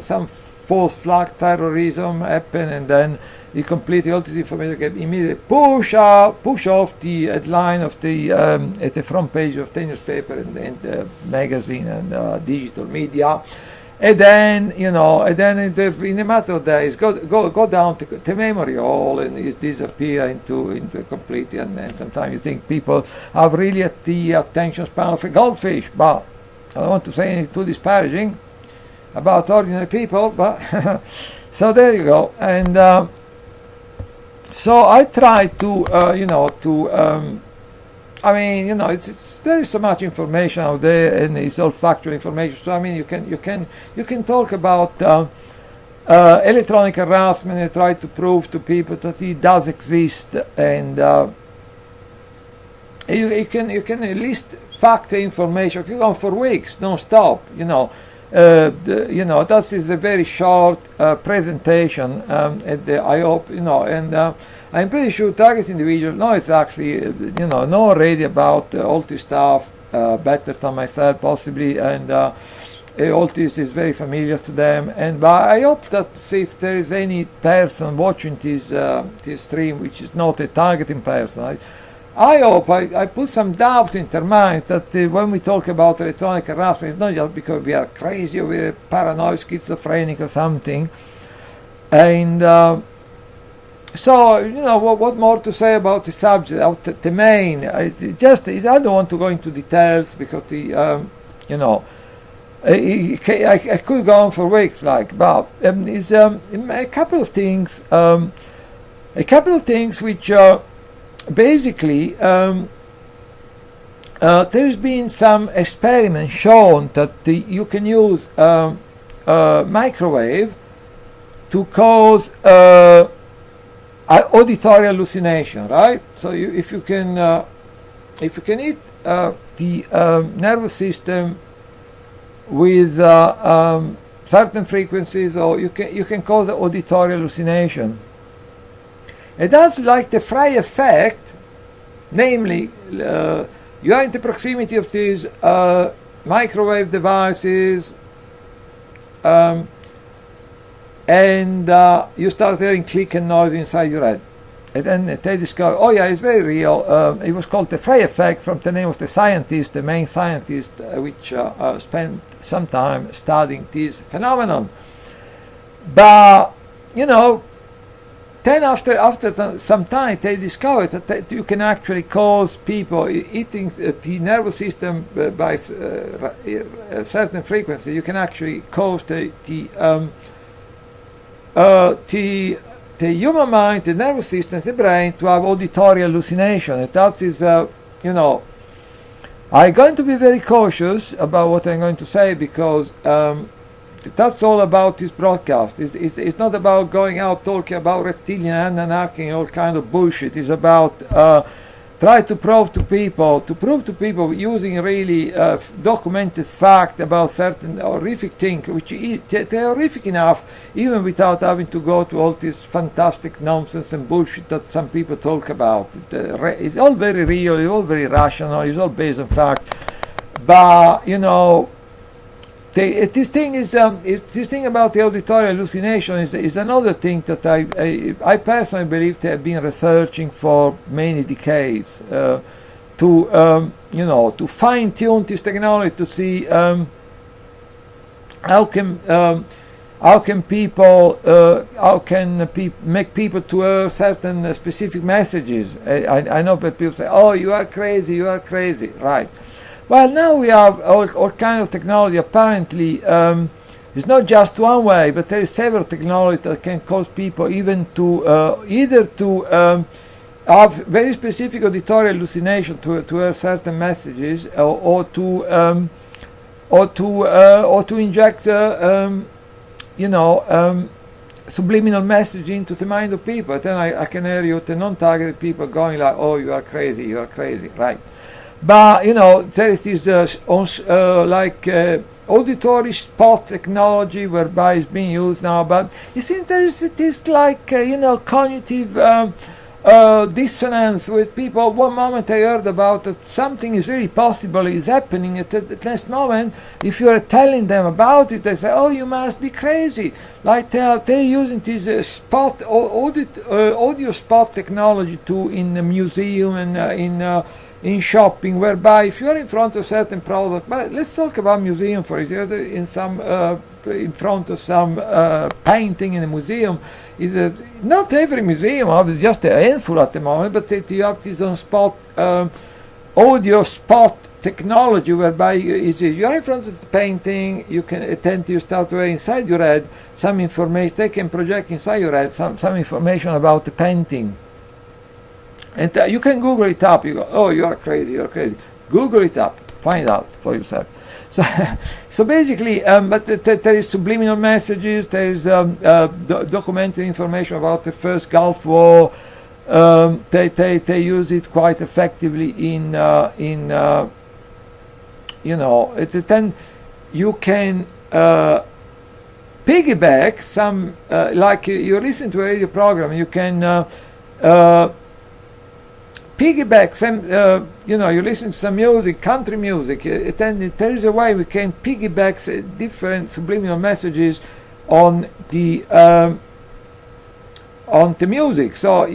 Speaker 1: false flag terrorism happen, and then It completely all this information can immediately push off the headline of the at the front page of the newspaper and magazine and digital media, and then in a matter of days go down to the memory hole and it disappear into completely. And sometimes you think people are really at the attention span of a goldfish, but I don't want to say anything too disparaging about ordinary people, but so there you go. And so I try to, there is so much information out there, and it's all factual information. So I mean, you can talk about electronic harassment and try to prove to people that it does exist, and you can at least fact information. You can go on for weeks, non-stop. That is a very short presentation, and I hope, and I'm pretty sure target individuals know it's actually, know already about all this stuff better than myself possibly, and all this is very familiar to them. But I hope that if there is any person watching this stream which is not a targeting person, I hope I put some doubt in their mind that when we talk about electronic harassment, it's not just because we are crazy or we're paranoid, schizophrenic or something. And so, what more to say about the subject, about the main? I don't want to go into details because I could go on for weeks, but it's a couple of things which basically, there's been some experiments shown that you can use microwave to cause auditory hallucination, right? So if you can hit the nervous system with certain frequencies, or you can cause auditory hallucination. And that's like the Frey effect, namely, you are in the proximity of these microwave devices, and you start hearing click and noise inside your head. And then they discover, oh yeah, it's very real. It was called the Frey effect from the name of the scientist, the main scientist, which spent some time studying this phenomenon. But, then after some time, they discovered that you can actually cause people eating the nervous system by a certain frequency. You can actually cause the human mind, the nervous system, the brain to have auditory hallucination. And that is, I'm going to be very cautious about what I'm going to say because that's all about this broadcast. It's not about going out talking about reptilian Anunnaki and all kind of bullshit. It's about try to prove to people using really documented fact about certain horrific things, which they're horrific enough even without having to go to all this fantastic nonsense and bullshit that some people talk about. It's all very real, it's all very rational, it's all based on fact. But this thing about the auditory hallucination is another thing that I personally believe they have been researching for many decades to fine tune this technology to see how can people make people to hear certain specific messages. I know that people say, oh, you are crazy, right? Well, now we have all kind of technology. Apparently, it's not just one way, but there is several technologies that can cause people even to either to have very specific auditory hallucination to hear certain messages, or to inject subliminal message into the mind of people. Then I can hear you, the non-targeted people going like, oh, you are crazy, right? But there is this auditory spot technology whereby it's being used now. But you see, there is this like cognitive dissonance with people. One moment I heard about that something is really possible is happening. At the next moment, if you are telling them about it, they say, "Oh, you must be crazy." Like they're using this audio spot technology too in the museum and in shopping, whereby if you're in front of certain product, but let's talk about museum for example, in front of some painting in a museum. Not every museum, obviously, just a handful at the moment, but you have this on spot audio spot technology whereby you're in front of the painting, you can attend to start away inside your head some information. They can project inside your head some information about the painting. And you can Google it up. You go, "Oh, you're crazy. Google it up, find out for yourself." So basically, but there is subliminal messages. There is documented information about the first Gulf War. They use it quite effectively in then you can piggyback some like you listen to a radio program. You can piggyback some, you listen to some music, country music, then there is a way we can piggyback different subliminal messages on the music. So,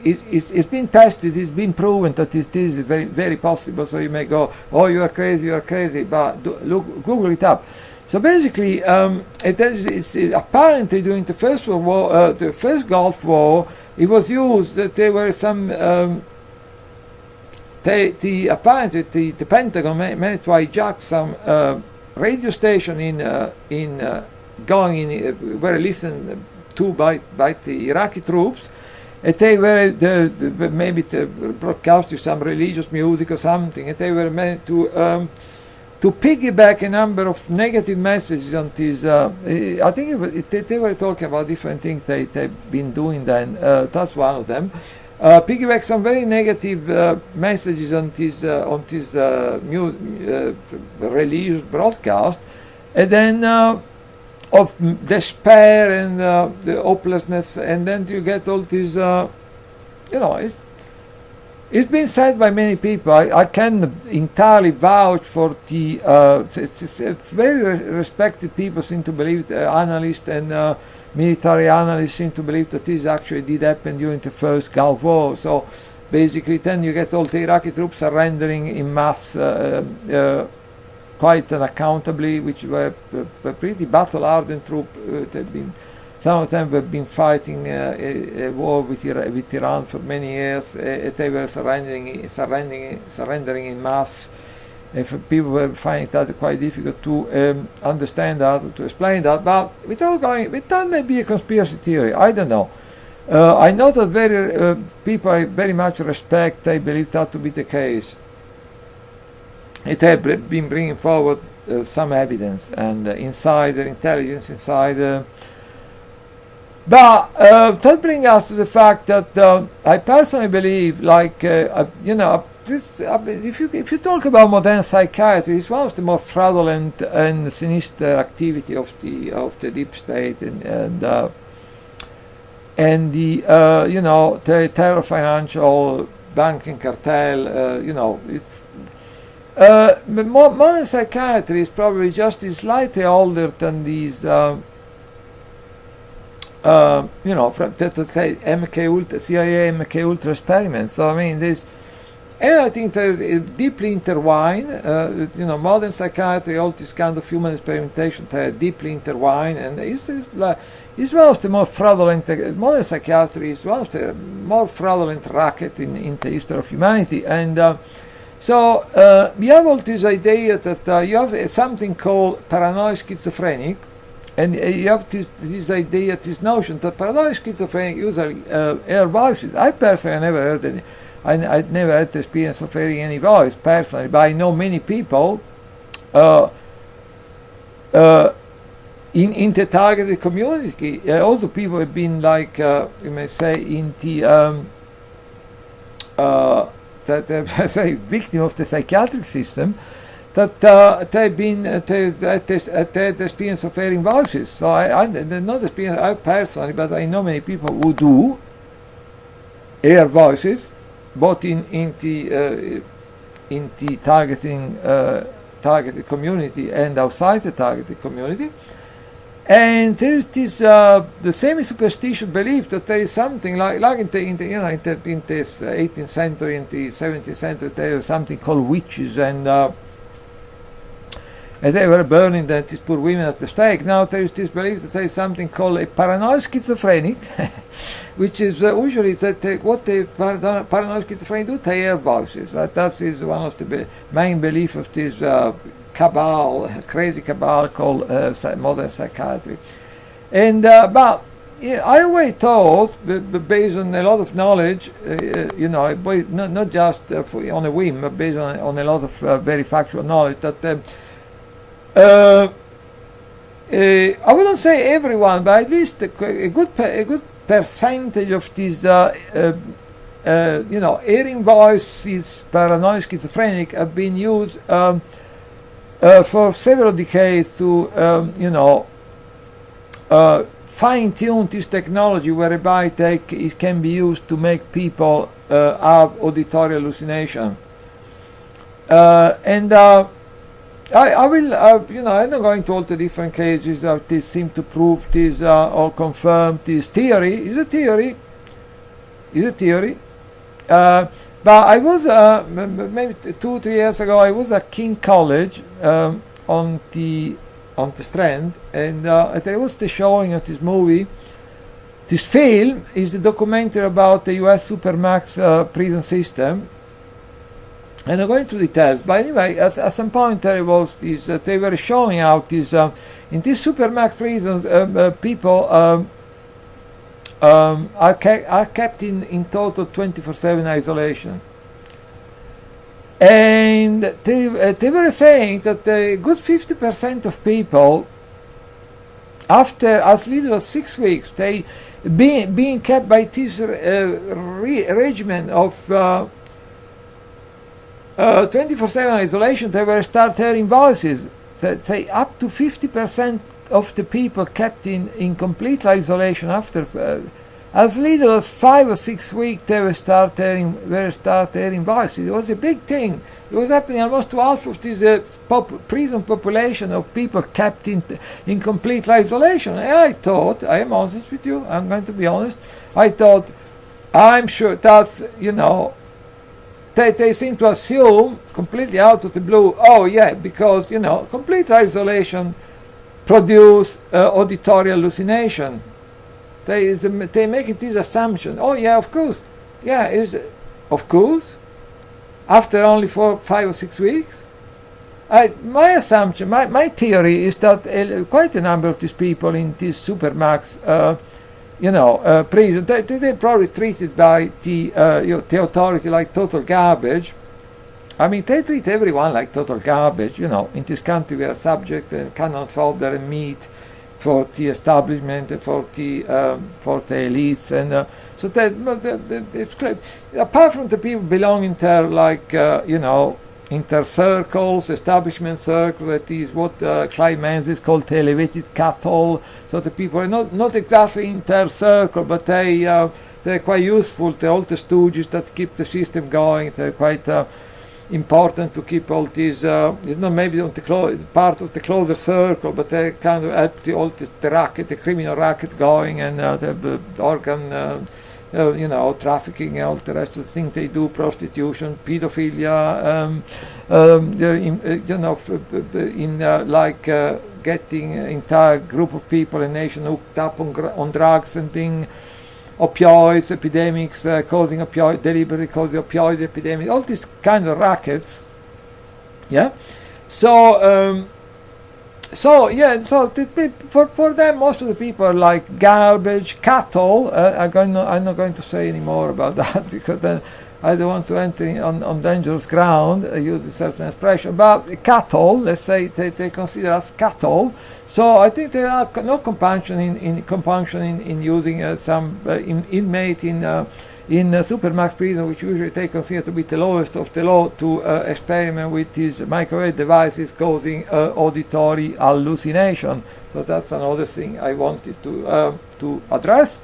Speaker 1: it's been tested, it's been proven that this is very, very possible. So you may go, "Oh, you are crazy, but Google it up." So basically, it's apparently during the First World War, the First Gulf War, it was used that there were some. Apparently the Pentagon managed to hijack some radio station were listened to by the Iraqi troops, and they were maybe broadcasting some religious music or something, and they were meant to piggyback a number of negative messages on this. I think they were talking about different things they've been doing then. That's one of them. Piggyback some very negative messages on this religious broadcast, and then of despair and the hopelessness, and then you get all this. It's been said by many people. I can entirely vouch for the very respected people seem to believe, analysts and military analysts seem to believe that this actually did happen during the First Gulf War. So basically then you get all the Iraqi troops surrendering in mass, quite unaccountably, which were pretty battle-hardened troops. Some of them have been fighting a war with Iran for many years. They were surrendering in mass. If people were finding that quite difficult to understand that, to explain that, but that may be a conspiracy theory. I don't know. I know that people I very much respect, they believe that to be the case. It had been bringing forward some evidence and insider intelligence, insider. But that brings us to the fact that I personally believe, if you talk about modern psychiatry, it's one of the more fraudulent and sinister activity of the deep state and the terror financial banking cartel. Modern psychiatry is probably just slightly older than these. From the CIA MK Ultra experiments. So I mean, I think they're deeply intertwined. Modern psychiatry, all this kind of human experimentation, they're deeply intertwined, and it's one of the more fraudulent. Modern psychiatry is one of the more fraudulent racket in the history of humanity, and so we have all this idea that you have something called paranoid schizophrenic. And you have this idea, this notion that paranoid schizophrenic usually hear voices. I personally never heard any. I never had the experience of hearing any voice personally, but I know many people in the targeted community. Also, people have been like you may say in the say victim of the psychiatric system. That they've had the experience of hearing voices. So I not experience I personally, but I know many people who do. air voices, both in the targeted community and outside the targeted community. And there is this the semi-superstitious belief that there is something like in this 18th century, in the 17th century, there was something called witches, and they were burning these poor women at the stake. Now there is this belief that there is something called a paranoid schizophrenic, which is usually that what the paranoid schizophrenic do, they hear voices. That is one of the main beliefs of this crazy cabal called modern psychiatry. And but I always thought, based on a lot of knowledge, not just on a whim, but based on a lot of very factual knowledge, that I wouldn't say everyone, but at least a good percentage of these hearing voices, paranoid schizophrenic, have been used for several decades to fine-tune this technology, whereby it can be used to make people have auditory hallucination. I will, I'm not going to all the different cases that this seem to prove this or confirm this theory. Is a theory. But I was maybe 2-3 years ago. I was at King College on the Strand, and there was the showing of this movie. This film is a documentary about the U.S. Supermax prison system. And I'm going into details, but anyway, at some point there was this. They were showing out this in these supermax prisons, people are kept in total 24/7 isolation, and they were saying that a good 50% of people, after as little as 6 weeks, they being kept by this regimen of 24/7 isolation, they will start hearing voices. Say up to 50% of the people kept in complete isolation after as little as 5 or 6 weeks, they will start hearing voices. It was a big thing. It was happening almost to half of this prison population of people kept in complete isolation. And I thought, I am honest with you, I'm going to be honest, I thought, I'm sure that's, they seem to assume completely out of the blue, oh yeah, because complete isolation produce auditory hallucination. They make this assumption. Oh yeah, of course. Yeah, of course. After only 4, 5 or 6 weeks. My assumption, my theory is that quite a number of these people in this supermax prison, they're probably treated by the authority like total garbage. I mean, they treat everyone like total garbage. In this country we are subject and cannon fodder and meat for the establishment and for the elites, and so it's clear. Apart from the people belonging there, like inter circles, establishment circles, that is what Clive Menzies called elevated cattle. So the people are not exactly inter circle, but they're quite useful. They're all the stooges that keep the system going. They're quite important to keep all these. It's not maybe on the part of the closer circle, but they kind of help the criminal racket going, and the organ. Trafficking, all the rest of the things they do, prostitution, pedophilia, getting entire group of people, a nation hooked up on drugs and things, opioids, epidemics, deliberately causing opioid epidemics, all these kind of rackets. Yeah, for them, most of the people are like garbage, cattle. I'm not going to say any more about that, because then I don't want to enter on dangerous ground, use a certain expression. But cattle, let's say they consider us cattle. So I think there are no compunction in using some inmate in supermax prison, which usually they consider to be the lowest of the law, to experiment with these microwave devices causing auditory hallucination. So that's another thing I wanted to address.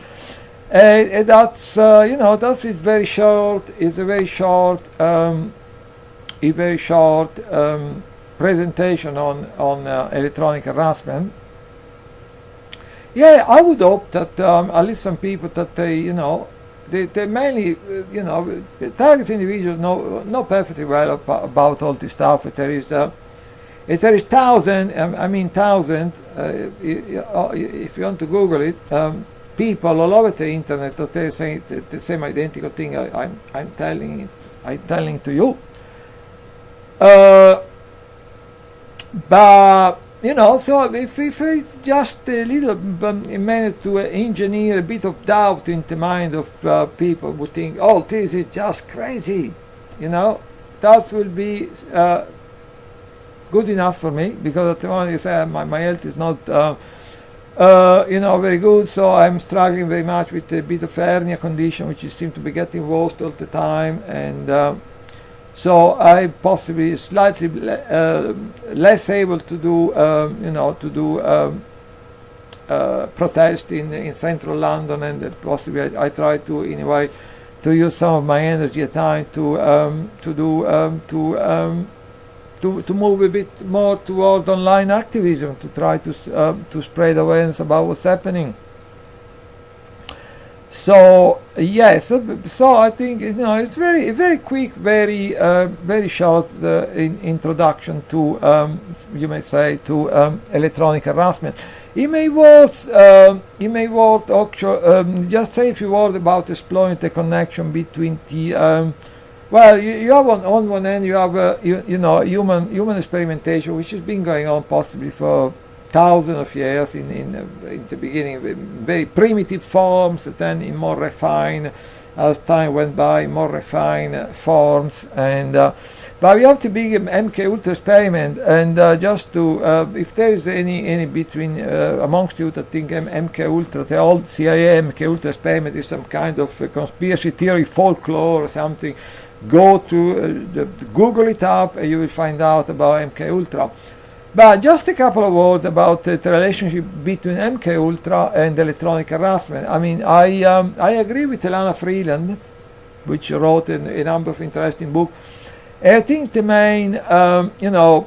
Speaker 1: That's that's it. Very short. It's a very short, presentation on electronic harassment. Yeah, I would hope that at least some people that they mainly target individuals know perfectly well about all this stuff. If there is thousand, if you want to Google it, people all over the internet that they're saying the same identical thing I'm telling to you. But so if we just a little manage to engineer a bit of doubt in the mind of people who think, oh, this is just crazy, that will be good enough for me, because at the moment you say my health is not very good, so I'm struggling very much with a bit of hernia condition, which seems to be getting worse all the time, and so I possibly slightly less able to do protest in central London, and possibly I try to anyway to use some of my energy at time to move a bit more toward online activism, to try to spread awareness about what's happening. So yes, so I think it's very quick, very short introduction to you may say to electronic harassment. It may worth actually just say a few words about exploring the connection between the well, you have on one end you have human experimentation, which has been going on possibly for thousands of years in the beginning, very primitive forms, then in more refined, as time went by, more refined forms, and but we have the big MK Ultra experiment, and just to if there is any between amongst you that think MK Ultra, the old CIA MK Ultra experiment is some kind of conspiracy theory, folklore or something, go to Google it up and you will find out about MK Ultra. But just a couple of words about the relationship between MK Ultra and electronic harassment. I mean, I agree with Elana Freeland, which wrote a number of interesting books. I think the main, the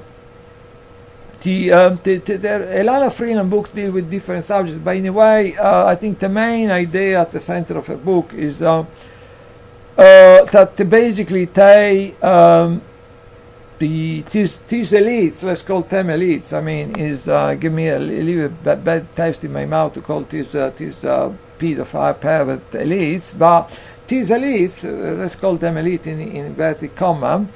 Speaker 1: Elana Freeland books deal with different subjects, but in a way, I think the main idea at the center of her book is that basically they these elites, let's call them elites. I mean, give me a little bad taste in my mouth to call these pedophile pervert elites, but these elites, let's call them elite in inverted comma,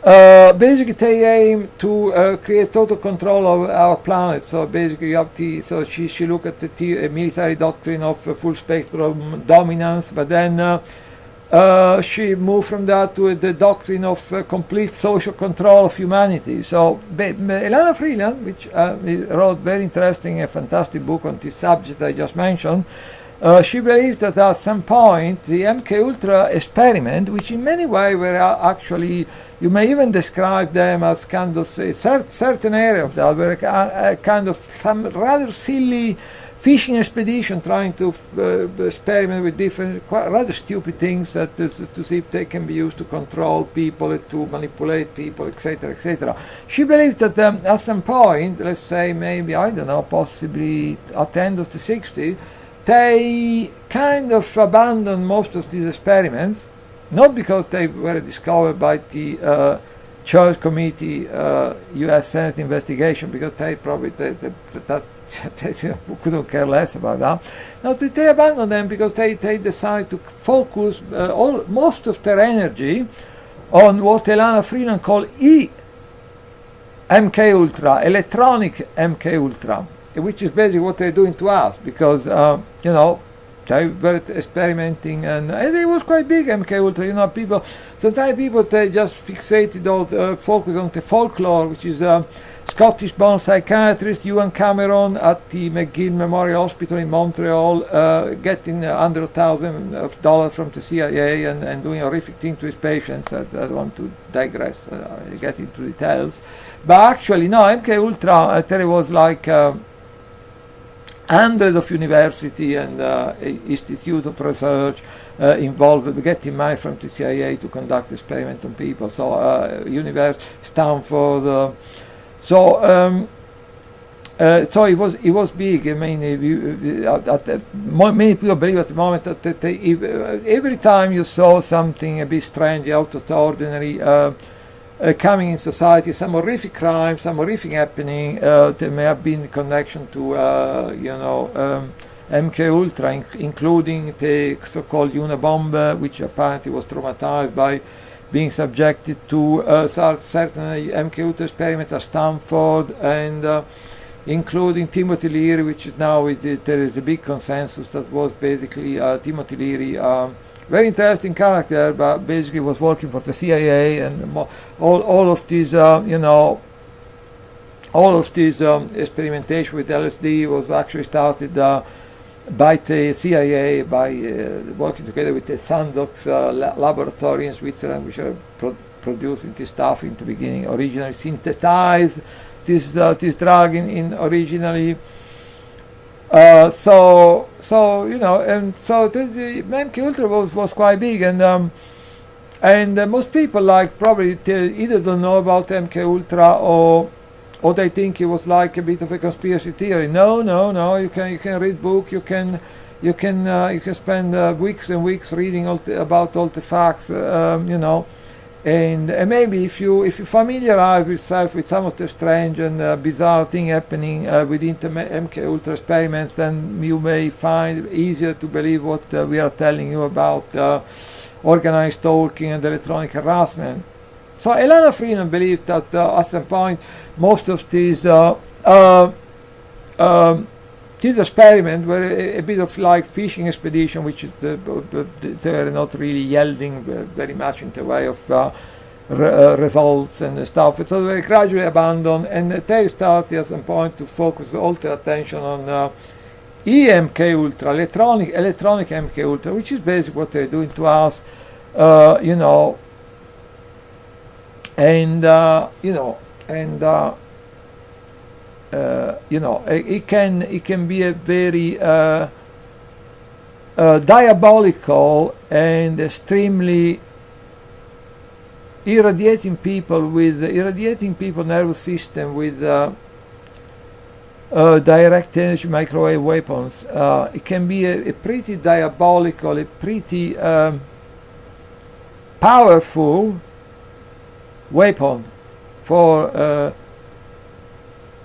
Speaker 1: basically they aim to create total control of our planet. So basically you have she looked at the military doctrine of full spectrum dominance, but then she moved from that to the doctrine of complete social control of humanity. So Elana Freeland, which wrote very interesting and fantastic book on this subject I just mentioned, she believes that at some point the MK Ultra experiment, which in many ways were actually, you may even describe them as kind of certain area of that, were kind of some rather silly fishing expedition trying to experiment with different rather stupid things to see if they can be used to control people, to manipulate people, etc., etc. She believed that at some point, let's say maybe, I don't know, possibly at the end of the 60s, they kind of abandoned most of these experiments, not because they were discovered by the Church Committee U.S. Senate investigation, because they probably they couldn't care less about that. No, they abandoned them because they decided to focus most of their energy on what Elana Freeland called MK Ultra, electronic MK Ultra, which is basically what they're doing to us, because they were experimenting, and it was quite big, MK Ultra. Sometimes people they just fixated on focus on the folklore, which is Scottish-born psychiatrist Ewan Cameron at the McGill Memorial Hospital in Montreal, getting $100,000 from the CIA and doing horrific things to his patients. I don't want to digress, get into details. But actually, no, MK Ultra, I tell you, was like hundreds of university and institute of research involved getting money from the CIA to conduct experiment on people. So University Stanford. So it was big. I mean, many people believe at the moment that every time you saw something a bit strange, out of the ordinary, coming in society, some horrific crime, some horrific happening, there may have been a connection to, MK Ultra, including the so-called Unabomber, which apparently was traumatized by being subjected to certain MK Ultra experiment at Stanford, and including Timothy Leary, which is now there is a big consensus that was basically Timothy Leary, very interesting character, but basically was working for the CIA, and all of these, all of this experimentation with LSD was actually started by the CIA, by working together with the Sandoz laboratory in Switzerland, which are producing this stuff in the beginning, originally synthesized this drug in originally. So the MK Ultra was quite big, and most people probably either don't know about MK Ultra or they think it was like a bit of a conspiracy theory. No. You can read book. You can spend weeks and weeks reading about all the facts. And maybe if you familiarize yourself with some of the strange and bizarre things happening within the MK Ultra experiments, then you may find it easier to believe what we are telling you about organized stalking and electronic harassment. So Elana Freeman believed that at some point most of these experiments were a bit of like fishing expedition, which is they were not really yielding very much in the way of results and stuff. So they were gradually abandoned, and they started at some point to focus all their attention on EMK Ultra, electronic MK Ultra, which is basically what they're doing to us, it can be a very diabolical and extremely irradiating people nervous system with direct energy microwave weapons. It can be a pretty diabolical, a pretty powerful weapon for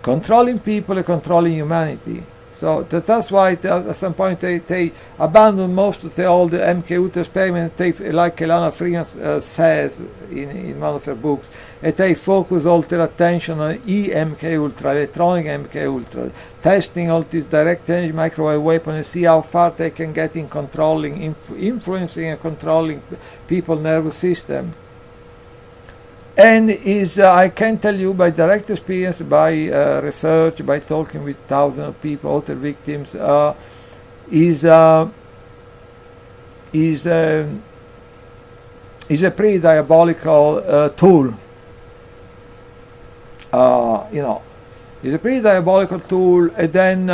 Speaker 1: controlling people and controlling humanity. So that's why at some point they abandoned most of the old MK Ultra experiments, like Elana Freeman says in one of her books, and they focus all their attention on EMK Ultra, electronic MK Ultra, testing all these direct energy microwave weapons and see how far they can get in controlling, influencing and controlling people's nervous system. And I can tell you by direct experience, by research, by talking with thousands of people, other victims, is a pretty diabolical tool. It's a pretty diabolical tool, and then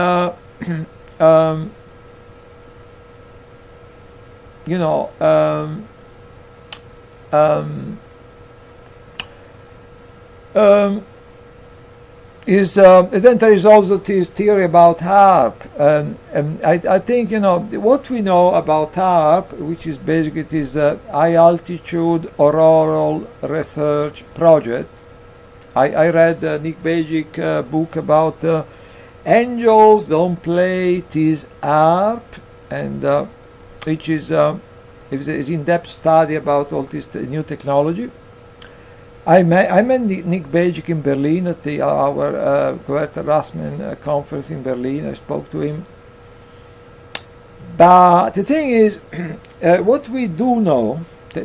Speaker 1: then there is also this theory about HAARP. I think what we know about HAARP, which is basically this high altitude auroral research project. I read Nick Bajic's book about angels don't play this HAARP, and which is an in-depth study about all this new technology. I met Nick Bajic in Berlin at our covert harassment conference in Berlin. I spoke to him. But the thing is, what we do know,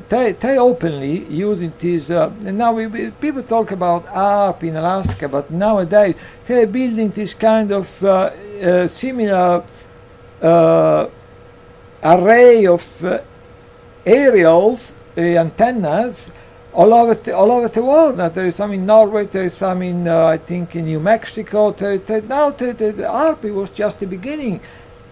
Speaker 1: they openly using this, and now people talk about ARP in Alaska, but nowadays they're building this kind of similar array of aerials, antennas, all over the world. Now, there is some in Norway, there is some in, I think, in New Mexico. Now, the HAARP was just the beginning.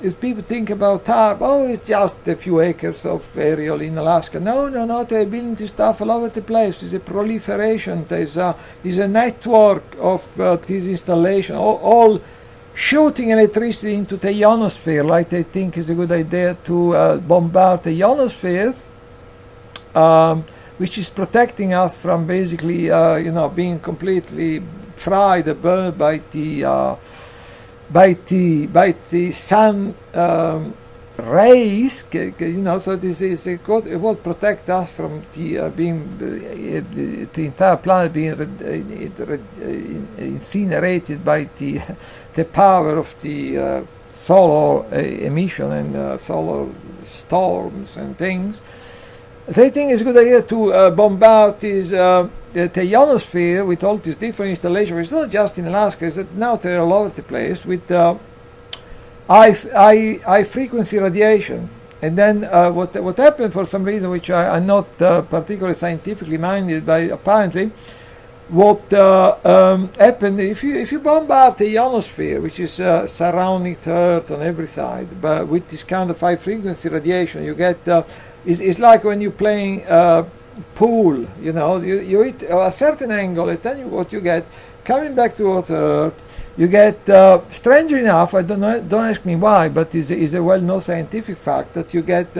Speaker 1: If people think about HAARP, oh, it's just a few acres of aerial in Alaska. No, they're building this stuff all over the place. There's a proliferation. There's a network of these installations, all shooting electricity into the ionosphere, like they think is a good idea to bombard the ionosphere, which is protecting us from basically, being completely fried or burned by the sun rays. So this is it will protect us from the the entire planet being incinerated by the power of the solar emission and solar storms and things. So I think it's a good idea to bombard this the ionosphere with all these different installations. It's not just in Alaska; it's that now they're all over the place with high frequency radiation. And then what happened for some reason, which I'm not particularly scientifically minded, but apparently what happened if you bombard the ionosphere, which is surrounding the Earth on every side, but with this kind of high frequency radiation, you get it's like when you're playing pool. You hit a certain angle, and then what you get coming back towards Earth. You get, strangely enough, I don't ask me why, but it's a well-known scientific fact that you get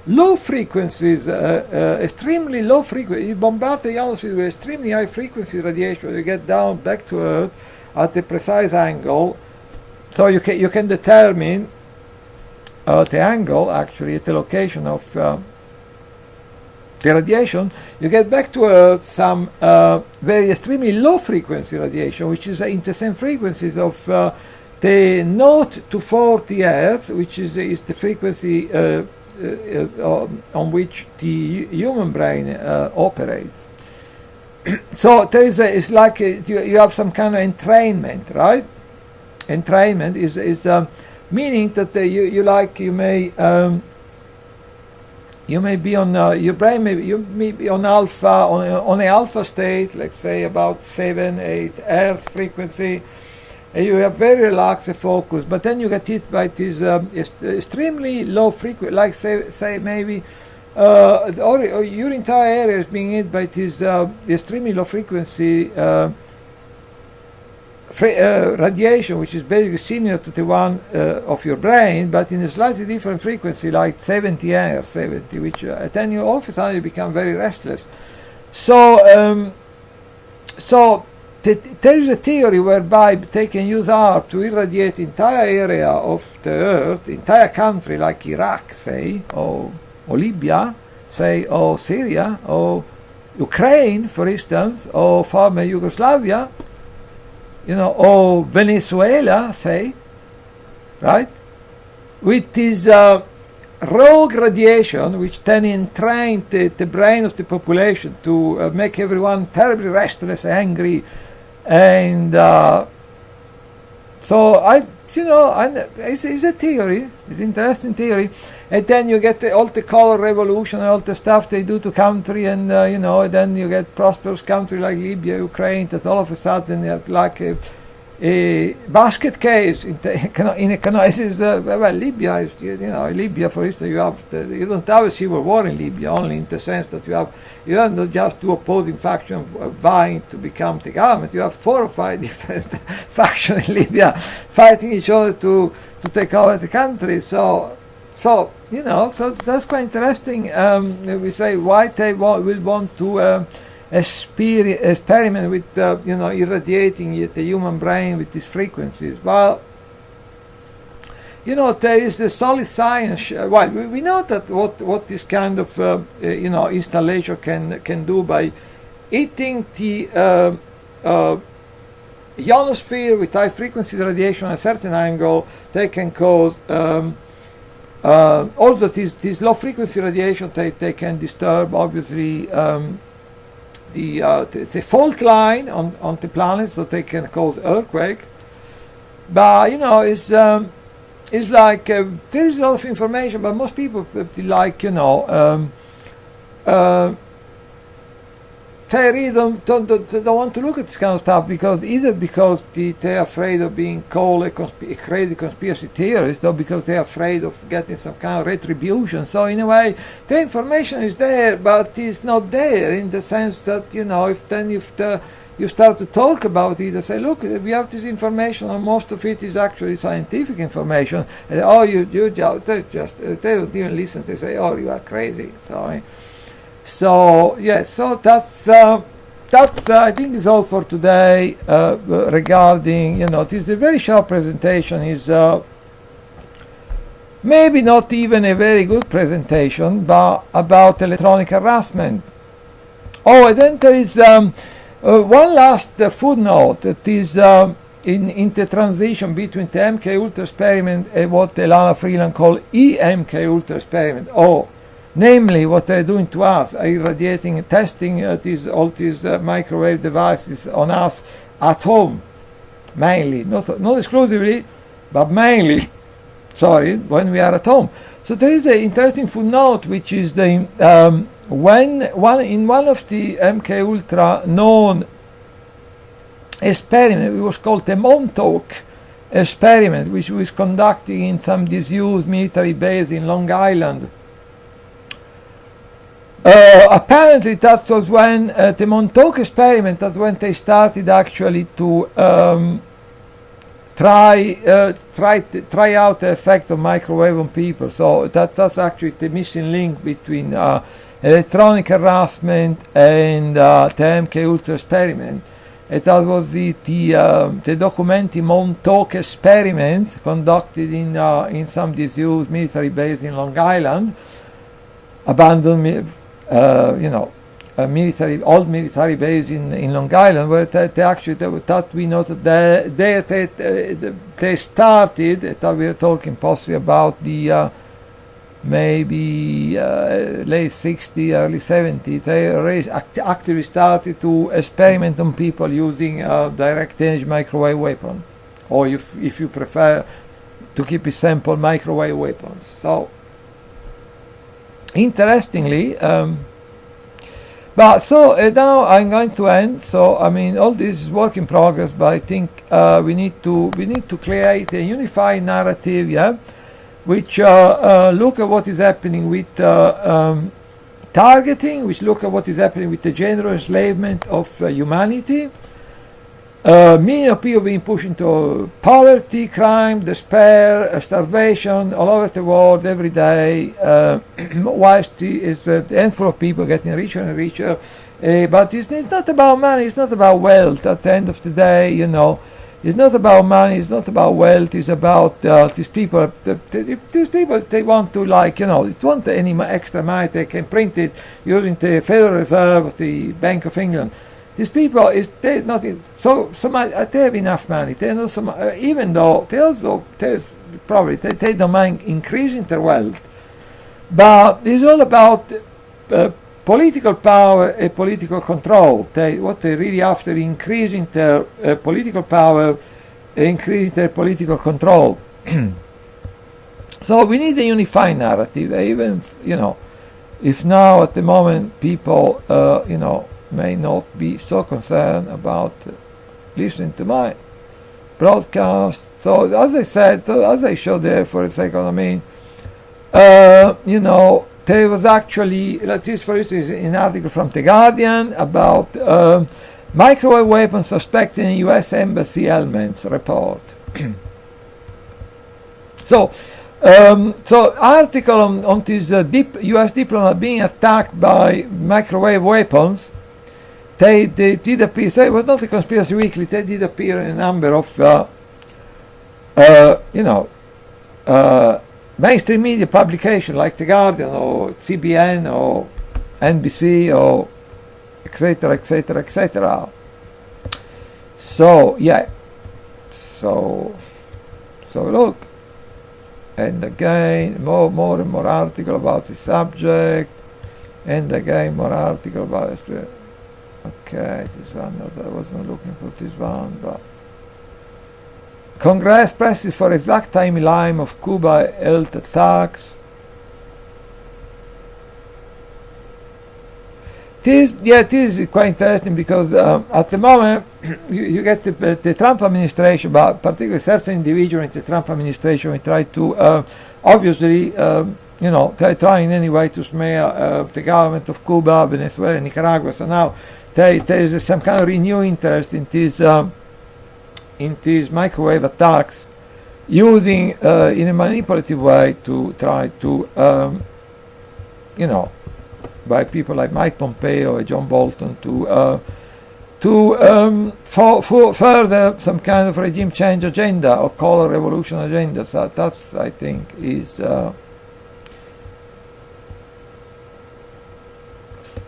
Speaker 1: low frequencies, extremely low frequency. You bombard the ionosphere with extremely high frequency radiation. You get down back to Earth at a precise angle, so you can determine the angle actually at the location of the radiation. You get back to Earth some very extremely low frequency radiation, which is in the same frequencies of the 0 to 40 Hz, which is the frequency on which the human brain operates. So there is it's like you have some kind of entrainment, right? Entrainment is meaning that you may be on your brain you may be on alpha on an alpha state, let's say about 7-8 Hz frequency, and you have very relaxed focus. But then you get hit by this extremely low frequency, like say maybe your entire area is being hit by this extremely low frequency radiation, which is basically similar to the one of your brain, but in a slightly different frequency, like 70 Hz, which then you all of a sudden you become very restless. So, there is a theory whereby they can use HAARP to irradiate the entire area of the Earth, the entire country, like Iraq, say, or Libya, say, or Syria, or Ukraine, for instance, or former Yugoslavia, or Venezuela, say, right? With this rogue radiation, which then entrained the brain of the population to make everyone terribly restless, angry, and so it's a theory. It's an interesting theory. And then you get all the color revolution and all the stuff they do to country, and then you get prosperous country like Libya, Ukraine, that all of a sudden you have like a basket case in Libya is, Libya, for instance, you don't have a civil war in Libya, only in the sense that you don't just two opposing factions vying to become the government. You have 4 or 5 different factions in Libya fighting each other to take over the country. So that's quite interesting. We say why they will want to experiment with irradiating the human brain with these frequencies. Well, there is the solid science. We know that what this kind of installation can do by hitting the ionosphere with high frequency radiation at a certain angle. They can cause also this low frequency radiation. They can disturb obviously the fault line on the planet, so they can cause earthquake. But it's like there is a lot of information, but most people like they really don't want to look at this kind of stuff because they're afraid of being called a crazy conspiracy theorist, or because they're afraid of getting some kind of retribution. So in a way, the information is there, but it's not there in the sense that, you know, if you start to talk about it and say, look, we have this information, and most of it is actually scientific information. And, they don't even listen. They say, oh, you are crazy. So yes, so that's I think is all for today regarding, you know, this is a very short presentation. Is maybe not even a very good presentation, but about electronic harassment. Oh, and then there is one last footnote that is in the transition between the MK Ultra experiment and what Elana Freeland called EMK Ultra experiment. Namely, what they're doing to us, irradiating and testing all these microwave devices on us at home, mainly, not exclusively, but mainly, when we are at home. So there is an interesting footnote, which is the in one of the MK Ultra known experiment, it was called the Montauk experiment, which was conducted in some disused military base in Long Island. Apparently that was when the Montauk experiment, that's when they started actually to try out the effect of microwave on people. So that's actually the missing link between electronic harassment and the MK Ultra experiment. And that was the documented Montauk experiments conducted in some disused military base in Long Island, abandoned old military base in Long Island, where we know that they started, that we are talking possibly about the maybe late 60s, early 70s, they actively started to experiment on people using direct energy microwave weapons, or if you prefer to keep it simple, microwave weapons. So interestingly, but now I'm going to end. So I mean, all this is work in progress, but I think we need to create a unified narrative, which look at what is happening with targeting, which look at what is happening with the general enslavement of humanity. Many of people being pushed into poverty, crime, despair, starvation all over the world every day, whilst is a handful of people getting richer and richer. But it's not about money, it's not about wealth. At the end of the day, you know, it's not about money, it's not about wealth, it's about these people. These people, they want to, like, you know, they want any extra money, they can print it using the Federal Reserve, the Bank of England. These people they have enough money. They know even though they don't mind increasing their wealth, but it's all about political power and political control. What they're really after, increasing their political power, increasing their political control. So we need a unified narrative. Even, you know, if now at the moment people may not be so concerned about listening to my broadcast. So as I said, as I showed there for a second, I mean, there was actually, like this for instance, an article from The Guardian about microwave weapons suspected in U.S. Embassy elements report. So article on this U.S. diplomat being attacked by microwave weapons. They did appear, so it was not a conspiracy weekly, they did appear in a number of mainstream media publications like The Guardian or CBN or NBC or etc. etc. etc. So yeah, so look, and again more and more article about the subject, and again more article about it. Okay, this one, I wasn't looking for this one, but Congress presses for exact timeline of Cuba health attacks. This is quite interesting because at the moment you get the Trump administration, but particularly certain individuals in the Trump administration, we try to obviously trying anyway to smear the government of Cuba, Venezuela, Nicaragua. So now there is some kind of renewed interest in these microwave attacks, using in a manipulative way to try to by people like Mike Pompeo or John Bolton to further some kind of regime change agenda or color revolution agenda. So that's, I think, is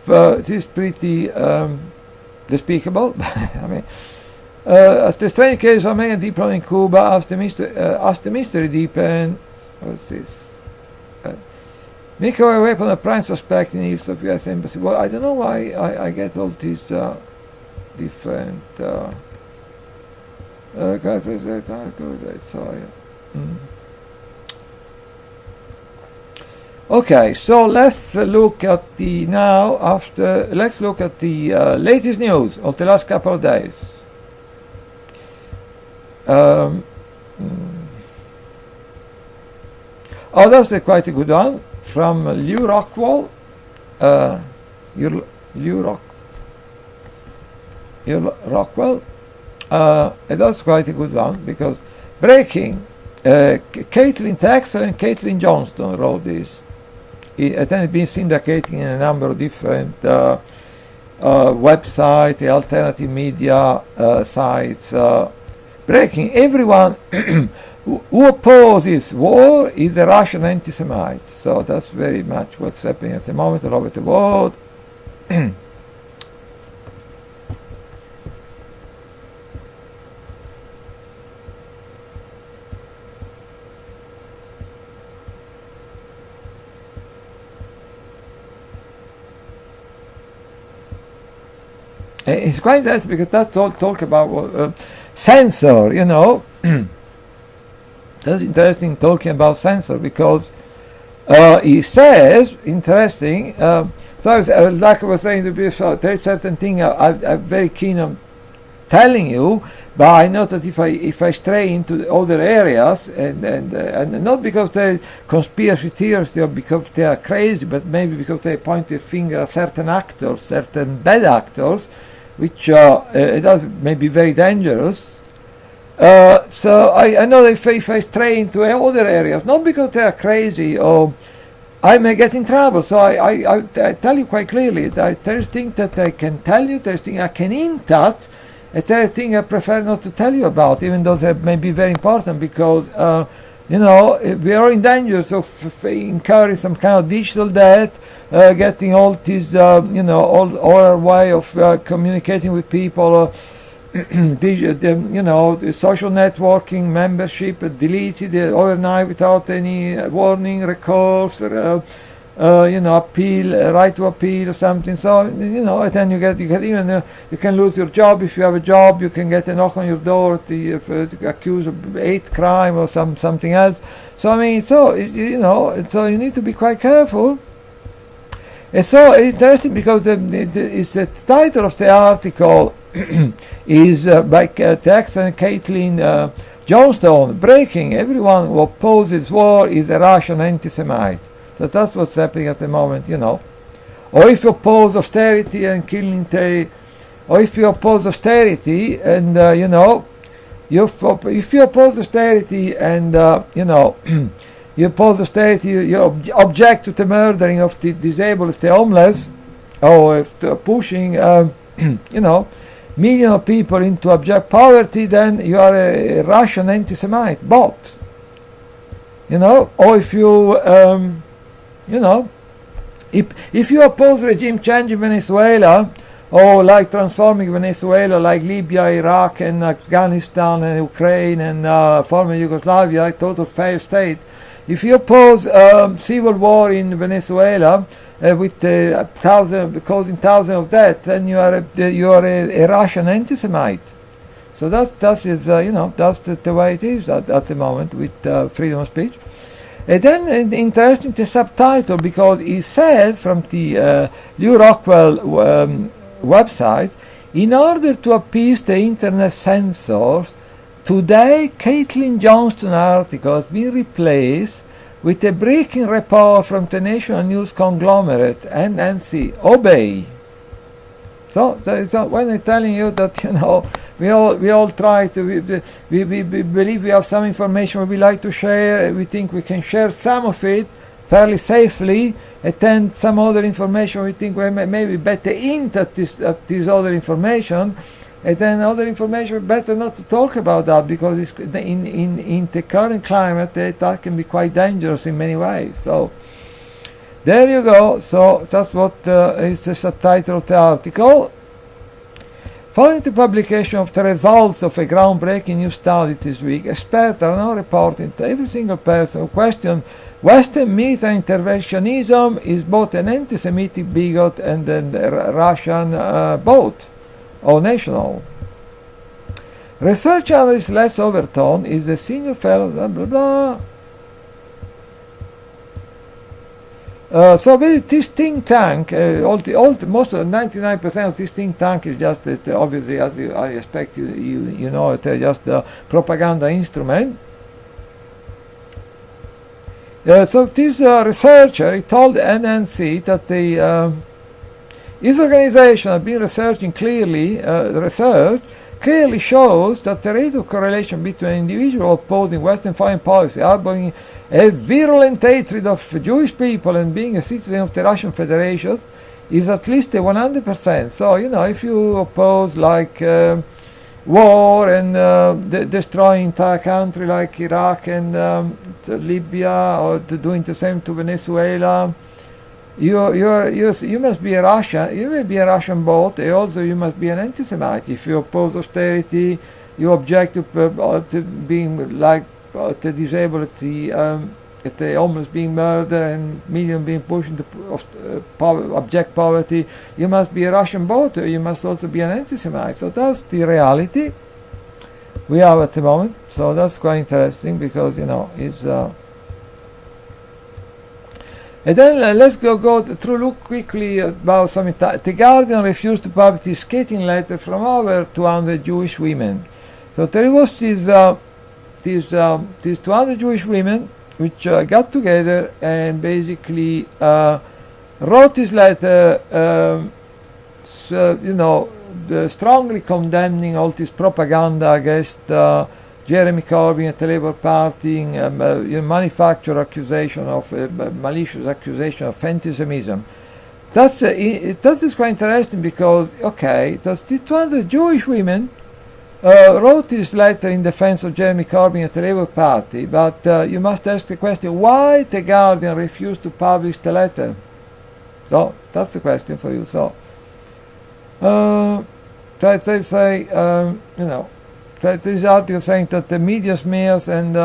Speaker 1: it is pretty despicable. I mean, as the strange case of American diplomat in Cuba, as the mystery deepened. What's this? Microwave weapon, a prime suspect in the east of U.S. Embassy. Well, I don't know why I get all these different. Okay, so let's look at the latest news of the last couple of days. Oh, that's quite a good one. From Lew Rockwell, Rockwell, and that's quite a good one because breaking. Caitlin Texel and Caitlin Johnston wrote this. It had been syndicating in a number of different websites, alternative media sites. Breaking. Everyone who opposes war is a Russian anti-Semite. So that's very much what's happening at the moment all over the world. It's quite interesting because that's talk about censor, That's interesting talking about censor because he says, interesting, so like I was saying before, there's certain thing I'm very keen on telling you, but I know that if I stray into other areas, and not because they're conspiracy theorists or because they are crazy, but maybe because they point the finger at certain actors, certain bad actors, which may be very dangerous. So I know that if I stray into other areas, not because they are crazy or I may get in trouble. So I tell you quite clearly that there's things that I can tell you, there's things I can hint at, and there's things I prefer not to tell you about, even though they may be very important because, we are in danger of incurring some kind of digital debt, getting all this, all our way of communicating with people, the social networking membership deleted overnight without any warning, recourse, appeal, right to appeal or something. So and then you get even you can lose your job if you have a job. You can get a knock on your door to accuse of hate crime or something else. So I mean, so you need to be quite careful. It's so interesting because the title of the article is by Tex and Caitlin Johnston, breaking. Everyone who opposes war is a Russian anti-Semite. So that's what's happening at the moment, Or if you oppose austerity and killing or if you oppose austerity and, if you oppose austerity and, you oppose austerity, you object to the murdering of the disabled, the homeless, or if pushing, millions of people into abject poverty, then you are a Russian anti-Semite bot. Or if you, if you oppose regime change in Venezuela, or like transforming Venezuela, like Libya, Iraq, and Afghanistan, and Ukraine, and former Yugoslavia, like total failed state, if you oppose civil war in Venezuela with causing thousands of deaths, then you are a Russian anti-Semite. So that's the way it is at the moment with freedom of speech. And then interesting the subtitle, because it says from the Lew Rockwell website, in order to appease the internet censors, today Caitlin Johnston article has been replaced with a breaking report from the national news conglomerate NNC. Obey. So when I'm telling you that, you know, we all try to, we believe we have some information we like to share, we think we can share some of it fairly safely, and then some other information we think we maybe better hint at this other information, and then other information better not to talk about that, because it's in the current climate that can be quite dangerous in many ways. So there you go. So that's what is the subtitle of the article. Following the publication of the results of a groundbreaking new study this week, experts are now reporting that every single person who questions Western military interventionism is both an anti-Semitic bigot and a Russian bot or national. Research analyst Les Overton is a senior fellow, blah blah blah. So this think tank, most of 99% of this think tank is just obviously, as I expect you know it, just a propaganda instrument. So this researcher, he told NNC that his organization has been researching clearly. Research clearly shows that the rate of correlation between an individual opposing Western foreign policy, harboring a virulent hatred of Jewish people, and being a citizen of the Russian Federation is at least 100%. So, you know, if you oppose like war and destroying entire country like Iraq and Libya, or doing the same to Venezuela, you must be a Russian. You may be a Russian bot. Also, you must be an anti-Semite. If you oppose austerity, you object to being like the disabled, the homeless being murdered and millions being pushed into abject poverty. You must be a Russian bot. You must also be an anti-Semite. So that's the reality we have at the moment. So that's quite interesting, because, you know, it's. And then let's look quickly about some. The Guardian refused to publish a scathing letter from over 200 Jewish women. So there was these 200 Jewish women which got together and basically wrote this letter, strongly condemning all this propaganda against Jeremy Corbyn at the Labour Party, manufactured accusation of malicious accusation of anti-Semitism. That is quite interesting, because so these 200 Jewish women wrote this letter in defense of Jeremy Corbyn at the Labour Party, but you must ask the question, why the Guardian refused to publish the letter? So that's the question for you. So they say, this article saying that the media smears and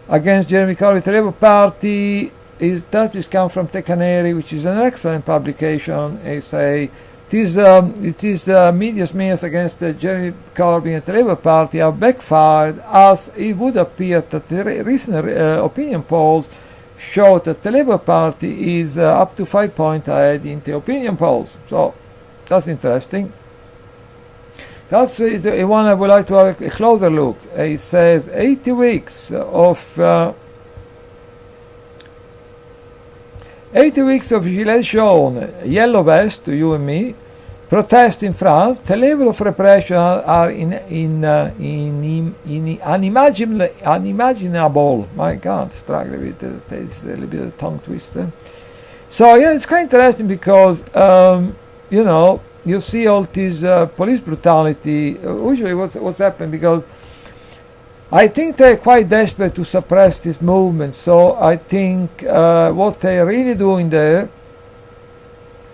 Speaker 1: against Jeremy Corbyn, the Labour Party, is come from The Canary, which is an excellent publication. It is media smears against Jeremy Corbyn and the Labour Party have backfired, as it would appear that the recent opinion polls show that the Labour Party is up to 5 points ahead in the opinion polls. So that's interesting. That's the one I would like to have a closer look. It says 80 weeks of Gilets jaunes, yellow vest to you and me, protest in France. The level of repression are unimaginable. My God, struggle with it's a little bit of a tongue twister. So yeah, it's quite interesting, because you see all this police brutality. Usually what's happening, because I think they're quite desperate to suppress this movement. So I think what they're really doing there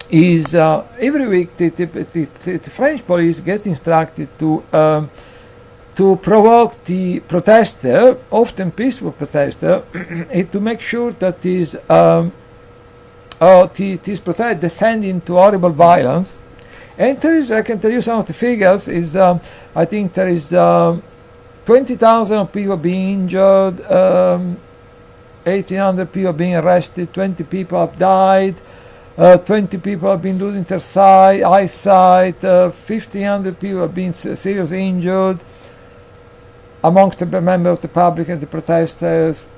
Speaker 1: is every week the French police get instructed to provoke the protester, often peaceful protester, and to make sure that this protester descend into horrible violence. And there is, I can tell you some of the figures, is I think there is 20,000 people being injured, 1,800 people have been arrested, 20 people have died, 20 people have been losing their eyesight, 1,500 people have been seriously injured amongst the members of the public and the protesters.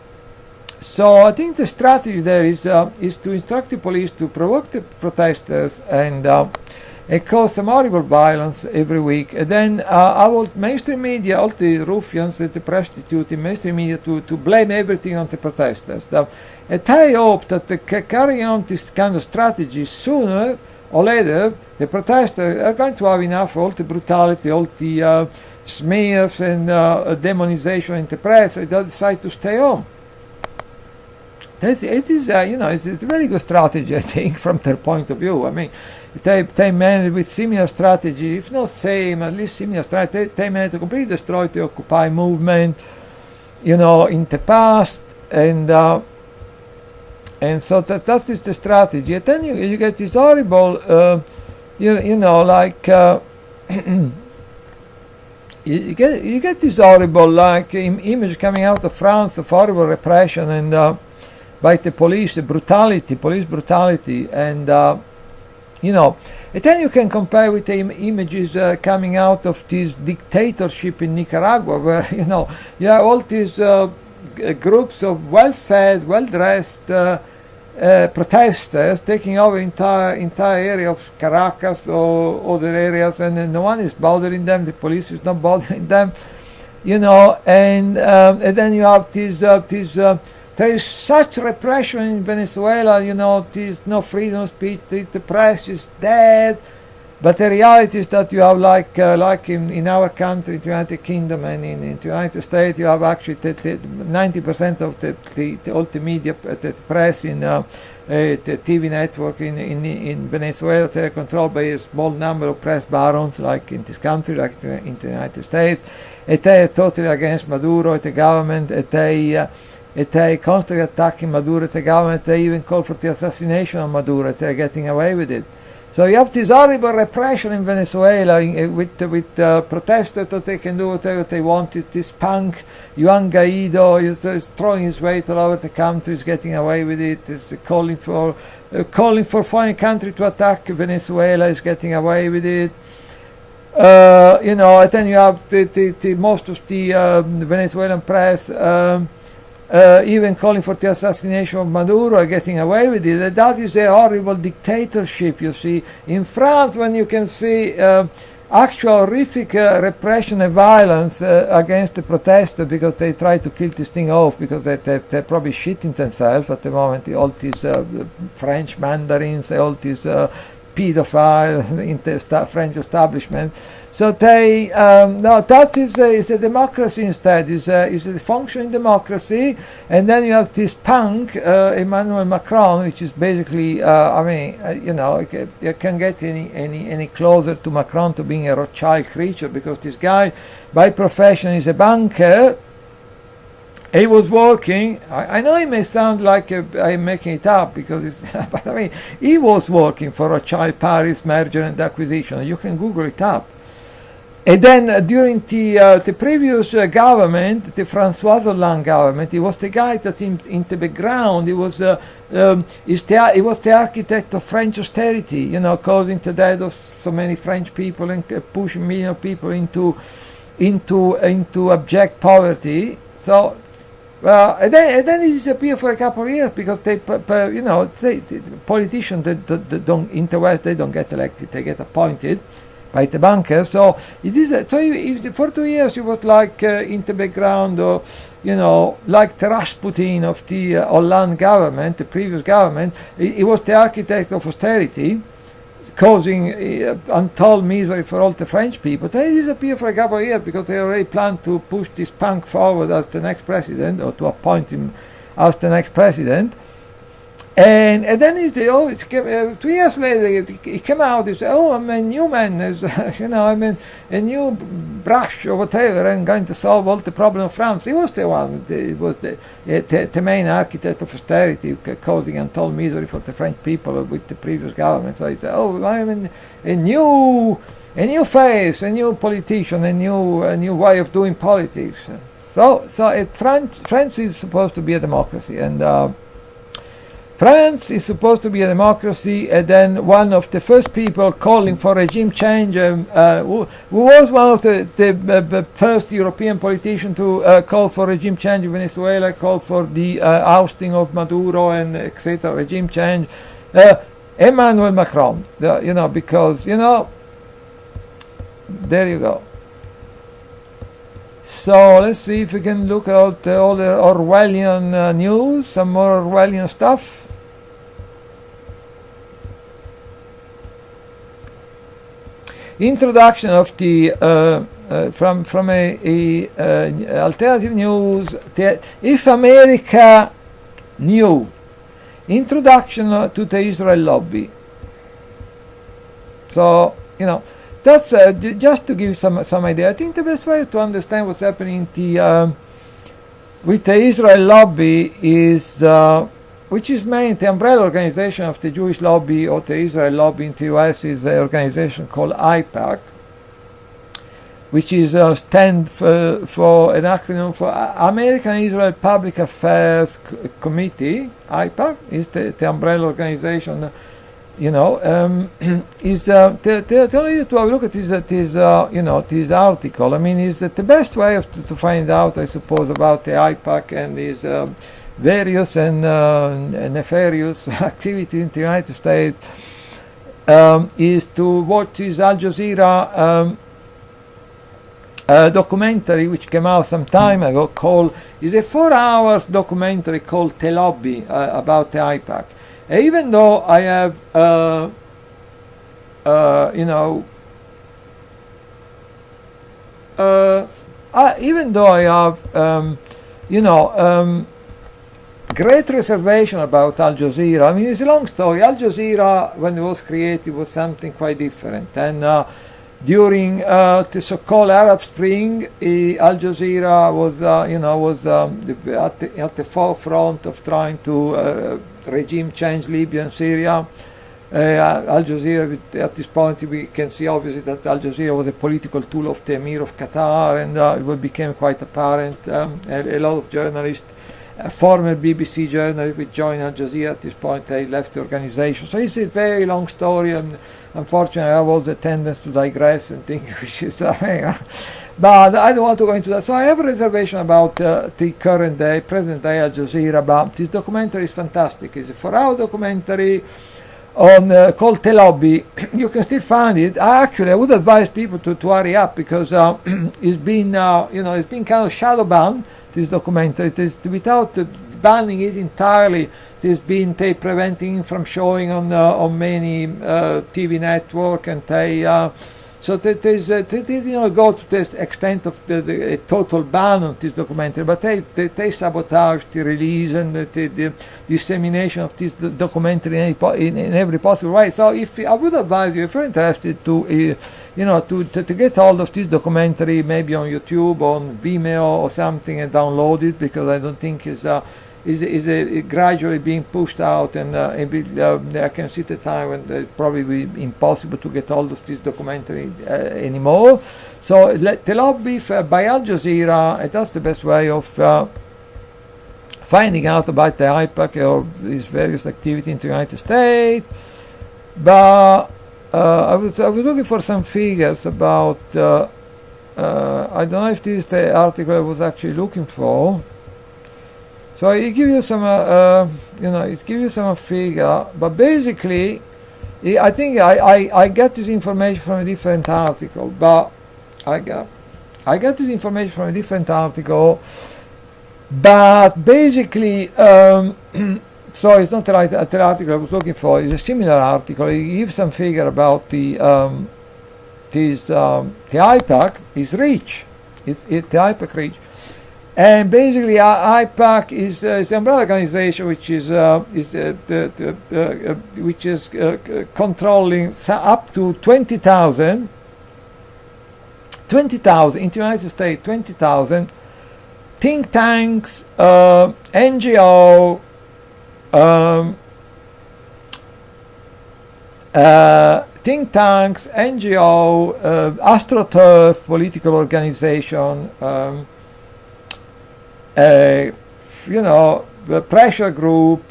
Speaker 1: So I think the strategy there is to instruct the police to provoke the protesters and cause some horrible violence every week. And then I want mainstream media, all the ruffians, the prostitutes in mainstream media to blame everything on the protesters. And I hope that carrying on this kind of strategy, sooner or later, the protesters are going to have enough of all the brutality, all the smears and demonization in the press, so they decide to stay home. It is, it's a very good strategy, I think, from their point of view. I mean, they managed with similar strategy, if not same, at least similar strategy. They managed to completely destroy the Occupy movement, in the past, and so that is the strategy. And then you get this horrible, you get this horrible image coming out of France of horrible repression and by the police, police brutality, and and then you can compare with the images coming out of this dictatorship in Nicaragua, where you have all these groups of well-fed, well-dressed protesters taking over entire area of Caracas or other areas, and no one is bothering them. The police is not bothering them, and then you have these there is such repression in Venezuela. There's no freedom of speech. The press is dead. But the reality is that you have, like in our country, in the United Kingdom and in the United States, you have actually 90% of all the media, the press in the TV network in Venezuela, they are controlled by a small number of press barons, like in this country, like in the United States. And they are totally against Maduro, the government. They constantly attacking Maduro, the government. They even call for the assassination of Maduro. They are getting away with it. So you have this horrible repression in Venezuela with protesters that they can do whatever they want. This punk Juan Guaido is throwing his weight all over the country, is getting away with it. Is calling for foreign country to attack Venezuela, is getting away with it. And then you have the most of the Venezuelan press. Even calling for the assassination of Maduro, getting away with it. That is a horrible dictatorship, you see. In France, when you can see actual horrific repression and violence against the protesters because they try to kill this thing off, because they're probably shitting themselves at the moment, all these French mandarins, all these pedophiles in the French establishment. So they no, that is a democracy instead. Is a functioning democracy, and then you have this punk Emmanuel Macron, which is basically you can't get any closer to Macron to being a Rothschild creature, because this guy by profession is a banker. He was working. I know it may sound like I'm making it up, because but I mean he was working for Rothschild Paris merger and acquisition. You can Google it up. And then during the previous government, the François Hollande government, he was the guy that in the background, he was the architect of French austerity, causing the death of so many French people and pushing millions of people into abject poverty. So, and then he disappeared for a couple of years because the politicians don't in the West, they don't get elected, they get appointed by the bankers. So it is. For 2 years he was like in the background, or like the Rasputin of the Hollande government, the previous government. He was the architect of austerity, causing untold misery for all the French people. They disappeared for a couple of years because they already planned to push this punk forward as the next president, or to appoint him as the next president. And then 2 years later he came out. He said, "Oh, I'm a new man. I'm a new brush or whatever. I'm going to solve all the problems of France." He was the one. He was the main architect of austerity, causing untold misery for the French people with the previous government. So he said, "Oh, I'm a new face, a new politician, a new way of doing politics." So France is supposed to be a democracy, and France is supposed to be a democracy, and then one of the first people calling for regime change, who was one of the first European politician to call for regime change in Venezuela, called for the ousting of Maduro and etc. regime change, Emmanuel Macron. Because there you go. So let's see if we can look at all the Orwellian news, some more Orwellian stuff. Introduction of the from a alternative news. If America knew. Introduction to the Israel lobby. So that's just to give some idea. I think the best way to understand what's happening with the Israel lobby is, which is mainly the umbrella organization of the Jewish lobby or the Israel lobby in the US, is an organization called AIPAC, which is stand for an acronym for American Israel Public Affairs Committee. AIPAC is the umbrella organization. Is the only way to have a look at this article. I mean, is the best way to find out, I suppose, about the AIPAC and these various and nefarious activities in the United States is to watch this Al Jazeera documentary which came out some time ago. Is a 4 hours documentary called The Lobby about the AIPAC. Even though I have great reservation about Al Jazeera. I mean, it's a long story. Al Jazeera, when it was created, was something quite different. And during the so-called Arab Spring, Al Jazeera was, at the forefront of trying to regime change Libya and Syria. Al Jazeera, at this point, we can see obviously that Al Jazeera was a political tool of the Emir of Qatar, and it became quite apparent. A lot of journalists, former BBC journalists, would join Al Jazeera. At this point, they left the organization. So it's a very long story, and unfortunately, I have also a tendency to digress and think which is. But I don't want to go into that. So I have a reservation about the current day, present day Al Jazeera. But this documentary is fantastic. It's a 4-hour documentary on called The Lobby. You can still find it. I would advise people to hurry up, because it's been it's been kind of shadow banned. This documentary, it is without banning it entirely. It has been preventing from showing on many TV network, and so they didn't go to this extent of the total ban on this documentary, but they sabotage the release and the dissemination of this documentary in every possible way. So I would advise you, if you're interested, to get hold of this documentary, maybe on YouTube, on Vimeo or something, and download it, because I don't think it's gradually being pushed out, and I can see the time when it probably will be impossible to get hold of this documentary anymore. So The Lobby by Al Jazeera, and that's the best way of finding out about the AIPAC or these various activities in the United States. But I was looking for some figures about. I don't know if this is the article I was actually looking for. So it gives you some, it gives you some figure, but basically, I think I get this information from a different article. But I get this information from a different article. But basically, so it's not the right article I was looking for. It's a similar article. It gives some figure about the AIPAC is reach. The AIPAC reach. And basically, AIPAC is an umbrella organization which is controlling up to 20,000 in the United States, 20,000 think tanks, NGO, AstroTurf, political organization. the pressure group.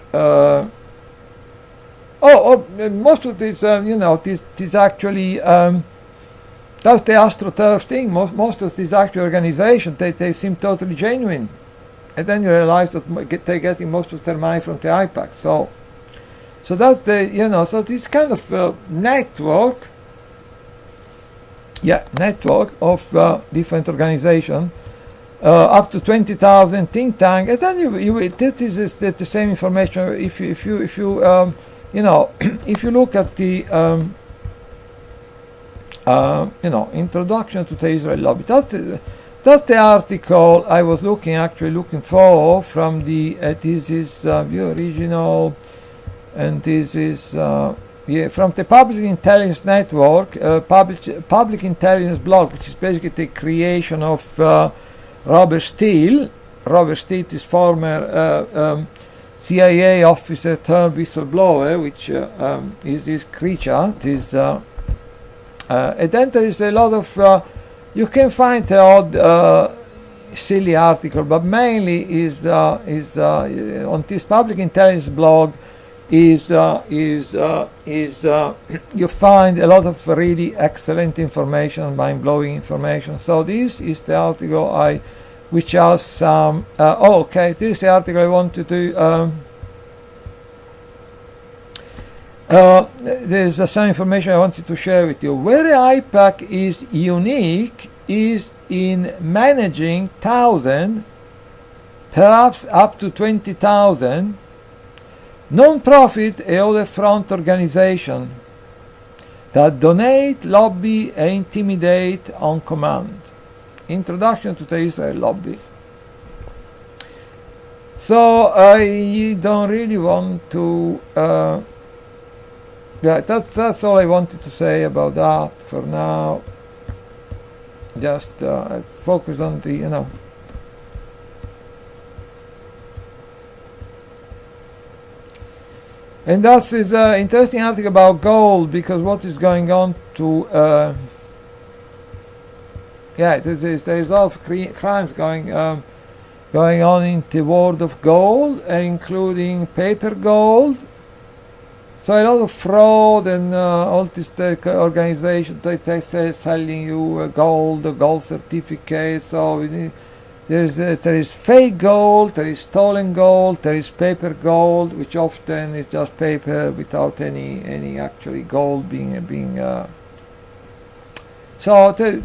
Speaker 1: Most of this, this actually. That's the AstroTurf thing. Most of these actual organizations, they seem totally genuine. And then you realize that they're getting most of their money from the IPAC. So that's the, so this kind of network of different organizations, up to 20,000 think tank. And then this is the same information. If you if you look at the introduction to the Israel lobby. That's the article I was looking for from the. This is the original, and this is from the Public Intelligence Network, Public Intelligence blog, which is basically the creation of Robert Steele. Robert Steele is former CIA officer turned whistleblower, which is this creature. And then there is a lot of you can find the odd silly article, but mainly is on this Public Intelligence blog you find a lot of really excellent information, mind-blowing information. So this is the article which has some. This is the article I wanted to. There's some information I wanted to share with you. Where IPAC is unique is in managing 1,000, perhaps up to 20,000, non-profit and other front organizations that donate, lobby, and intimidate on command. Introduction to the Israel lobby. So I don't really want to. That's all I wanted to say about that for now. Just focus on the, And that is an interesting article about gold, because what is going on to... there is a lot of crimes going on in the world of gold, including paper gold. So a lot of fraud and all these organizations, they say selling you gold certificates. So there is fake gold, there is stolen gold, there is paper gold, which often is just paper without any actually gold being. So there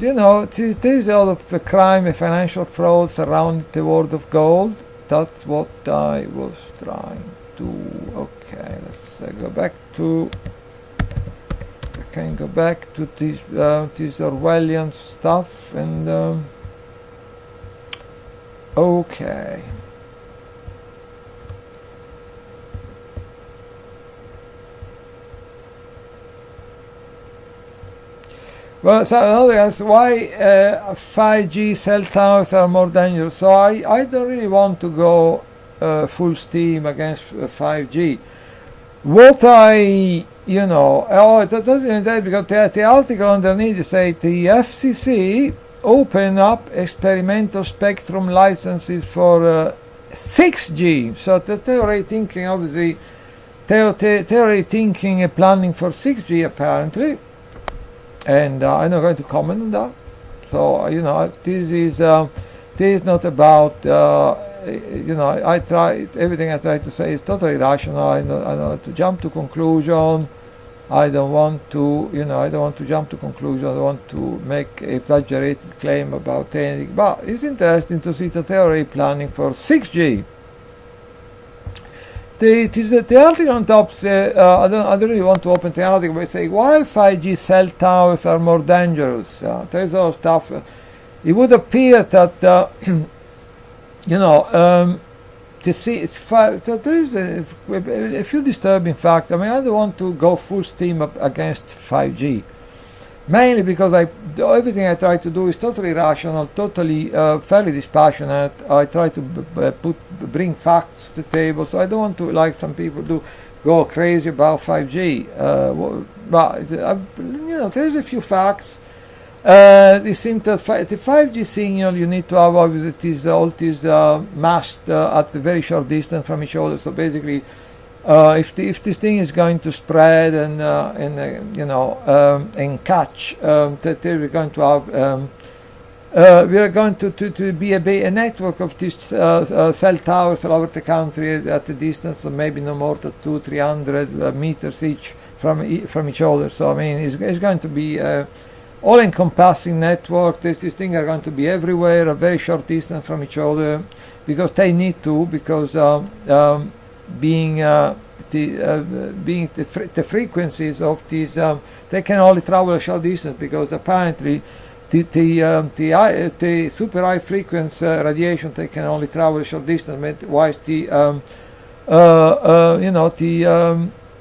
Speaker 1: is a lot of crime and financial frauds around the world of gold. That's what I was trying to. Okay, let's go back to. I can go back to this Orwellian stuff and. Okay. Well, so another answer, why 5G cell towers are more dangerous. So I don't really want to go full steam against 5G. What that doesn't even say, because the article underneath say the FCC open up experimental spectrum licenses for 6G. So the theory thinking, obviously, theory thinking and planning for 6G apparently. And I'm not going to comment on that. So this is not about I try everything I try to say is totally rational. I know to jump to conclusion. I don't want to jump to conclusion. I don't want to make exaggerated claim about anything. But it's interesting to see the theory planning for 6G. The article on top says, I don't really want to open the article, but say why 5G cell towers are more dangerous. There's all stuff. It would appear that so there is a few disturbing facts. I mean, I don't want to go full steam up against 5G, mainly because everything I try to do is totally rational, totally fairly dispassionate. I try to bring facts to the table, so I don't want to, like some people do, go crazy about 5G. But there is a few facts. It seems that the 5G signal you need to have obviously all these masked at a very short distance from each other. So basically, if this thing is going to spread and catch, that we're going to have we are going to be a network of these cell towers all over the country at a distance of maybe no more than 200-300 meters each from each other. So I mean, it's going to be all-encompassing network. These things are going to be everywhere, a very short distance from each other, because they need to, because being the frequencies of these, they can only travel a short distance, because apparently the super high frequency radiation, they can only travel a short distance, whilst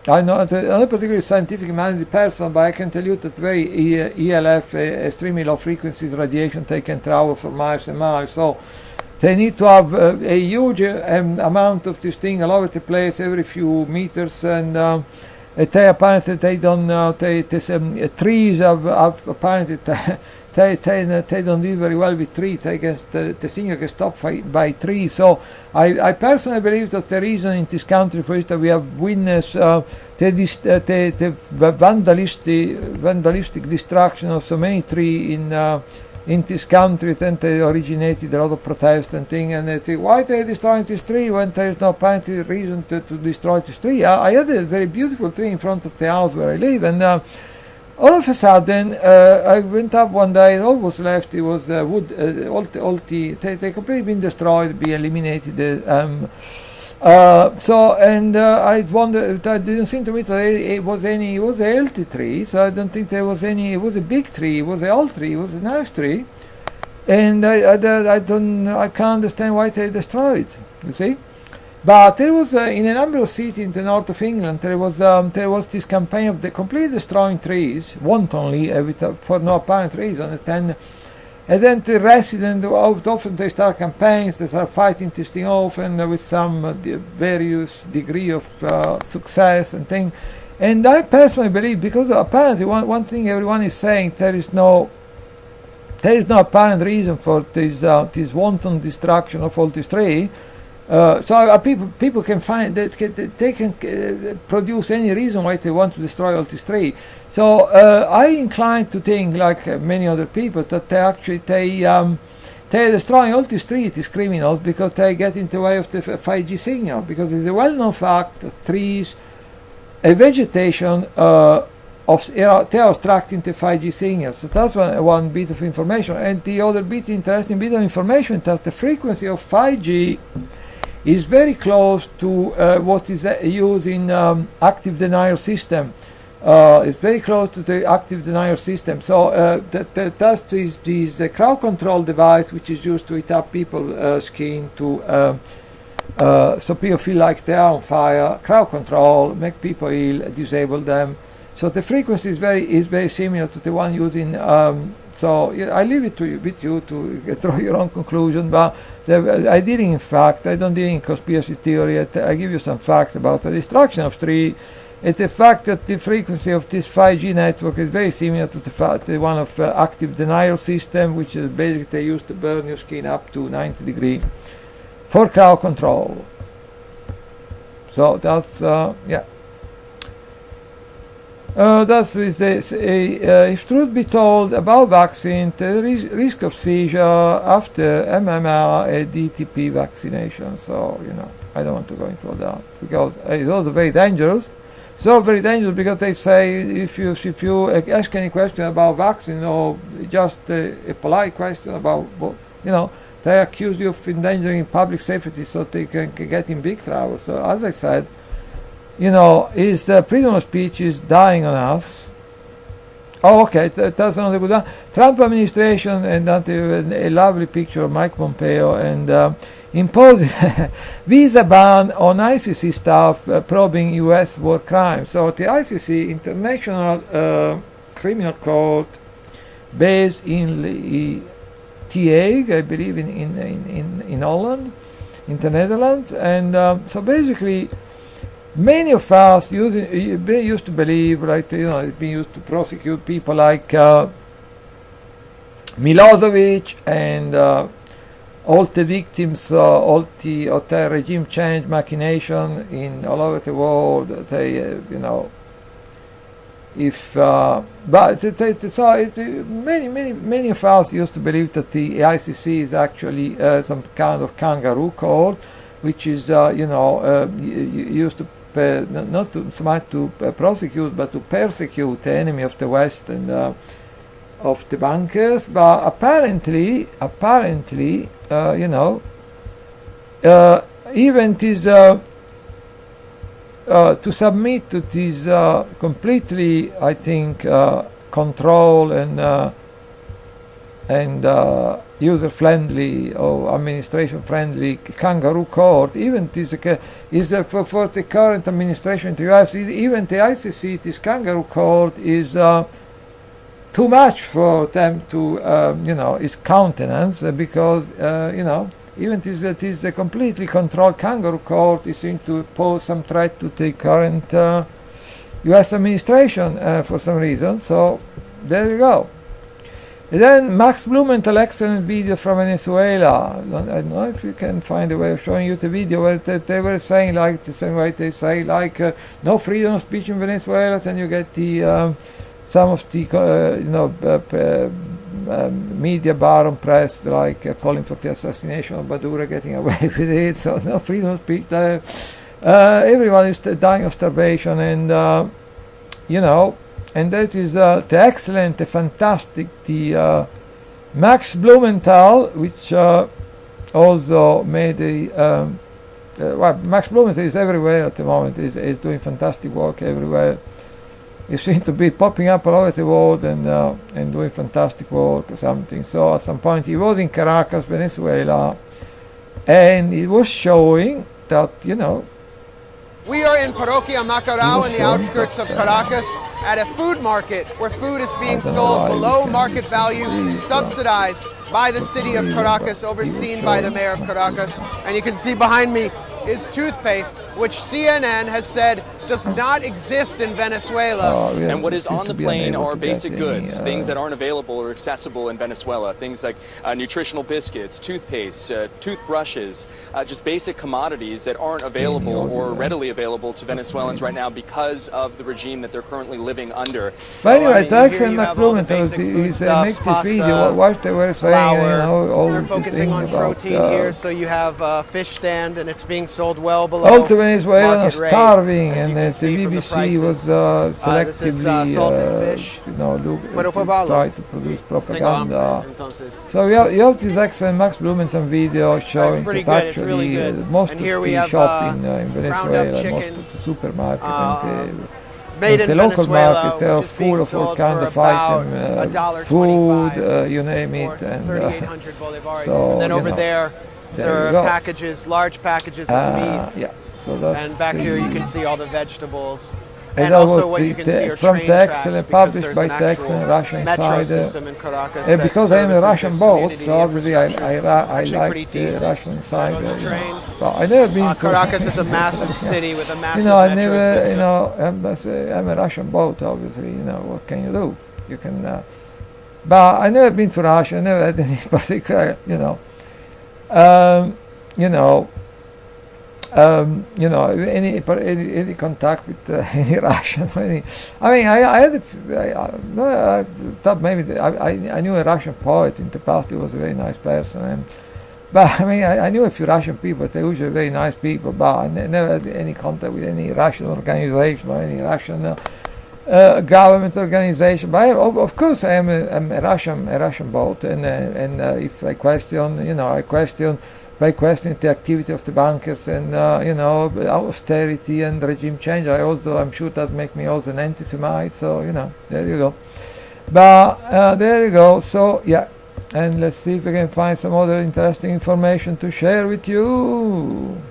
Speaker 1: I'm not a particularly scientific minded person, but I can tell you that very ELF, extremely low frequencies radiation, they can travel for miles and miles. So they need to have a huge amount of this thing all over the place, every few meters, and they apparently they don't. Trees have apparently they don't do very well with trees. I guess the signal can stop by trees. So I personally believe that the reason in this country, for instance, we have witnessed the vandalistic destruction of so many trees in this country, then they originated a lot of protests and things, and they say, why they destroying this tree when there is no apparently reason to destroy this tree? I had a very beautiful tree in front of the house where I live, and all of a sudden I went up one day, it all was left, it was wood, they completely been destroyed, be eliminated. I wondered, it didn't seem to me that it was a healthy tree, so I don't think there was any. It was a big tree, it was an old tree, it was a nice tree, and I can't understand why they destroyed it, you see. But there was in a number of cities in the north of England, there was this campaign of completely destroying trees wantonly for no apparent reason, and then the residents, often they start campaigns, they start fighting this thing off, and with some various degree of success and thing. And I personally believe, because apparently one thing everyone is saying, there is no apparent reason for this wanton destruction of all this tree. So people can find that they can produce any reason why they want to destroy all this tree. So I incline to think, like many other people, that they're destroying all these trees, these criminals, because they get in the way of the 5G signal. Because it's a well-known fact that trees, vegetation, they are obstructing the 5G signal. So that's one bit of information. And the other interesting bit of information is that the frequency of 5G is very close to what is used in active denial system. It's very close to the active denial system. So that's this crowd control device, which is used to heat up people's skin so people feel like they are on fire. Crowd control, make people ill, disable them. So the frequency is very similar to the one using. So I leave it with you to draw your own conclusion. But I didn't, in fact, I don't deal in conspiracy theory. I give you some facts about the destruction of trees. It's the fact that the frequency of this 5G network is very similar to the one of active denial system, which is basically they use to burn your skin up to 90 degrees for crowd control. So that's yeah. If truth be told about vaccine, the risk of seizure after MMR and DTP vaccination. So I don't want to go into all that, because it's also very dangerous. So very dangerous, because they say if you ask any question about vaccine, or just a polite question about they accuse you of endangering public safety, so they can get in big trouble. So as I said, is freedom of speech is dying on us. Oh, okay, that's another good one. Trump administration, and a lovely picture of Mike Pompeo, and imposes visa ban on ICC staff probing U.S. war crimes. So the ICC, International Criminal Court, based in The Hague, I believe in Holland, in the Netherlands, and so basically, many of us used to believe, like it's being used to prosecute people like Milosevic and all the victims, all the regime change machination in all over the world. They, if but many of us used to believe that the ICC is actually some kind of kangaroo court, which is used to not so much to prosecute but to persecute the enemy of the West and of the bankers. But apparently, even this to submit to this completely, I think, control and user-friendly or administration-friendly kangaroo court, even this is for the current administration in the US, even the ICC, this kangaroo court is too much for them to, its countenance, because, even this completely controlled kangaroo court is going to pose some threat to the current US administration for some reason. So there you go. And then Max Blumenthal, excellent video from Venezuela. I don't know if you can find a way of showing you the video where they were saying, like the same way they say, like no freedom of speech in Venezuela. Then you get the some of the media baron press like calling for the assassination of Maduro, getting away with it. So no freedom of speech. Everyone is dying of starvation, and and that is the excellent, the fantastic, the Max Blumenthal, which also made a Max Blumenthal is everywhere at the moment. Is doing fantastic work everywhere. He seems to be popping up all over the world and doing fantastic work or something. So at some point he was in Caracas, Venezuela, and he was showing that,
Speaker 5: We are in Parroquia Macarao in the outskirts of Caracas at a food market where food is being sold below market value, subsidized by the city of Caracas, overseen by the mayor of Caracas. And you can see behind me is toothpaste, which CNN has said does not exist in Venezuela.
Speaker 6: And what is on the plane are basic goods, things that aren't available or accessible in Venezuela, things like nutritional biscuits, toothpaste, toothbrushes, just basic commodities that aren't available or readily available to Venezuelans right now because of the regime that they're currently living under.
Speaker 1: But anyway, it's actually McLuhan, he makes this video, what they were saying, all
Speaker 5: they're focusing on protein here, so you have a fish stand and it's being sold well below
Speaker 1: all the Venezuelans are starving, and the BBC was selectively try to produce propaganda. So you have this excellent Max Blumenthal video showing that actually most of the shop in Venezuela, most of the supermarket and the local market, they are full of all kind of items, food, you name it, and so
Speaker 5: then over there are packages, large packages of meat.
Speaker 1: Yeah. So that's
Speaker 5: and back here you can see all the vegetables.
Speaker 1: And also what you can see are from the excellent, published by the excellent Russian Insider. Because I am a Russian boat, so obviously I like the Russian Insider. But I never been to
Speaker 5: Caracas is a massive city with a massive
Speaker 1: I
Speaker 5: metro
Speaker 1: never,
Speaker 5: system.
Speaker 1: I'm a Russian boat, obviously. What can you do? You can, but I never been to Russia. I never had any particular, any contact with any Russian. I thought maybe I knew a Russian poet in the past. He was a very nice person. But I knew a few Russian people. They're usually very nice people. But I never had any contact with any Russian organization or any Russian government organization. But of course, I am a Russian boat. And if I question, I question. By questioning the activity of the bankers and austerity and regime change, I'm sure that make me also an anti-Semite. So there you go. But there you go. So yeah, and let's see if we can find some other interesting information to share with you.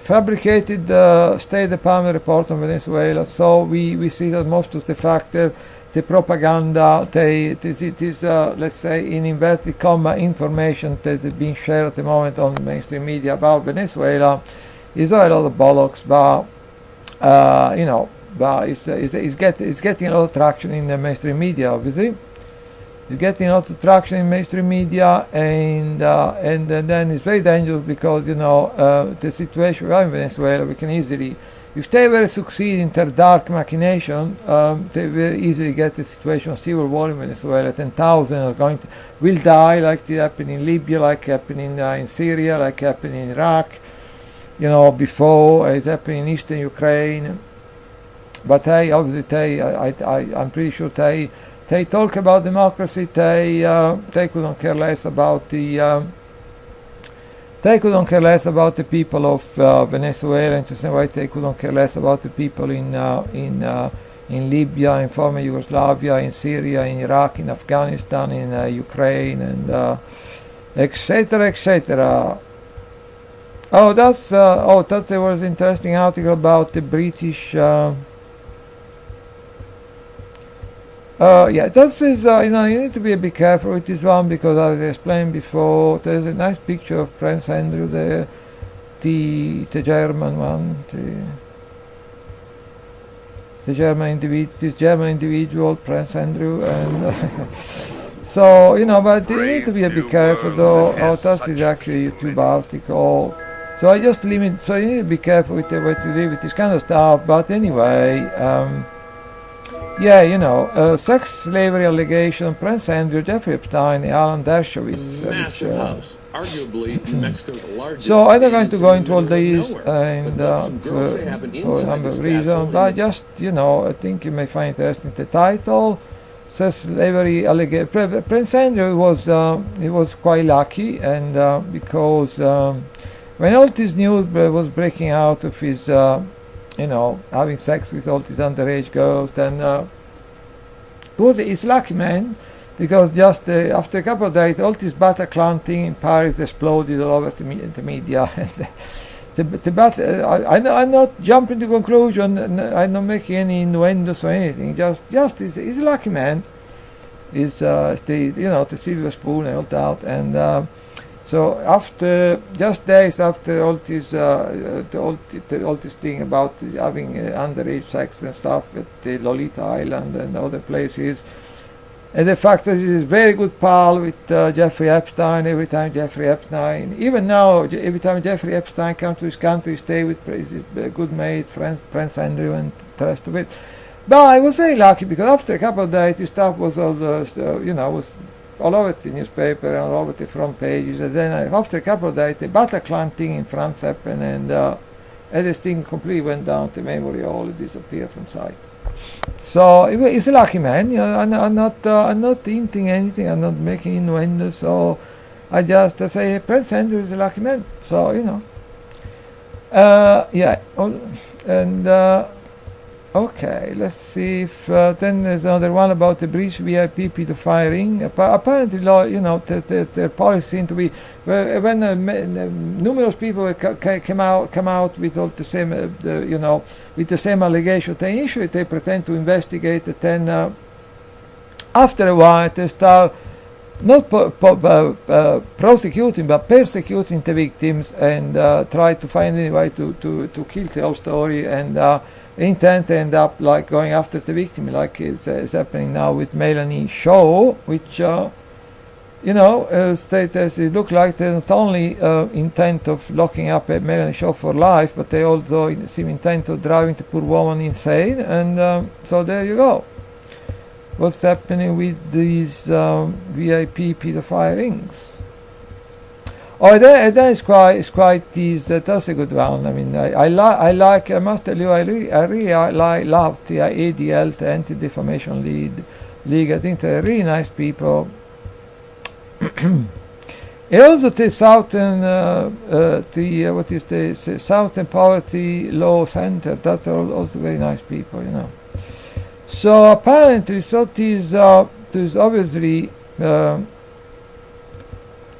Speaker 1: Fabricated State Department report on Venezuela. So we see that most of the factors. The propaganda, this let's say in inverted comma information that is being shared at the moment on mainstream media about Venezuela is a lot of bollocks, but but it's getting a lot of traction in the mainstream media, obviously. It's getting a lot of traction in mainstream media, and then it's very dangerous because the situation we are in Venezuela, we can easily, if they were to succeed in their dark machination, they will easily get the situation of civil war in Venezuela. 10,000 will die, like it happened in Libya, like happened in Syria, like happened in Iraq. Before it happened in eastern Ukraine. But obviously, I'm pretty sure they talk about democracy. They couldn't care less about the people of Venezuela. In the same way, they couldn't care less about the people in Libya, in former Yugoslavia, in Syria, in Iraq, in Afghanistan, in Ukraine, and etc. etc. There was an interesting article about the British. This is, you need to be a bit careful with this one because, as I explained before, there's a nice picture of Prince Andrew, the German one, this German individual, Prince Andrew, and so, but you need to be a bit careful though. That is actually a YouTube article. So I just limit, so you need to be careful with what you do with this kind of stuff, but anyway, sex slavery allegation, Prince Andrew, Jeffrey Epstein, Alan Dershowitz.
Speaker 7: Massive house, arguably Mexico's largest.
Speaker 1: So I'm not going to go into all these and for a number of reasons, but just, I think you may find interesting the title. Sex slavery allegation. Prince Andrew was quite lucky, and because when all this news was breaking out of his having sex with all these underage girls, then he's lucky man, because just after a couple of days, all this Bataclan thing in Paris exploded all over the media. I'm not jumping to conclusion. I'm not making any innuendos or anything. Just he's a lucky man. Is the silver spoon and all that, and so after just days after all this thing about having underage sex and stuff at the Lolita Island and other places, and the fact that he's a very good pal with Jeffrey Epstein. Every time Jeffrey Epstein, even now, every time Jeffrey Epstein comes to his country, stay with his good mate, Prince Andrew, and the rest of it. But I was very lucky because after a couple of days, this stuff was was all over the newspaper and all over the front pages. And then after a couple of days, the Bataclan thing in France happened, and this thing completely went down to memory hole. It disappeared from sight. So he's a lucky man. I'm not hinting anything. I'm not making innuendos. So I just say Prince Andrew is a lucky man. So okay, let's see if then there's another one about the British VIP pedophile ring. Apparently, their policy seemed to be when numerous people come out with all the same, with the same allegation. They initially pretend to investigate it, then after a while they start not prosecuting but persecuting the victims and try to find any way to kill the whole story, and intent to end up like going after the victim, like it's happening now with Melanie Shaw, which it look like they not only intent of locking up Melanie Shaw for life, but they also seem intent of driving the poor woman insane, and so there you go. What's happening with these VIP pedophile rings? That is quite this. That's a good one. I mean, I like. I must tell you, I really love the ADL, the Anti-Defamation League. I think they're really nice people. And also the Southern, Southern Poverty Law Center. That's also very nice people, So apparently, there's obviously.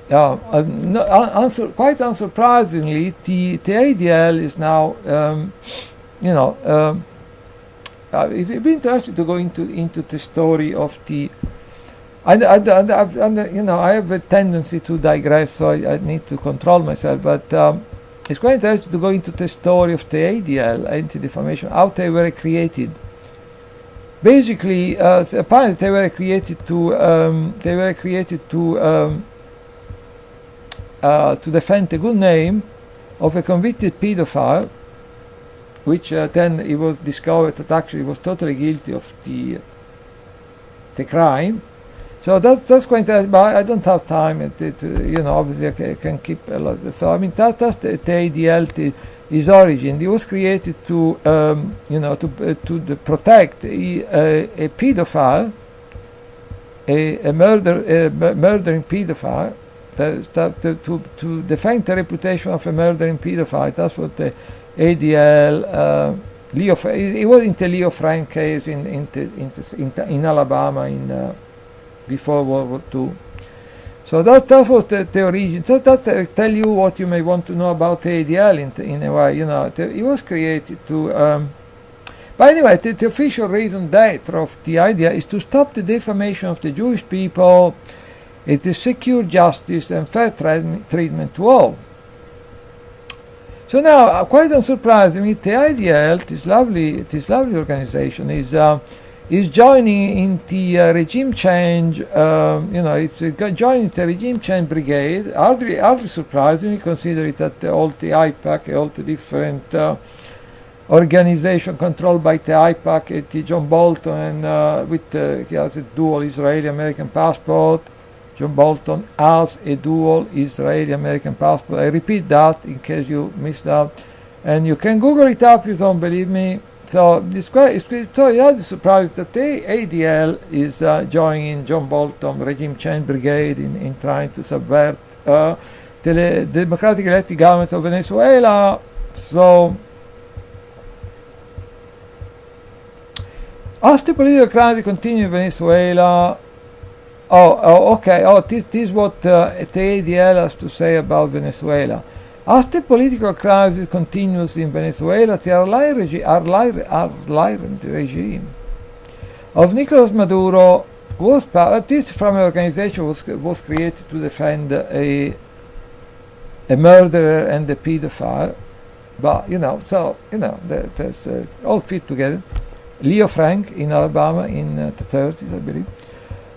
Speaker 1: Quite unsurprisingly, the ADL is now, it'd be interesting to go into the story of the. I have a tendency to digress, so I need to control myself. But it's quite interesting to go into the story of the ADL, anti-defamation, how they were created. Basically, apparently they were created to defend the good name of a convicted pedophile, which then it was discovered that actually he was totally guilty of the crime. So that's quite interesting, but I don't have time. Obviously I can keep a lot. So I mean that's the ADL, his origin. It was created to protect a pedophile, a murdering pedophile, to defend the reputation of a murdering pedophile. That's what the ADL. It was in the Leo Frank case in Alabama before World War II. So that was the origin. So that tell you what you may want to know about the ADL in a way. It was created to. But anyway, the official reason of the idea is to stop the defamation of the Jewish people. It is secure justice and fair treatment to all. So now, quite unsurprisingly, the IDL, this lovely organization, is joining in the regime change. It's joining the regime change brigade. Hardly surprisingly, considering that all the IPAC, all the different organization controlled by the IPAC, the John Bolton, and he has a dual Israeli-American passport. John Bolton has a dual Israeli-American passport. I repeat that in case you missed out. And you can Google it up if you don't believe me. So it's hardly surprised that the ADL is joining John Bolton regime change brigade in trying to subvert the democratic elected government of Venezuela. So as the political crisis continue in Venezuela, this is what the ADL has to say about Venezuela. As the political crisis continues in Venezuela, the Orwellian regime of Nicolas Maduro this from an organization was created to defend a murderer and a pedophile. But there's all fit together. Leo Frank in Alabama in the 30s, I believe.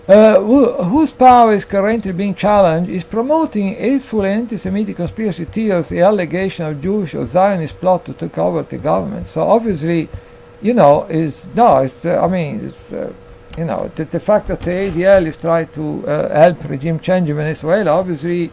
Speaker 1: Whose power is currently being challenged, is promoting hateful anti-Semitic conspiracy theories, the allegation of Jewish or Zionist plot to take over the government. So obviously, the fact that the ADL is trying to help regime change in Venezuela, obviously,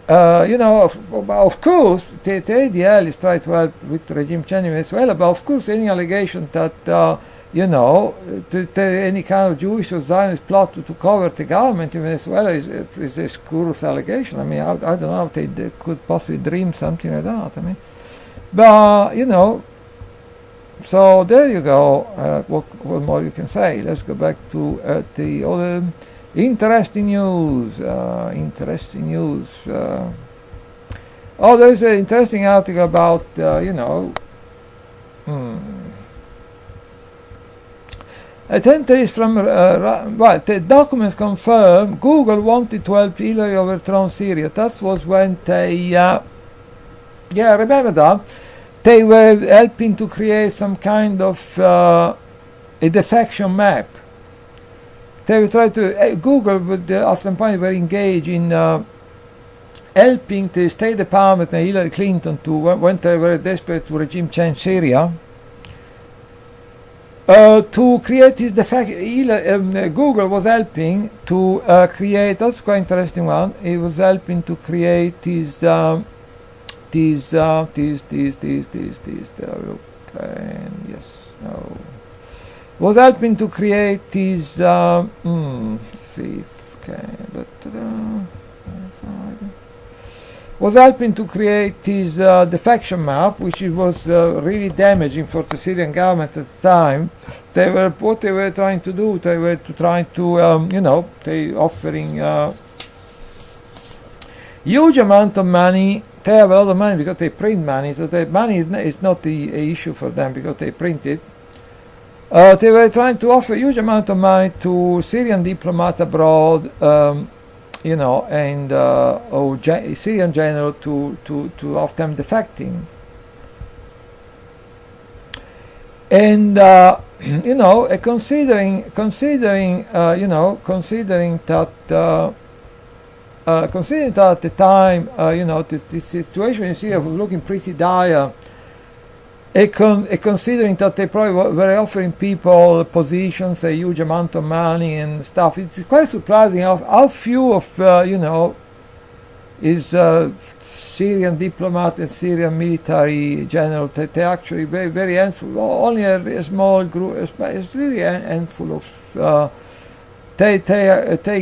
Speaker 1: of course, the ADL is trying to help with regime change in Venezuela, but of course, any allegation that any kind of Jewish or Zionist plot to cover the government in Venezuela is a scurrilous allegation. I mean, I don't know how they could possibly dream something like that. I mean, but so there you go. What more you can say? Let's go back to the other interesting news. There's an interesting article about Attendees from the documents confirm Google wanted to help Hillary overthrow Syria. That was when they, remember that they were helping to create some kind of a defection map. They were trying to Google would at some point were engaged in helping the State Department and Hillary Clinton when they were desperate to regime change Syria. To create this Google was helping to create. That's quite interesting one. It was helping to create these. Was helping to create these. Was helping to create this defection map, which was really damaging for the Syrian government at the time. What they were trying to do, they were trying to, they offering huge amount of money. They have a lot of money because they print money, so the money is not the issue for them because they print it. They were trying to offer huge amount of money to Syrian diplomats abroad. you know, and or Syrian general to of them defecting. And you know, considering that at the time, you know, the situation in Syria was looking pretty dire, and considering that they probably were offering people positions, a huge amount of money and stuff, it's quite surprising how few of, you know, is Syrian diplomat and Syrian military general that they actually very handful, only a small group, it's really a handful of, they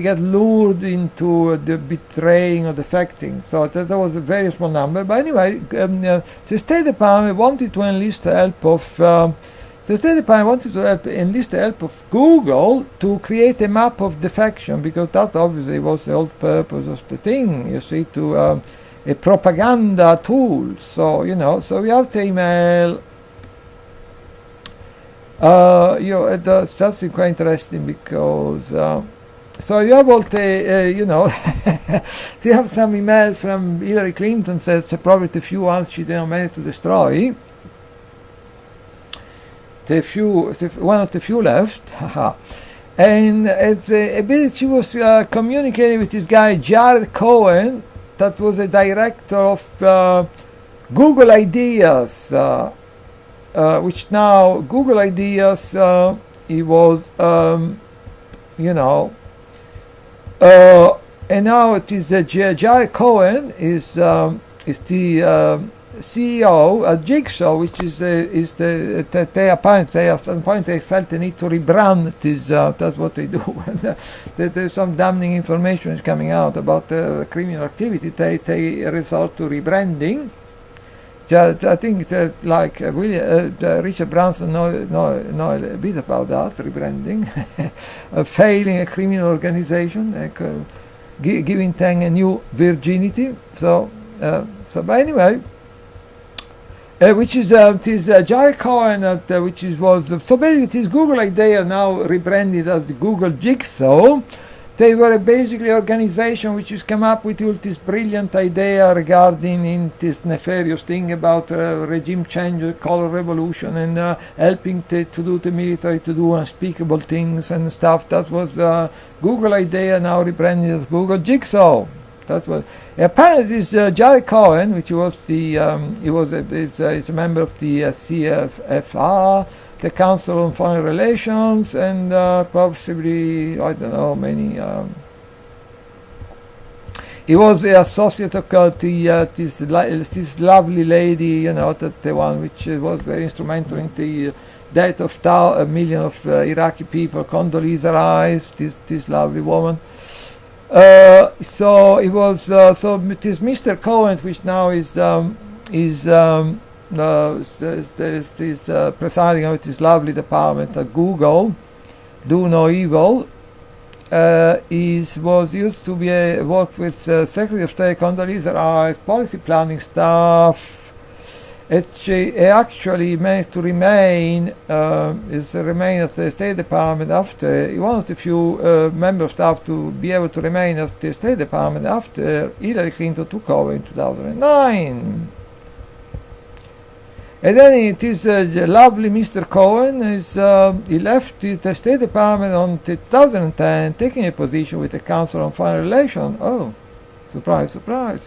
Speaker 1: get lured into the betraying or defecting. So that was a very small number. But anyway, the State Department wanted to enlist the help of enlist the help of Google to create a map of defection, because that obviously was the whole purpose of the thing. You see, to a propaganda tool. So you know, so we have the email. You know, that's quite interesting because so you have all the you know, they have some email from Hillary Clinton. That's probably the few ones she didn't manage to destroy. One of the few left. And she was communicating with this guy Jared Cohen, that was a director of Google Ideas. Which now Google Ideas, he was, you know, and now it is Jared Cohen is the CEO at Jigsaw, which is they apparently at some point they felt the need to rebrand this. That's what they do. There's some damning information is coming out about criminal activity. They resort to rebranding. I think that, like Richard Branson know a bit about that, rebranding, failing a criminal organization, giving them a new virginity. So but anyway, which is this Jared Cohen, which was so basically this Google idea now rebranded as the Google Jigsaw. They were basically an organization which has come up with this brilliant idea regarding in this nefarious thing about regime change, color revolution, and helping to do the military to do unspeakable things and stuff. That was Google idea, now rebranded as Google Jigsaw. That was apparently this Jared Cohen, which was the he's a member of the CFR, the Council on Foreign Relations, and possibly, I don't know, many. He was the associate of this lovely lady, you know, the one which was very instrumental in the death of a million of Iraqi people, Condoleezza Rice, this lovely woman. So it was so this Mr. Cohen, which now is presiding over this lovely department at Google, Do No Evil, was used to be work with Secretary of State Condoleezza Rice, policy planning staff. She actually managed to remain at the State Department after one of the few member of staff to be able to remain at the State Department after Hillary Clinton took over in 2009. And then it is lovely Mr. Cohen he left the State Department on 2010, taking a position with the Council on Foreign Relations. Oh, surprise, surprise.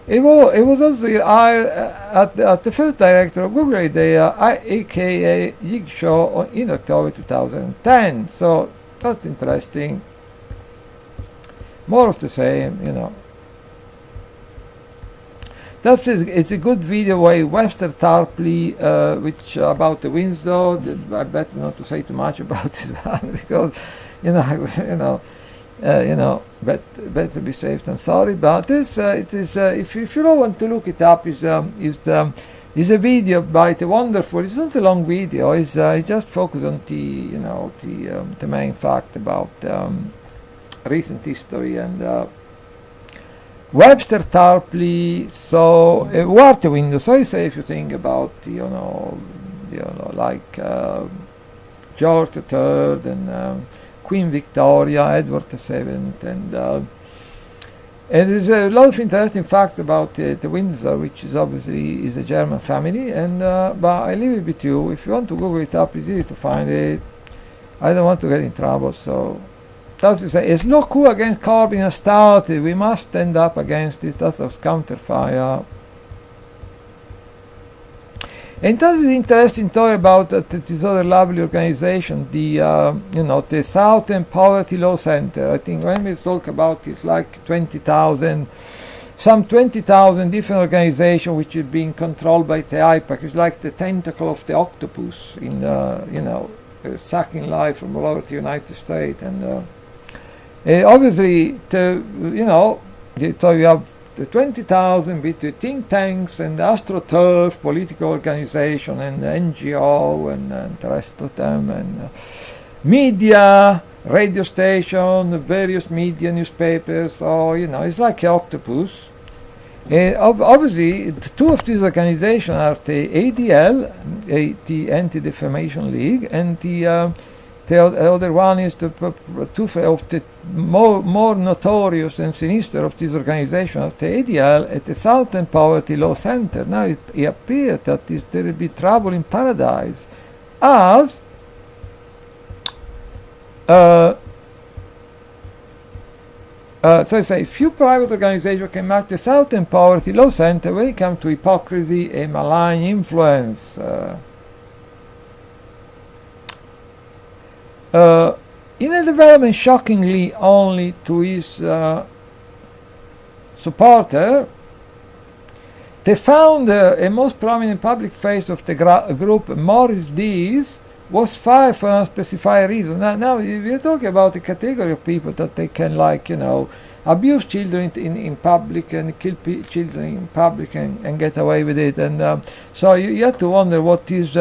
Speaker 1: It was also at the first director of Google Idea, aka Jigsaw, in October 2010. So that's interesting. More of the same, you know. It's a good video by Webster Tarpley, which about the Windsor. I better not to say too much about it because, better be safe than sorry. But it is if you don't want to look it up, is a video by the wonderful. It's not a long video. It's just focused on the main fact about recent history and. Webster Tarpley, so what the Windows. So I say if you think about like George III and Queen Victoria, Edward VII, and there's a lot of interesting facts about the Windsor, which is obviously is a German family. And but I leave it with you. If you want to Google it up, it's easy to find it. I don't want to get in trouble, so that's to say, a slow coup against Corbyn has started. We must stand up against it. That was counterfire. And that is interesting story about this other lovely organization, the the Southern Poverty Law Center. I think when we talk about it, like 20,000, some 20,000 different organizations which are being controlled by the IPAC. It's like the tentacle of the octopus in sucking life from all over the United States. And obviously, so you have the 20,000 with the think tanks and the AstroTurf political organization and the NGO and the rest of them, and media, radio station, various media, newspapers. So it's like an octopus. Obviously, the two of these organizations are the ADL, the Anti-Defamation League, and the other one is the two of the more notorious and sinister of this organization of the ADL at the Southern Poverty Law Center. Now it appears that there will be trouble in paradise, as so I say, few private organizations can match the Southern Poverty Law Center when it comes to hypocrisy and malign influence. In a development shockingly only to his supporter, the founder and most prominent public face of the group, Morris Dees, was fired for unspecified reason. Now we're talking about a category of people that they can, abuse children in public and kill children in public and get away with it. And so you have to wonder what is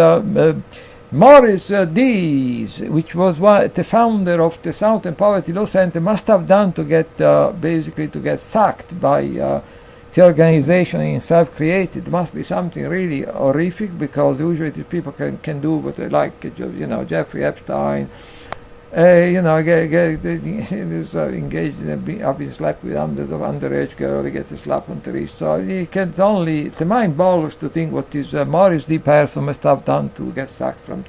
Speaker 1: Morris Dees, which was the founder of the Southern Poverty Law Center, must have done to get basically to get sacked by the organization himself created. It must be something really horrific, because usually these people can do what they like. Jeffrey Epstein, engaged in have been slept with underage girl. He gets a slap on the wrist. So he can only, the mind boggles to think what this Morris D. person must have done to get sacked from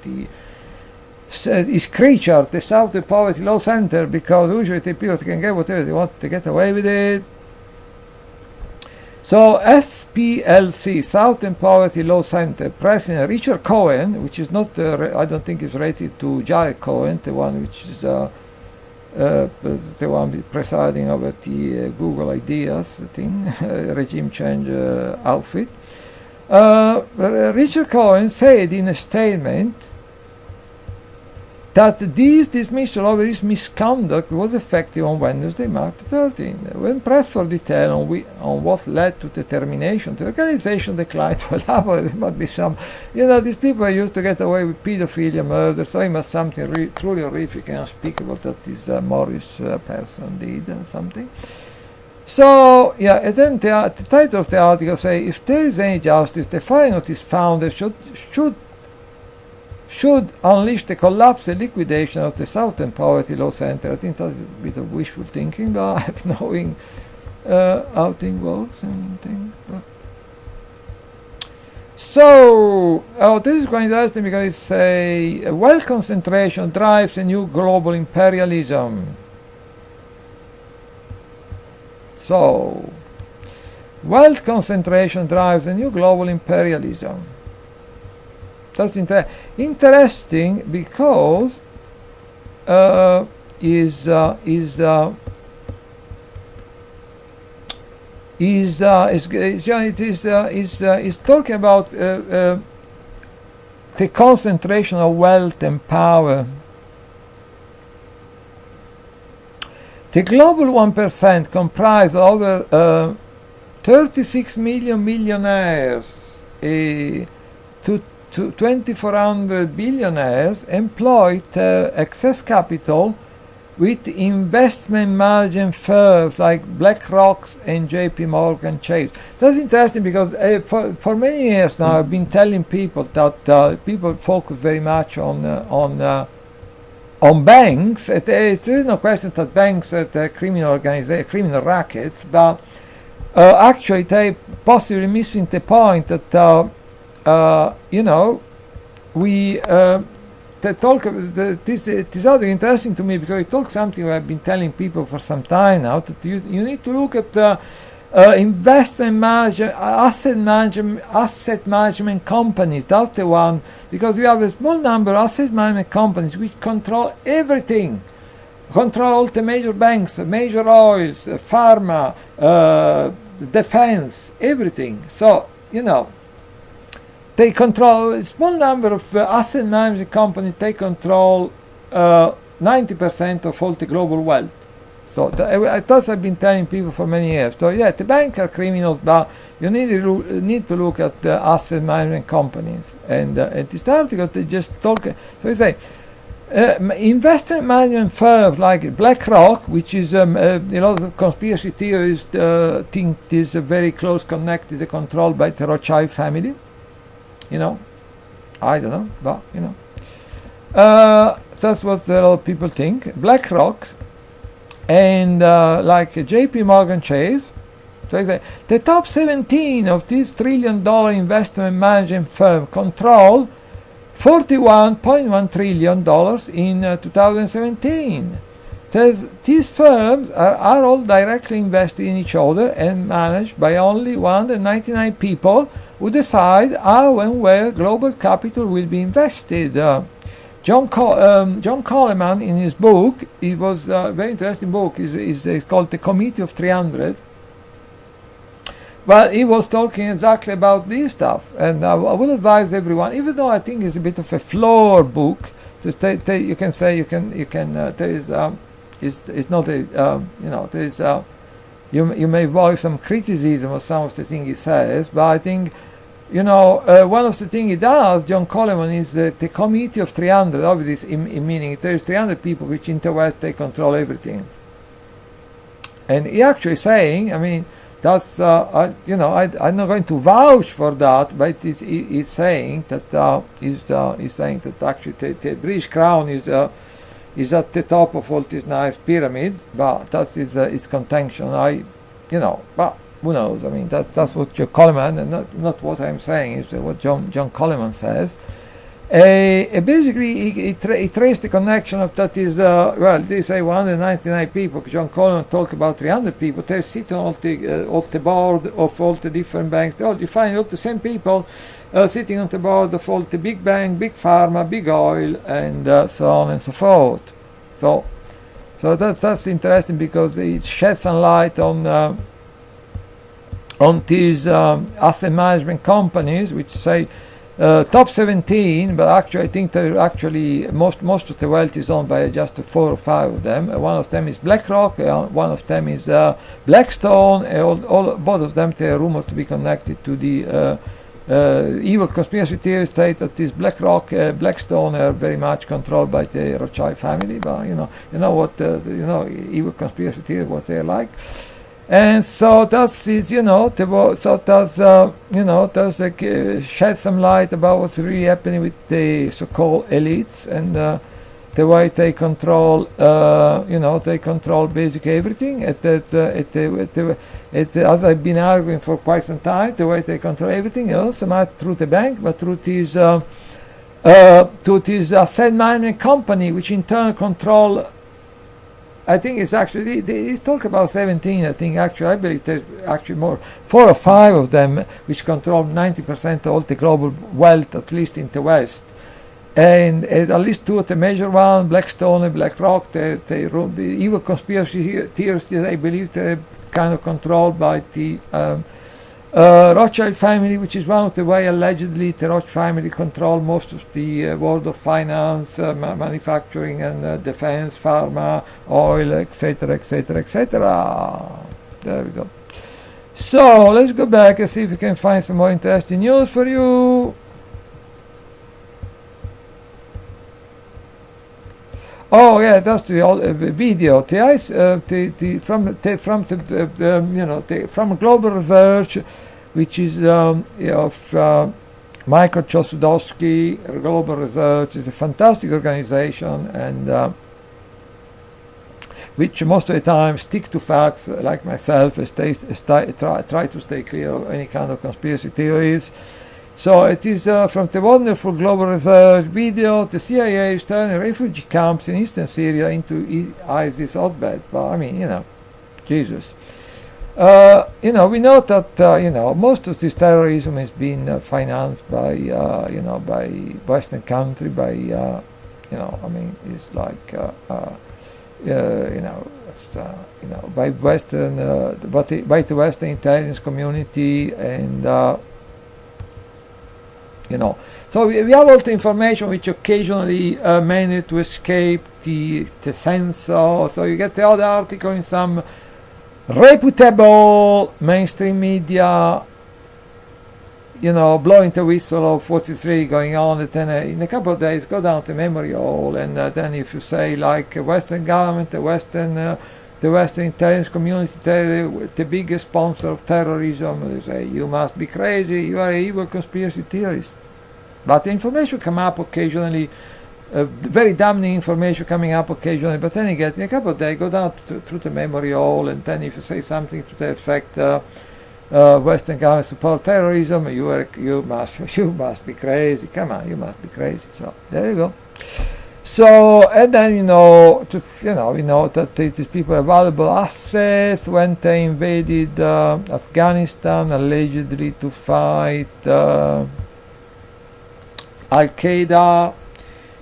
Speaker 1: his creature, the Southern Poverty Law Center, because usually the people can get whatever they want to get away with it. So SPLC, Southern Poverty Law Center, President Richard Cohen, which is not, I don't think is related to Jared Cohen, the one which is the one presiding over the Google Ideas thing, regime change outfit. Richard Cohen said in a statement that this dismissal of his misconduct was effective on Wednesday, March 13th. When pressed for detail on what led to the termination, the organization declined to elaborate. There must be some, these people are used to get away with pedophilia, murder, so it must something truly horrific and unspeakable that this Morris person did or something. So, and then the title of the article says, if there is any justice, the firing of this founder should unleash the collapse and liquidation of the Southern Poverty Law Center. I think that's a bit of wishful thinking, but knowing how things works and things. So, this is quite interesting because it says, wealth concentration drives a new global imperialism. So, wealth concentration drives a new global imperialism. That's interesting because is talking about the concentration of wealth and power. The global 1% comprise over 36 million millionaires, to 2,400 billionaires employed excess capital with investment management firms like BlackRock and JP Morgan Chase. That's interesting because for many years now I've been telling people that people focus very much on on banks. It's no question that banks are criminal rackets, but actually they possibly missing the point that we they talk. This is other interesting to me because it talks something I've been telling people for some time now, that you need to look at investment management, asset management companies. That's the one, because we have a small number of asset management companies which control everything, control all the major banks, major oils, pharma, defense, everything. So they control a small number of asset management companies. They control 90% of all the global wealth. So that's I've been telling people for many years. So yeah, the banks are criminals, but you need to look at the asset management companies. And at this article they just talk. So they say investment management firms like BlackRock, which is a lot of conspiracy theorists think is very close connected, controlled by the Rothschild family. I don't know, but that's what a lot of people think. BlackRock and like JP Morgan Chase. So they say the top 17 of these $1 trillion investment management firms control $41.1 trillion in 2017. These firms are all directly invested in each other and managed by only 199 people who decide how and where global capital will be invested. John Coleman, in his book, it was a very interesting book, is called The Committee of 300. Well, he was talking exactly about this stuff, and I would advise everyone, even though I think it's a bit of a flawed book, you can say there is it's not a there is you may voice some criticism of some of the things he says, but I think one of the things he does, John Coleman, is the Committee of 300. Obviously, meaning there's 300 people which in the West they control everything, and he actually saying, I mean, that's I'm not going to vouch for that, but he's saying that he's saying that actually the British Crown is at the top of all this nice pyramid, but that is his contention. But who knows? I mean, that's what John Coleman, and not what I'm saying, is what John Coleman says. Basically, he traced the connection of that is they say 199 people. John Coleman talk about 300 people. They sit on all the board of all the different banks. You find all the same people sitting on the board of all the big bank, big pharma, big oil, and so on and so forth. So that's interesting because it sheds some light on these asset management companies, which say top 17, but actually I think most of the wealth is owned by just 4 or 5 of them. One of them is BlackRock, one of them is Blackstone. Both of them they are rumored to be connected to the evil conspiracy theories state that this BlackRock, Blackstone are very much controlled by the Rothschild family. But what evil conspiracy theories, what they're like. And so that is, shed some light about what's really happening with the so-called elites and the way they control, they control basically everything. As I've been arguing for quite some time, the way they control everything, also not through the bank, but through this asset management company, which in turn control. I think it's actually, they talk about 17, I think I believe there's actually more, 4 or 5 of them which control 90% of all the global wealth, at least in the West. And at least 2 of the major ones, Blackstone and BlackRock, the evil conspiracy theorists, I believe they're kind of controlled by the Rothschild family, which is one of the way allegedly the Rothschild family control most of the world of finance, manufacturing and defense, pharma, oil, etc., etc., etc. There we go. So let's go back and see if we can find some more interesting news for you. Oh yeah, that's the old video. From global research, which is Michael Chosudowski, Global Research, is a fantastic organization, and which most of the time stick to facts, like myself, try to stay clear of any kind of conspiracy theories. So it is from the wonderful Global Research video, the CIA is turning refugee camps in eastern Syria into ISIS hotbeds. But I mean, Jesus. We know that most of this terrorism has been financed by by Western country, by it's like by Western by the Western intelligence community, and so we have all the information which occasionally manage to escape the censor. So you get the other article in some reputable mainstream media, blowing the whistle of 43 going on, and then in a couple of days go down to memory hole, and then if you say like Western government, the Western intelligence community, the biggest sponsor of terrorism, they say you must be crazy, you are an evil conspiracy theorist. But the information come up occasionally, very damning information coming up occasionally, but then again, in a couple of days, go down through the memory hole, and then if you say something to the effect, Western government support terrorism, you must be crazy. Come on, you must be crazy. So there you go. So, and then we know that these people have valuable assets when they invaded Afghanistan, allegedly to fight Al-Qaeda.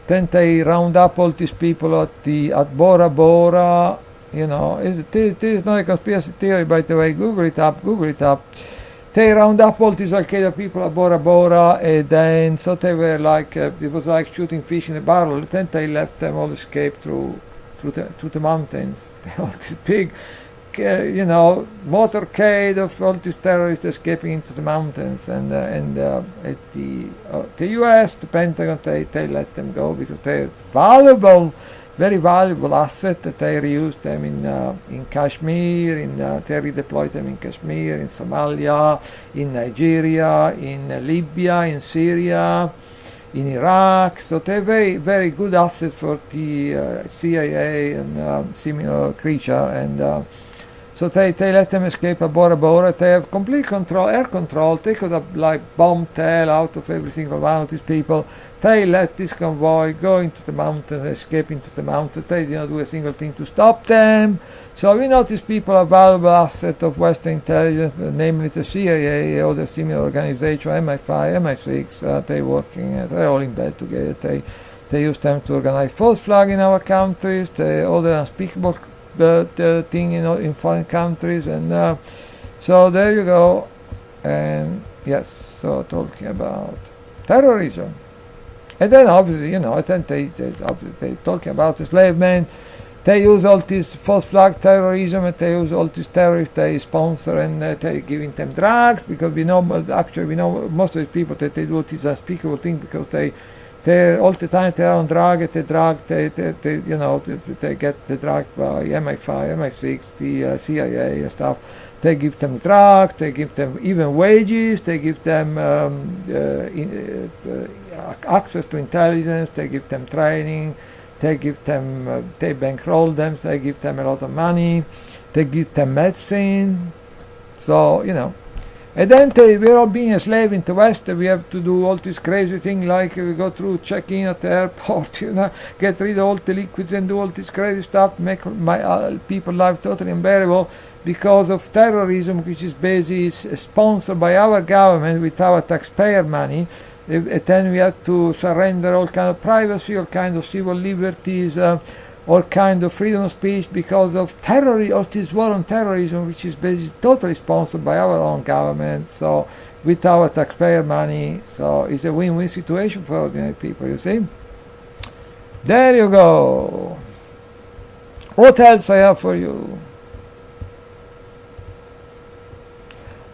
Speaker 1: Then they round up all these people at Bora Bora. This is not a conspiracy theory, by the way. Google it up. They round up all these Al-Qaeda people at Bora Bora, and then so they were like it was like shooting fish in a barrel. Then they left them all escape through the mountains. All this big motorcade of all these terrorists escaping into the mountains, and at the U.S., the Pentagon, they let them go because they're valuable, very valuable asset, that they reused them in Kashmir, they redeployed them in Kashmir, in Somalia, in Nigeria, in Libya, in Syria, in Iraq. So they're very, very good assets for the CIA and similar creature, and so they let them escape at Bora Bora. They have complete control, air control. They could have like bombed the hell out of every single one of these people. They let this convoy go into the mountains, escape into the mountains. They did not do a single thing to stop them. So we know these people are valuable asset of Western intelligence, namely the CIA or the similar organization, MI5, MI6. They're all in bed together. They use them to organize false flag in our countries, the other unspeakable the thing in foreign countries, and so there you go. And yes, so talking about terrorism, and then obviously they talking about enslavement. They use all this false flag terrorism, and they use all these terrorists they sponsor, and they giving them drugs, because we know most of the people that they do this unspeakable thing because they all the time they are on drugs. They get the drug by MI5, MI6, the CIA and stuff. They give them drugs. They give them even wages. They give them access to intelligence. They give them training. They give them. They bankroll them. They give them a lot of money. They give them medicine. So And then we're all being a slave in the West. We have to do all this crazy thing, like we go through check-in at the airport, get rid of all the liquids and do all this crazy stuff, make my people's life totally unbearable because of terrorism, which is basically sponsored by our government with our taxpayer money. And then we have to surrender all kind of privacy, all kind of civil liberties, all kind of freedom of speech because of this war on terrorism, which is basically totally sponsored by our own government, so with our taxpayer money. So it's a win-win situation for ordinary people, you see. There you go. What else I have for you?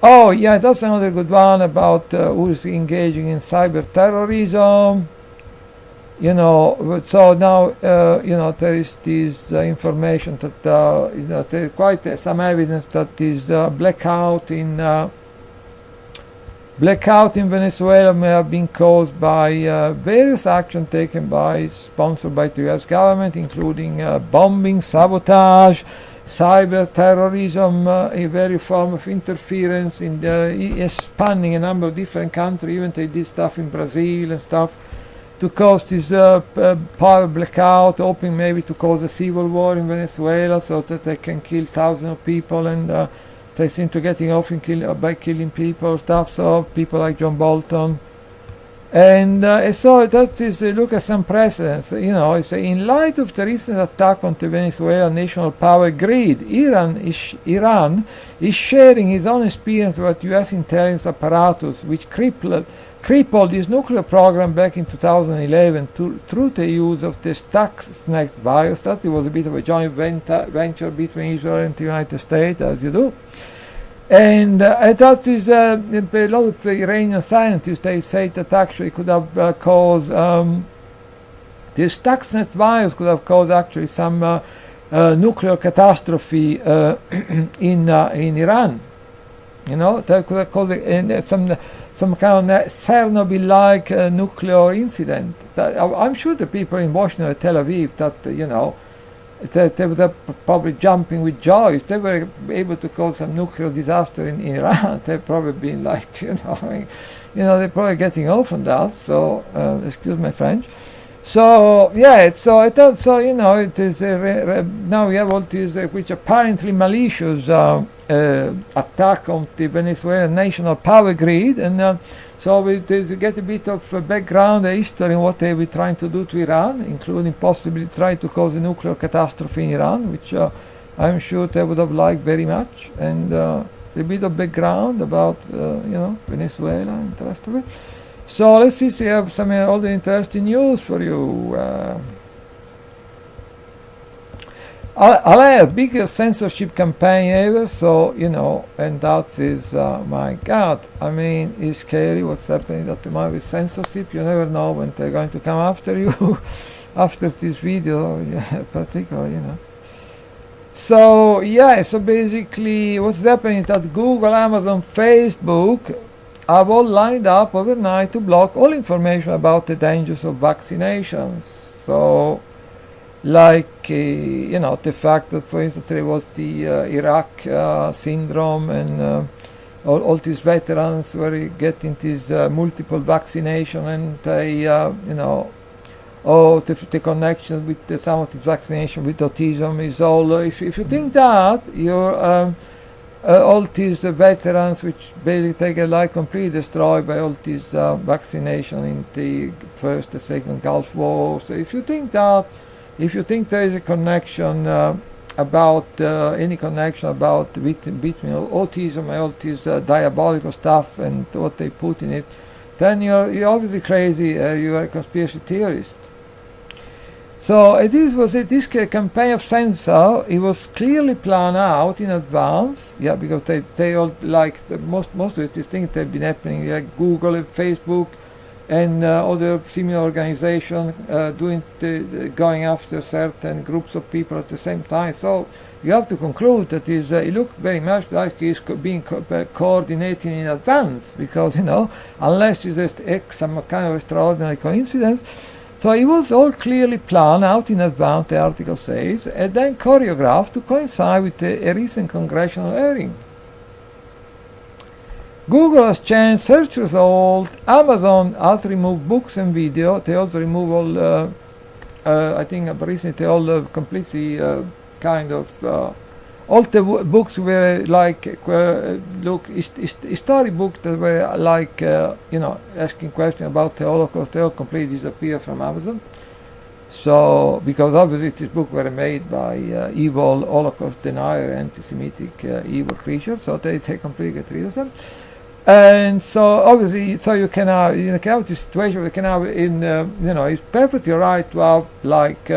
Speaker 1: Oh yeah, that's another good one about who's engaging in cyber terrorism. So now there is this information that there's quite some evidence that this blackout in Blackout in Venezuela may have been caused by various actions taken by, sponsored by the US government, including bombing, sabotage, cyber terrorism, a very form of interference in spanning a number of different countries. Even they did stuff in Brazil and stuff to cause this power blackout, hoping maybe to cause a civil war in Venezuela so that they can kill thousands of people, and they seem to getting off by killing people, stuff. So people like John Bolton, and so that is look at some precedents. It's in light of the recent attack on the Venezuelan national power grid, Iran is sharing its own experience with U.S. intelligence apparatus, which crippled its nuclear program back in 2011 through the use of the Stuxnet virus. That was a bit of a joint venture between Israel and the United States, as you do. And that is a lot of the Iranian scientists, they say that actually could have caused, the Stuxnet virus could have caused actually some nuclear catastrophe in Iran. That could have caused some kind of Chernobyl-like nuclear incident. I'm sure the people in Washington and Tel Aviv that they would have probably jumping with joy if they were able to cause some nuclear disaster in Iran. They've probably been like, they're probably getting off on that. So excuse my French. So yeah, so I thought so. It is now we have all these which apparently malicious attack on the Venezuelan national power grid, and so we get a bit of background history on what they were trying to do to Iran, including possibly trying to cause a nuclear catastrophe in Iran, which I'm sure they would have liked very much, and a bit of background about Venezuela and the rest of it. So let's see if we have some other interesting news for you. I'll have a bigger censorship campaign ever, so, and that is, my God, I mean, it's scary what's happening at the moment with censorship. You never know when they're going to come after you, after this video, particularly, So, so basically, what's happening is that Google, Amazon, Facebook have all lined up overnight to block all information about the dangers of vaccinations. So, like the fact that, for instance, there was the Iraq syndrome, and all these veterans were getting these multiple vaccination, and they the connection with some of this vaccination with autism is all. If you think that you're all these veterans, which basically take a life completely destroyed by all these vaccination in the first and second Gulf War. So if you think there is a connection about any connection about between autism and all this diabolical stuff and what they put in it, then you're obviously crazy. You are a conspiracy theorist. So this campaign of censor. It was clearly planned out in advance. Yeah, because they all like most of these things that have been happening. Like Google and Facebook and other similar organizations going after certain groups of people at the same time. So you have to conclude that it looks very much like it's being coordinated in advance, because unless it's just some kind of extraordinary coincidence. So it was all clearly planned out in advance, the article says, and then choreographed to coincide with a recent congressional hearing. Google has changed search results. Amazon has removed books and video. They also remove all, I think recently, all completely kind of, all the books were like, historic books that were like, asking questions about the Holocaust. They all completely disappeared from Amazon. So, because obviously these books were made by evil Holocaust denier, anti-Semitic evil creatures, so they completely get rid of them. And so obviously, so you can have this situation where you can have it's perfectly right to have like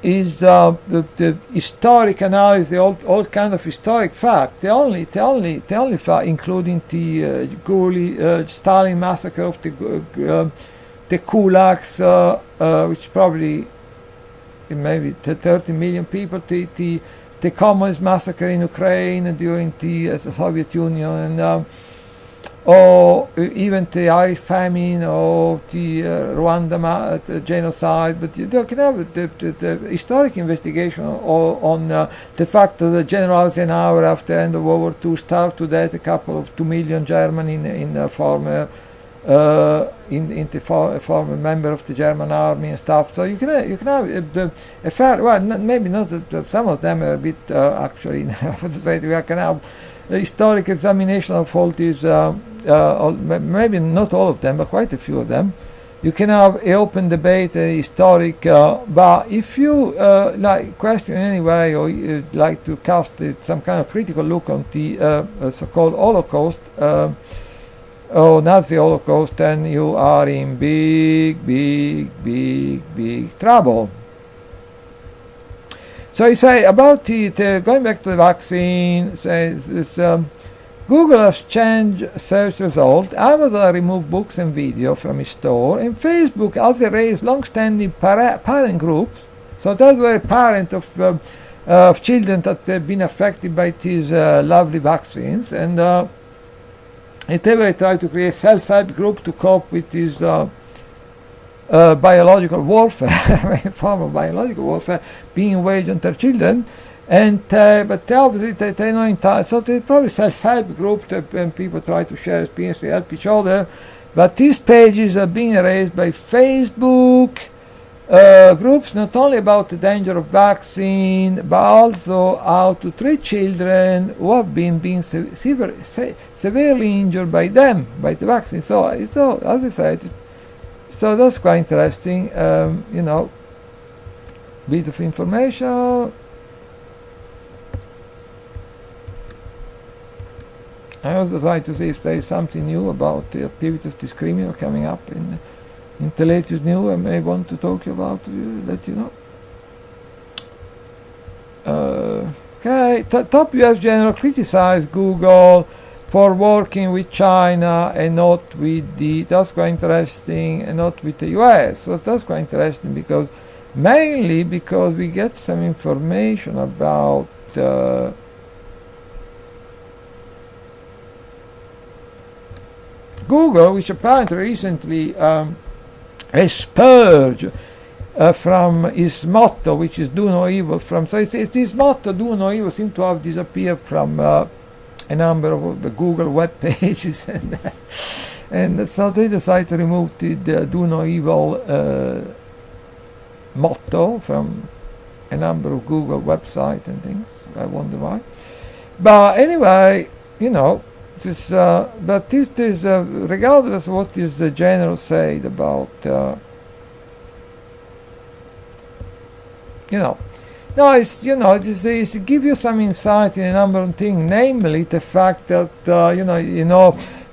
Speaker 1: is the historic analysis, all kind of historic fact. The only fact, including the Stalin massacre of the kulaks, which probably maybe 30 million people. the communist massacre in Ukraine during the Soviet Union, and or even the Irish famine, or the Rwanda genocide. But you can have the historic investigation on the fact that the General Eisenhower, after the end of World War II, starved to death a couple of 2 million Germans in the former former member of the German army and stuff. So you can have a fair, well, maybe not. Some of them are a bit actually. We can have a historic examination of all these. Maybe not all of them, but quite a few of them. You can have an open debate, a historic. But if you like question in any way, or like to cast some kind of critical look on the so-called Holocaust. Nazi Holocaust, then you are in big trouble. So you say about going back to the vaccine, Google has changed search results, Amazon removed books and video from its store, and Facebook has erased long-standing parent groups. So that were parents of children that have been affected by these lovely vaccines, and they try to create self-help group to cope with this biological warfare, a form of biological warfare being waged on their children. And but they obviously they know in time, so they probably self-help group that when people try to share experience, they help each other. But these pages are being erased by Facebook groups, not only about the danger of vaccine, but also how to treat children who have been severely injured by them, by the vaccine. So as I said, so that's quite interesting. Bit of information. I also try to see if there is something new about the activity of this criminal coming up in the latest news. I may want to talk about, let you know. Okay, top US general criticized Google for working with China and not with that's quite interesting, and not with the US. So that's quite interesting mainly because we get some information about Google, which apparently recently has purged from his motto, which is "Do no evil." So his motto, "Do no evil," seems to have disappeared from a number of the Google web pages, and so they decided to remove the "Do no evil" motto from a number of Google websites and things. I wonder why. But anyway, but this is regardless of what is the general said about no, it's it's give you some insight in a number of things, namely the fact that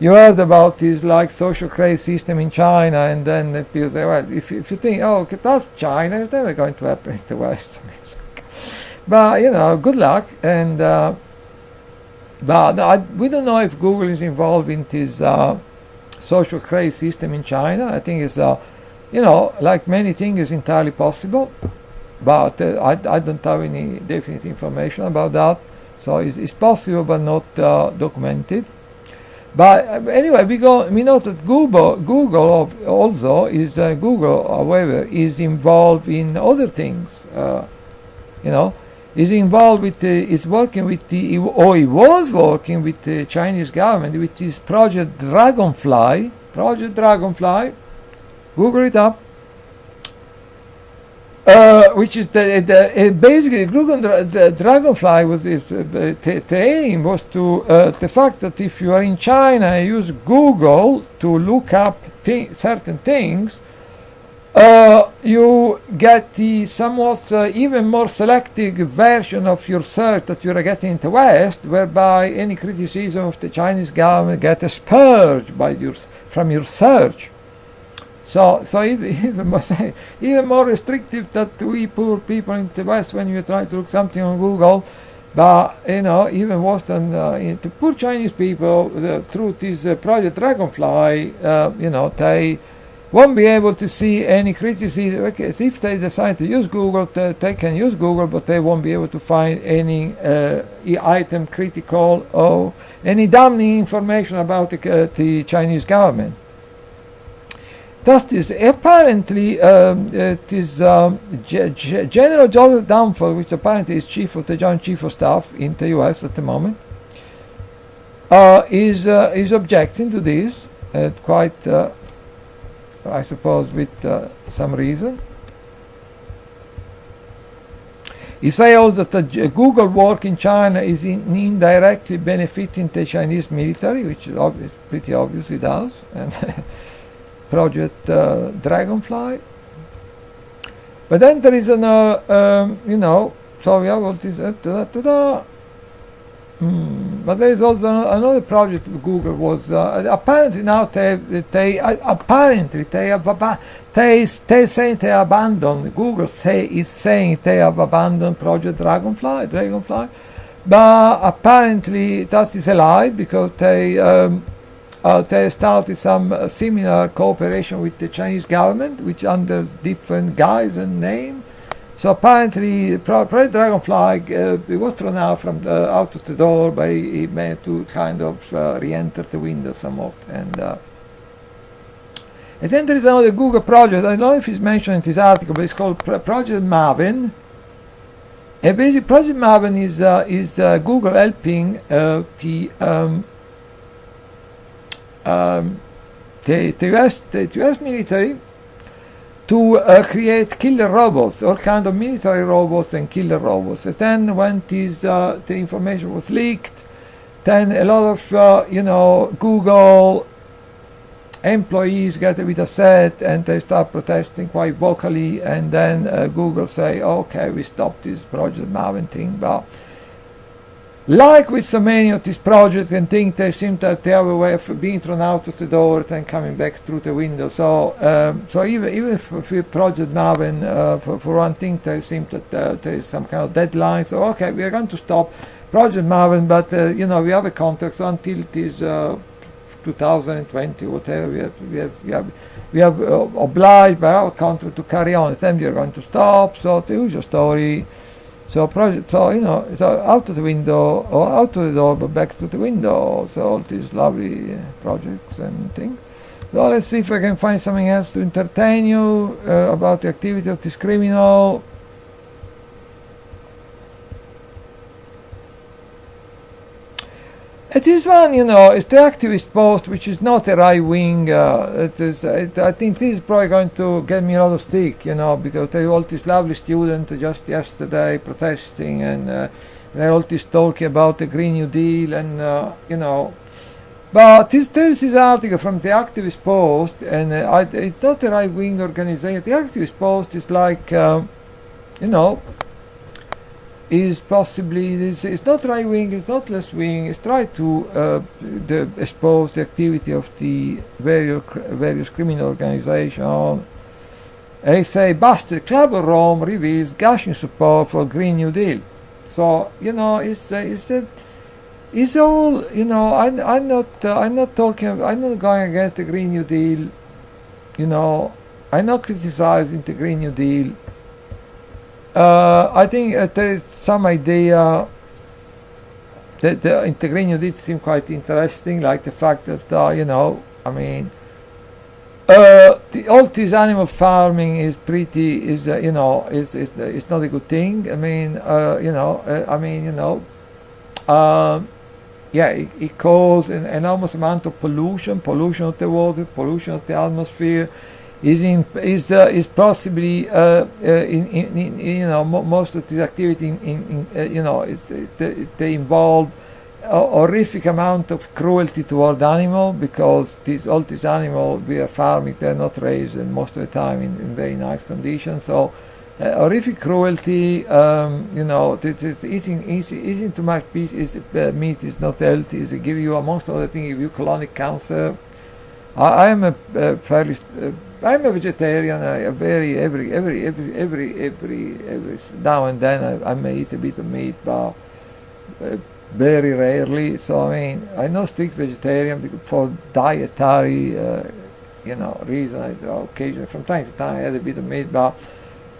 Speaker 1: you heard about this like social credit system in China, and then people say, well, if you think, oh, that's China, it's never going to happen in the West. But good luck. And but we don't know if Google is involved in this social credit system in China. I think it's like many things, is entirely possible, but I don't have any definite information about that. So it's possible, but not documented. But anyway, we know that Google also is Google, however, is involved in other things. Is involved with he was working with the Chinese government with this Project Dragonfly. Google it up. Which is basically the Dragonfly was the aim was to the fact that if you are in China and use Google to look up certain things, you get the somewhat even more selective version of your search that you are getting in the West, whereby any criticism of the Chinese government gets purged from your search. So even more restrictive that we poor people in the West when you try to look something on Google. But even worse than the poor Chinese people, through this Project Dragonfly, won't be able to see any criticism. Okay, so if they decide to use Google, they can use Google, but they won't be able to find any item critical or any damning information about the Chinese government. Thus, this apparently it is General Joseph Dunford, which apparently is chief of the Joint Chief of Staff in the U.S. at the moment, is objecting to this quite. I suppose with some reason. He says also that Google work in China is indirectly benefiting the Chinese military, which is pretty obvious it does, and Project Dragonfly. But then there is an, so we have all this, but there is also another project Google was apparently now they saying they abandoned. Google is saying they have abandoned Project Dragonfly, but apparently that is a lie, because they started some similar cooperation with the Chinese government, which under different guise and name. So apparently, Project Dragonfly it was thrown out from out of the door, but he managed to kind of re-enter the window somewhat. And then there is another Google project. I don't know if it's mentioned in this article, but it's called Project Maven. And basically, Project Maven is Google helping the US military to create killer robots, all kind of military robots and killer robots. And then when the information was leaked, then a lot of Google employees get a bit upset and they start protesting quite vocally. And then Google say, okay, we stopped this Project Maven thing. But like with so many of these projects and things, they seem that they have a way of being thrown out of the door and coming back through the window. So, even for Project Maven, for one thing, they seem that there is some kind of deadline. So, okay, we are going to stop Project Maven, but we have a contract until it is 2020, whatever. We have obliged by our contract to carry on. Then we are going to stop. So, the usual story. So out of the window, or out of the door, but back to the window. So all these lovely projects and things. So let's see if I can find something else to entertain you about the activity of this criminal. This one, is the activist post, which is not a right wing. I think this is probably going to get me a lot of stick, because there are all these lovely students just yesterday protesting, and they're all this talking about the Green New Deal, and But there's this article from the activist post, and it's not a right wing organization. The activist post is like, is possibly it's not right wing, it's not left wing. It's try to expose the activity of the various criminal organizations. They say Bastard Club of Rome reveals gushing support for Green New Deal. So it's all I'm not talking. I'm not going against the Green New Deal. I'm not criticizing the Green New Deal. I think there is some idea that the Green New Deal seems quite interesting, like the fact that all this animal farming is it's not a good thing. It causes an enormous amount of pollution of the water, pollution of the atmosphere. Is possibly most of this activity they involve a horrific amount of cruelty toward animal, because all these animals we are farming, they're not raised, and most of the time in very nice conditions. So horrific cruelty. Eating too much meat is not healthy. It give you, amongst other things, give you colonic cancer. I'm a vegetarian. Every now and then I may eat a bit of meat, but very rarely. So I'm not strict vegetarian for dietary reason. Occasionally, from time to time, I had a bit of meat, but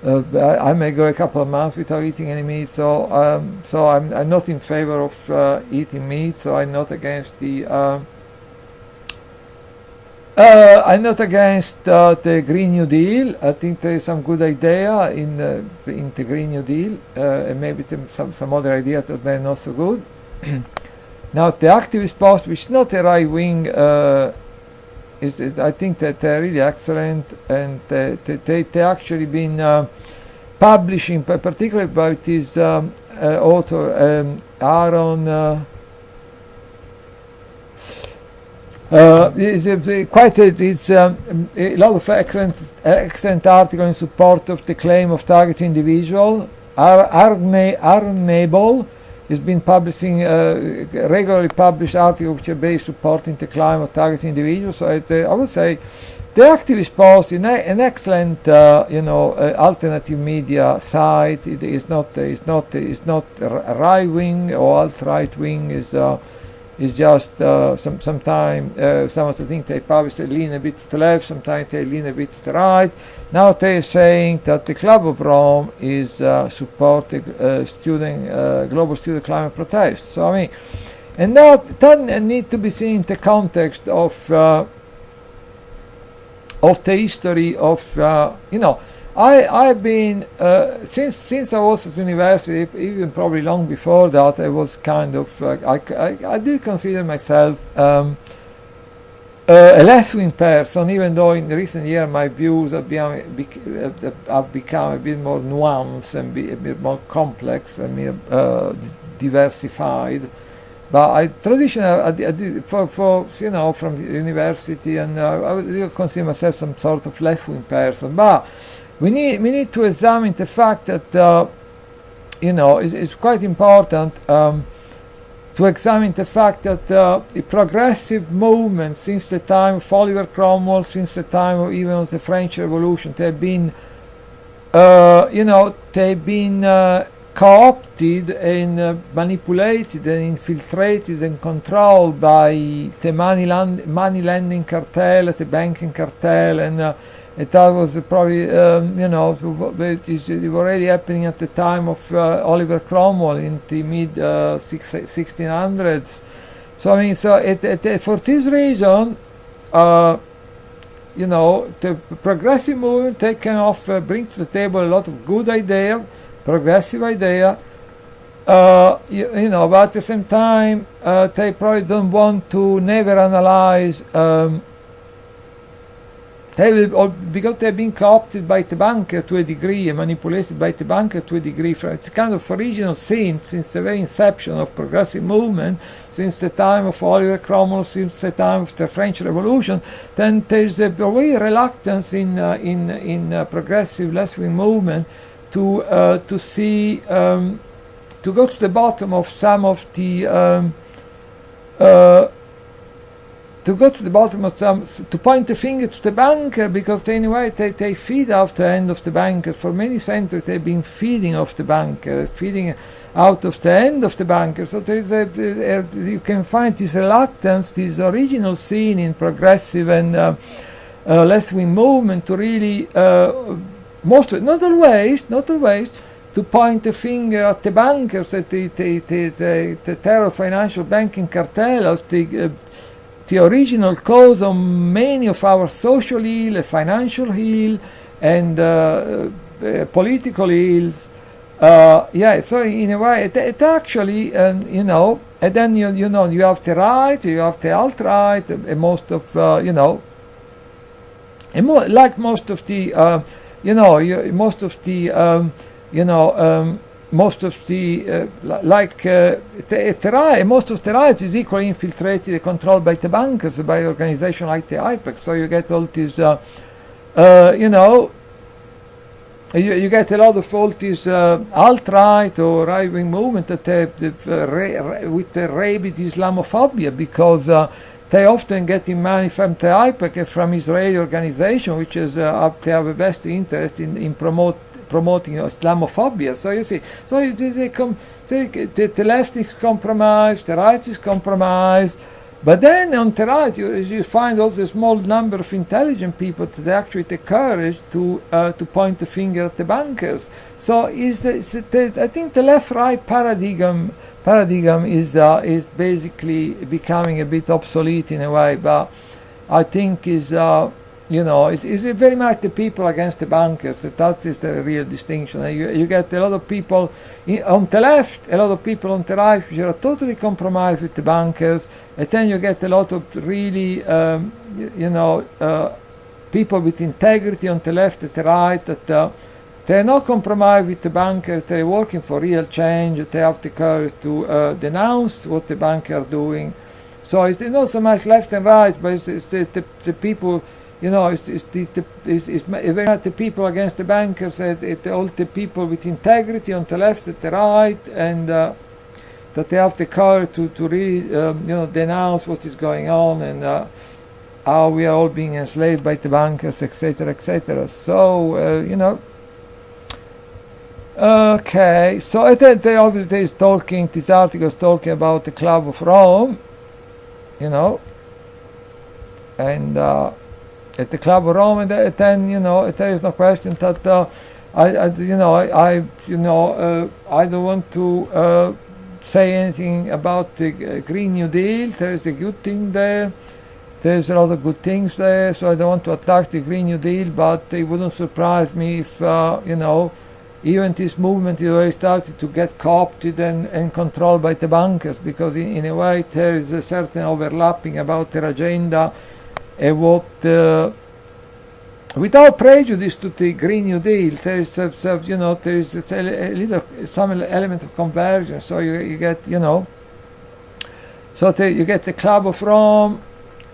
Speaker 1: I may go a couple of months without eating any meat. So I'm not in favor of eating meat. So I'm not against the. I'm not against the Green New Deal. I think there is some good idea in the Green New Deal, and maybe some other ideas that were not so good. Now, the activist post, which is not a right wing, I think that they're really excellent, and they actually been publishing, particularly by this author Aaron. It's a lot of excellent article in support of the claim of targeting individual. Arnable has been publishing regularly published articles which are based supporting the claim of targeting individuals. So I would say the activist post is an excellent alternative media site. It is not right wing or alt right wing. Is just sometimes some of the things they publish they lean a bit to the left, sometimes they lean a bit to the right. Now they're saying that the Club of Rome is supporting global student climate protests. So I mean, and that need to be seen in the context of the history of I've been since I was at university, even probably long before that. I was kind of I did consider myself a left-wing person, even though in recent years my views have become a bit more nuanced and a bit more complex and diversified. But I did for from the university, and I would consider myself some sort of left-wing person, but. We need to examine the fact that it's quite important to examine the fact that the progressive movement since the time of Oliver Cromwell, since the time of even of the French Revolution, they've been co-opted and manipulated and infiltrated and controlled by the money lending cartel, the banking cartel, and that was probably, it is already happening at the time of Oliver Cromwell in the mid 1600s. So I mean, for this reason, the progressive movement they can bring to the table a lot of good idea, progressive idea. But at the same time, they probably don't want to never analyze. Because they've been co-opted by the banker to a degree and manipulated by the banker to a degree. It's kind of original sin since the very inception of progressive movement, since the time of Oliver Cromwell, since the time of the French Revolution. Then there's a very reluctance in progressive left-wing movement to see to go to the bottom of some of the to point the finger to the banker, because anyway they feed off the end of the banker. For many centuries they've been feeding off the banker, feeding out of the end of the banker. So there is you can find this reluctance, this original sin in progressive and left-wing movement to really not always to point the finger at the bankers, at the terror financial banking cartel as the original cause of many of our social ill, financial ill, and political ills. So in a way, it actually, and then you have the right, you have the alt-right, and most of like most of the most of the most of the most of the right is equally infiltrated and controlled by the bankers, by organizations like the IPEC. So you get all these, you get a lot of all these alt-right or right-wing movement that with the rabid Islamophobia, because they often get money from the IPEC and from Israeli organization, which is they have a vested interest in promoting Islamophobia. So you see, so it is the left is compromised, the right is compromised, But then on the right, you find also a small number of intelligent people that actually take courage to point the finger at the bankers. So I think the left-right paradigm is basically becoming a bit obsolete in a way, but I think is very much the people against the bankers. That is the real distinction. You get a lot of people on the left, a lot of people on the right, which are totally compromised with the bankers, and then you get a lot of really, people with integrity on the left and the right that they're not compromised with the bankers. They're working for real change. They have the courage to denounce what the bankers are doing. So it's not so much left and right, but it's the people. It's very much the people against the bankers, all the people with integrity on the left and the right, and that they have the courage to really, denounce what is going on and how we are all being enslaved by the bankers, etc., etc. So, okay. So I think they obviously this article is talking about the Club of Rome, and at the Club of Rome, and then there is no question that I don't want to say anything about the Green New Deal. There is a good thing there. There's a lot of good things there, so I don't want to attack the Green New Deal, but it wouldn't surprise me if even this movement is already started to get co-opted and controlled by the bankers, because in a way there is a certain overlapping about their agenda. And what, without prejudice to the Green New Deal, there is some element of convergence. So you get, you get the Club of Rome,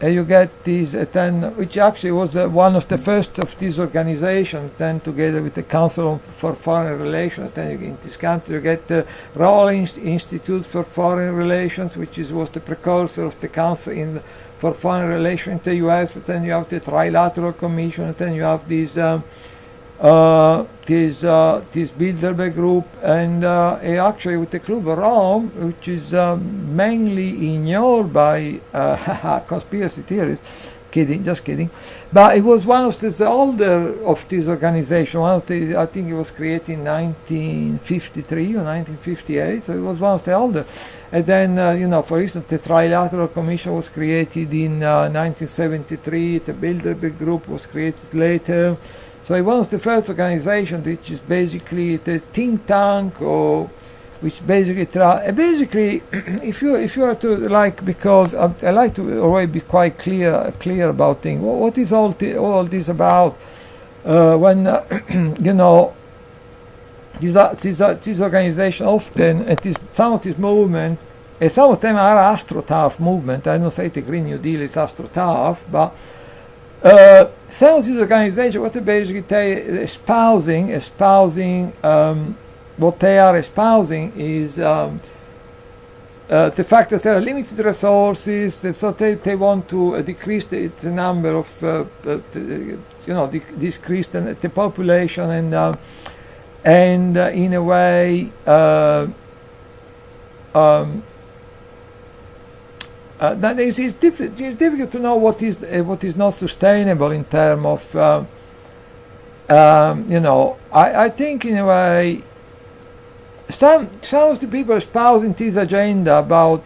Speaker 1: and you get these, which actually was one of the first of these organizations. Then together with the Council for Foreign Relations, then in this country you get the Royal Institute for Foreign Relations, which was the precursor of the Council for Foreign Relations in the U.S. Then you have the Trilateral Commission. And then you have this Bilderberg group, and actually with the Club of Rome, which is mainly ignored by conspiracy theorists. Just kidding. But it was one of the older of this organization. I think it was created in 1953 or 1958, so it was one of the older. And then, for instance, the Trilateral Commission was created in 1973. The Bilderberg Group was created later. So it was the first organization which is basically the think tank, or which basically if you are to because I like to always be quite clear about things. What is all this about? When this organization often, some of this movement, and some of them are AstroTurf movement. I don't say the Green New Deal is AstroTurf, but some of these organizations, what they basically espousing, what they are espousing is the fact that there are limited resources, so they want to decrease the number of, decrease the population, and in a way, that it's difficult to know what is not sustainable in terms of, I think in a way, some of the people espousing this agenda about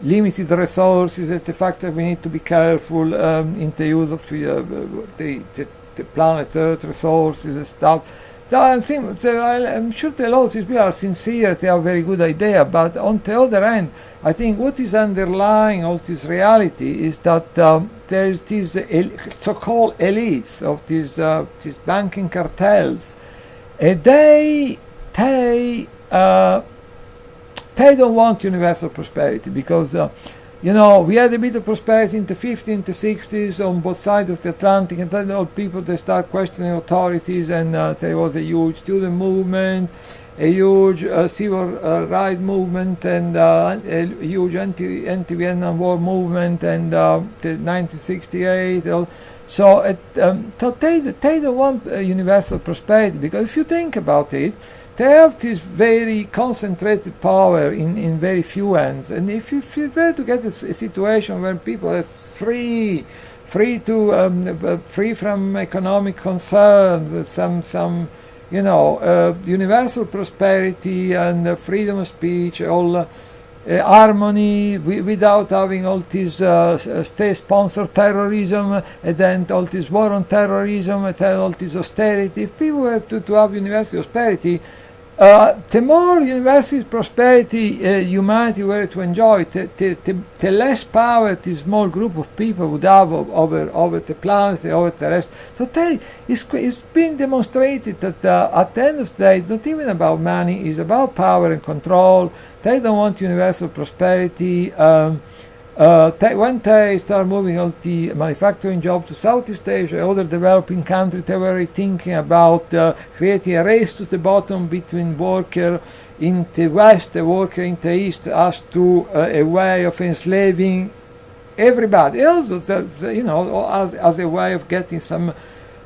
Speaker 1: limited resources, and the fact that we need to be careful in the use of the planet Earth resources and stuff. I'm sure that a lot of these people are sincere, they have a very good idea, but on the other hand, I think what is underlying all this reality is that there is these so-called elites of these banking cartels, and they don't want universal prosperity, because we had a bit of prosperity in the 50s, in the 60s on both sides of the Atlantic, and then all people, they start questioning authorities, and there was a huge student movement, a huge civil rights movement, and a huge anti-Vietnam War movement, and the 1968. So they don't want universal prosperity, because if you think about it, they have this very concentrated power in very few hands. And if you were to get a situation where people are free from economic concerns, some universal prosperity and freedom of speech, all harmony, without having all this state-sponsored terrorism, and then all this war on terrorism, and then all this austerity. If people were to have universal prosperity, the more universal prosperity humanity were to enjoy, the less power this small group of people would have over the planet, over the rest. So it's been demonstrated that at the end of the day, it's not even about money, it's about power and control. They don't want universal prosperity. When they start moving all the manufacturing jobs to Southeast Asia, other developing countries, they were thinking about creating a race to the bottom between worker in the West, the worker in the East, as to a way of enslaving everybody. Also, as a way of getting some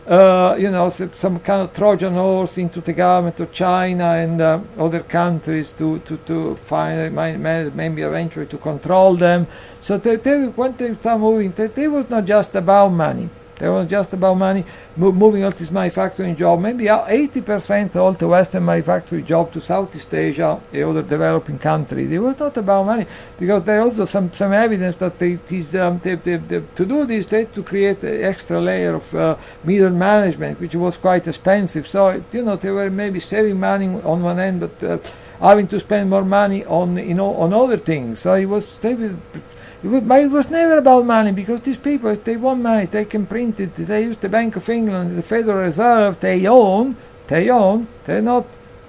Speaker 1: kind of Trojan horse into the government of China and other countries to find maybe eventually to control them. So when they start moving, they was not just about money. They were just about money, moving all this manufacturing job. Maybe 80% of all the Western manufacturing job to Southeast Asia and other developing countries. It was not about money, because there also some evidence that to do this, they had to create an extra layer of middle management, which was quite expensive. So they were maybe saving money on one end, but having to spend more money on other things. So it was never about money, because these people, if they want money, they can print it. They use the Bank of England, the Federal Reserve. They own. They're not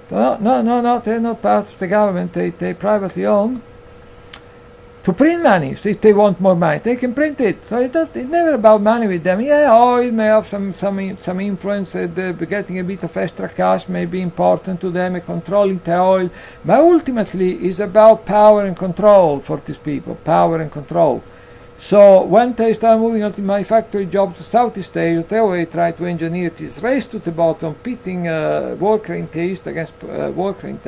Speaker 1: part of the government. They privately own. To print money, so if they want more money, they can print it. So it's never about money with them. Yeah, oil may have some influence. Getting a bit of extra cash may be important to them, controlling the oil. But ultimately, it's about power and control for these people. Power and control. So when they start moving on to manufacturing jobs to Southeast Asia, they always try to engineer this race to the bottom, pitting worker in the East against worker in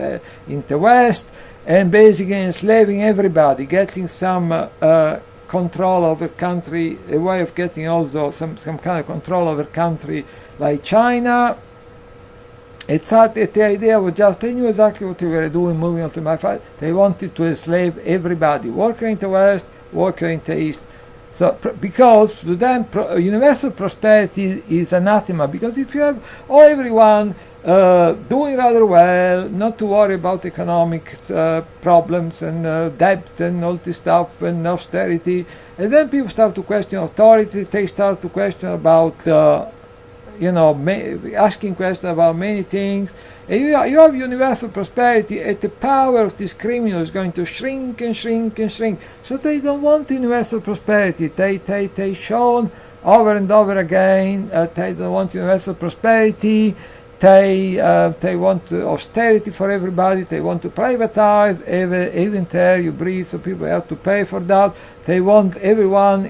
Speaker 1: the West, and basically enslaving everybody, getting some control over country, a way of getting also some kind of control over country like China. The idea was just, they knew exactly what they were doing, moving on to my fight. They wanted to enslave everybody, worker in the West, worker in the East. So, because to them, universal prosperity is anathema, because if you have everyone doing rather well, not to worry about economic problems and debt and all this stuff and austerity, and then people start to question authority, they start to question about, asking questions about many things. And you have universal prosperity, and the power of this criminal is going to shrink and shrink and shrink. So they don't want universal prosperity. They shown over and over again, they don't want universal prosperity. They want austerity for everybody. They want to privatize even the air you breathe, so people have to pay for that. They want everyone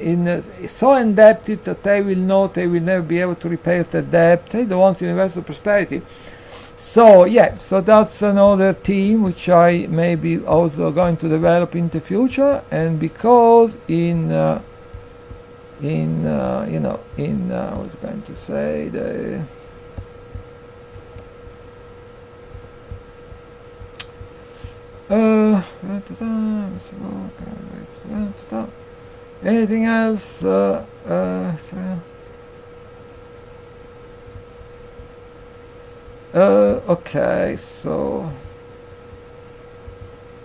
Speaker 1: so indebted that they will never be able to repay the debt. They don't want universal prosperity. So that's another theme which I may be also going to develop in the future. And because I was going to say the. Anything else? Okay, so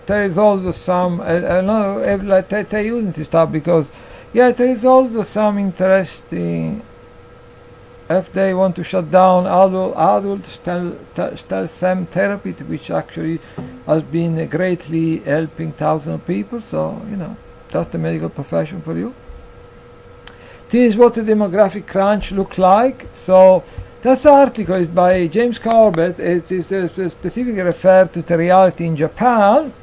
Speaker 1: there is also some. I don't know, they're using this stuff because, there is also some interesting. If they want to shut down adult stem therapy, which actually has been greatly helping thousands of people, so that's the medical profession for you. This is what the demographic crunch looks like. So this article is by James Corbett. It is specifically referred to the reality in Japan.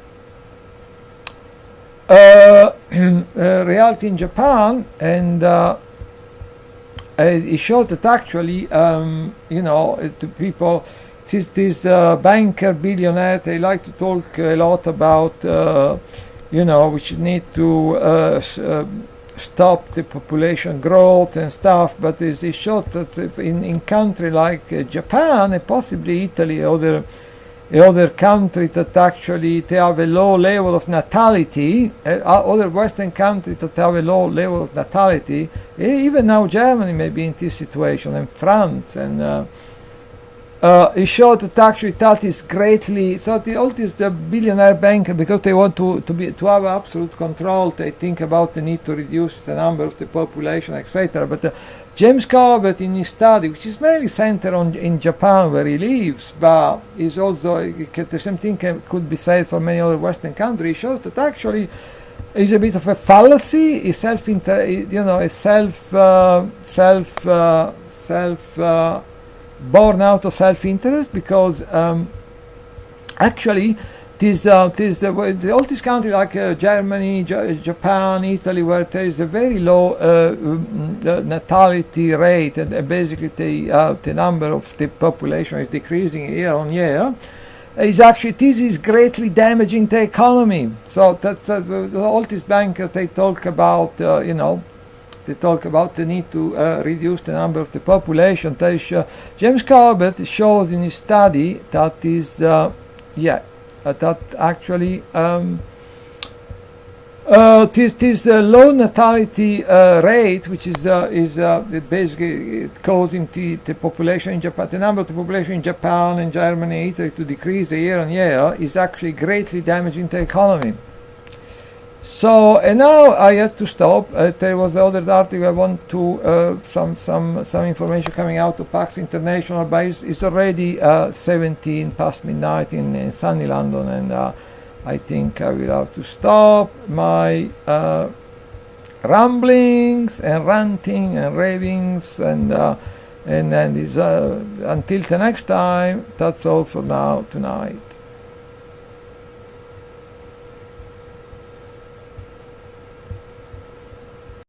Speaker 1: Reality in Japan, and it shows that actually, the people this banker billionaire, they like to talk a lot about we should need to stop the population growth and stuff, but it showed that in country like Japan and possibly Italy, other countries that actually they have a low level of natality, other Western countries that have a low level of natality, even now Germany may be in this situation, and France, and it showed that actually that is greatly, so all these the billionaire banker, because they want to have absolute control, they think about the need to reduce the number of the population, etc. But James Corbett, in his study, which is mainly centered in Japan where he lives, but is also the same thing could be said for many other Western countries, shows that actually is a bit of a fallacy, is born out of self-interest, because actually all these countries like Germany, Japan, Italy, where there is a very low natality rate, and basically the number of the population is decreasing year on year, is actually this is greatly damaging the economy. So that's all these bankers, they talk about they talk about the need to reduce the number of the population. James Corbett shows in his study that is that actually this low natality rate, which is it basically it causing the population in Japan, the number of the population in Japan and Germany, Italy to decrease year on year, is actually greatly damaging the economy. So, and now I have to stop. There was another article I want to some information coming out of Pax International, but it's already 17 past midnight in sunny London, and I think I will have to stop my ramblings and ranting and ravings, and until the next time. That's all for now tonight.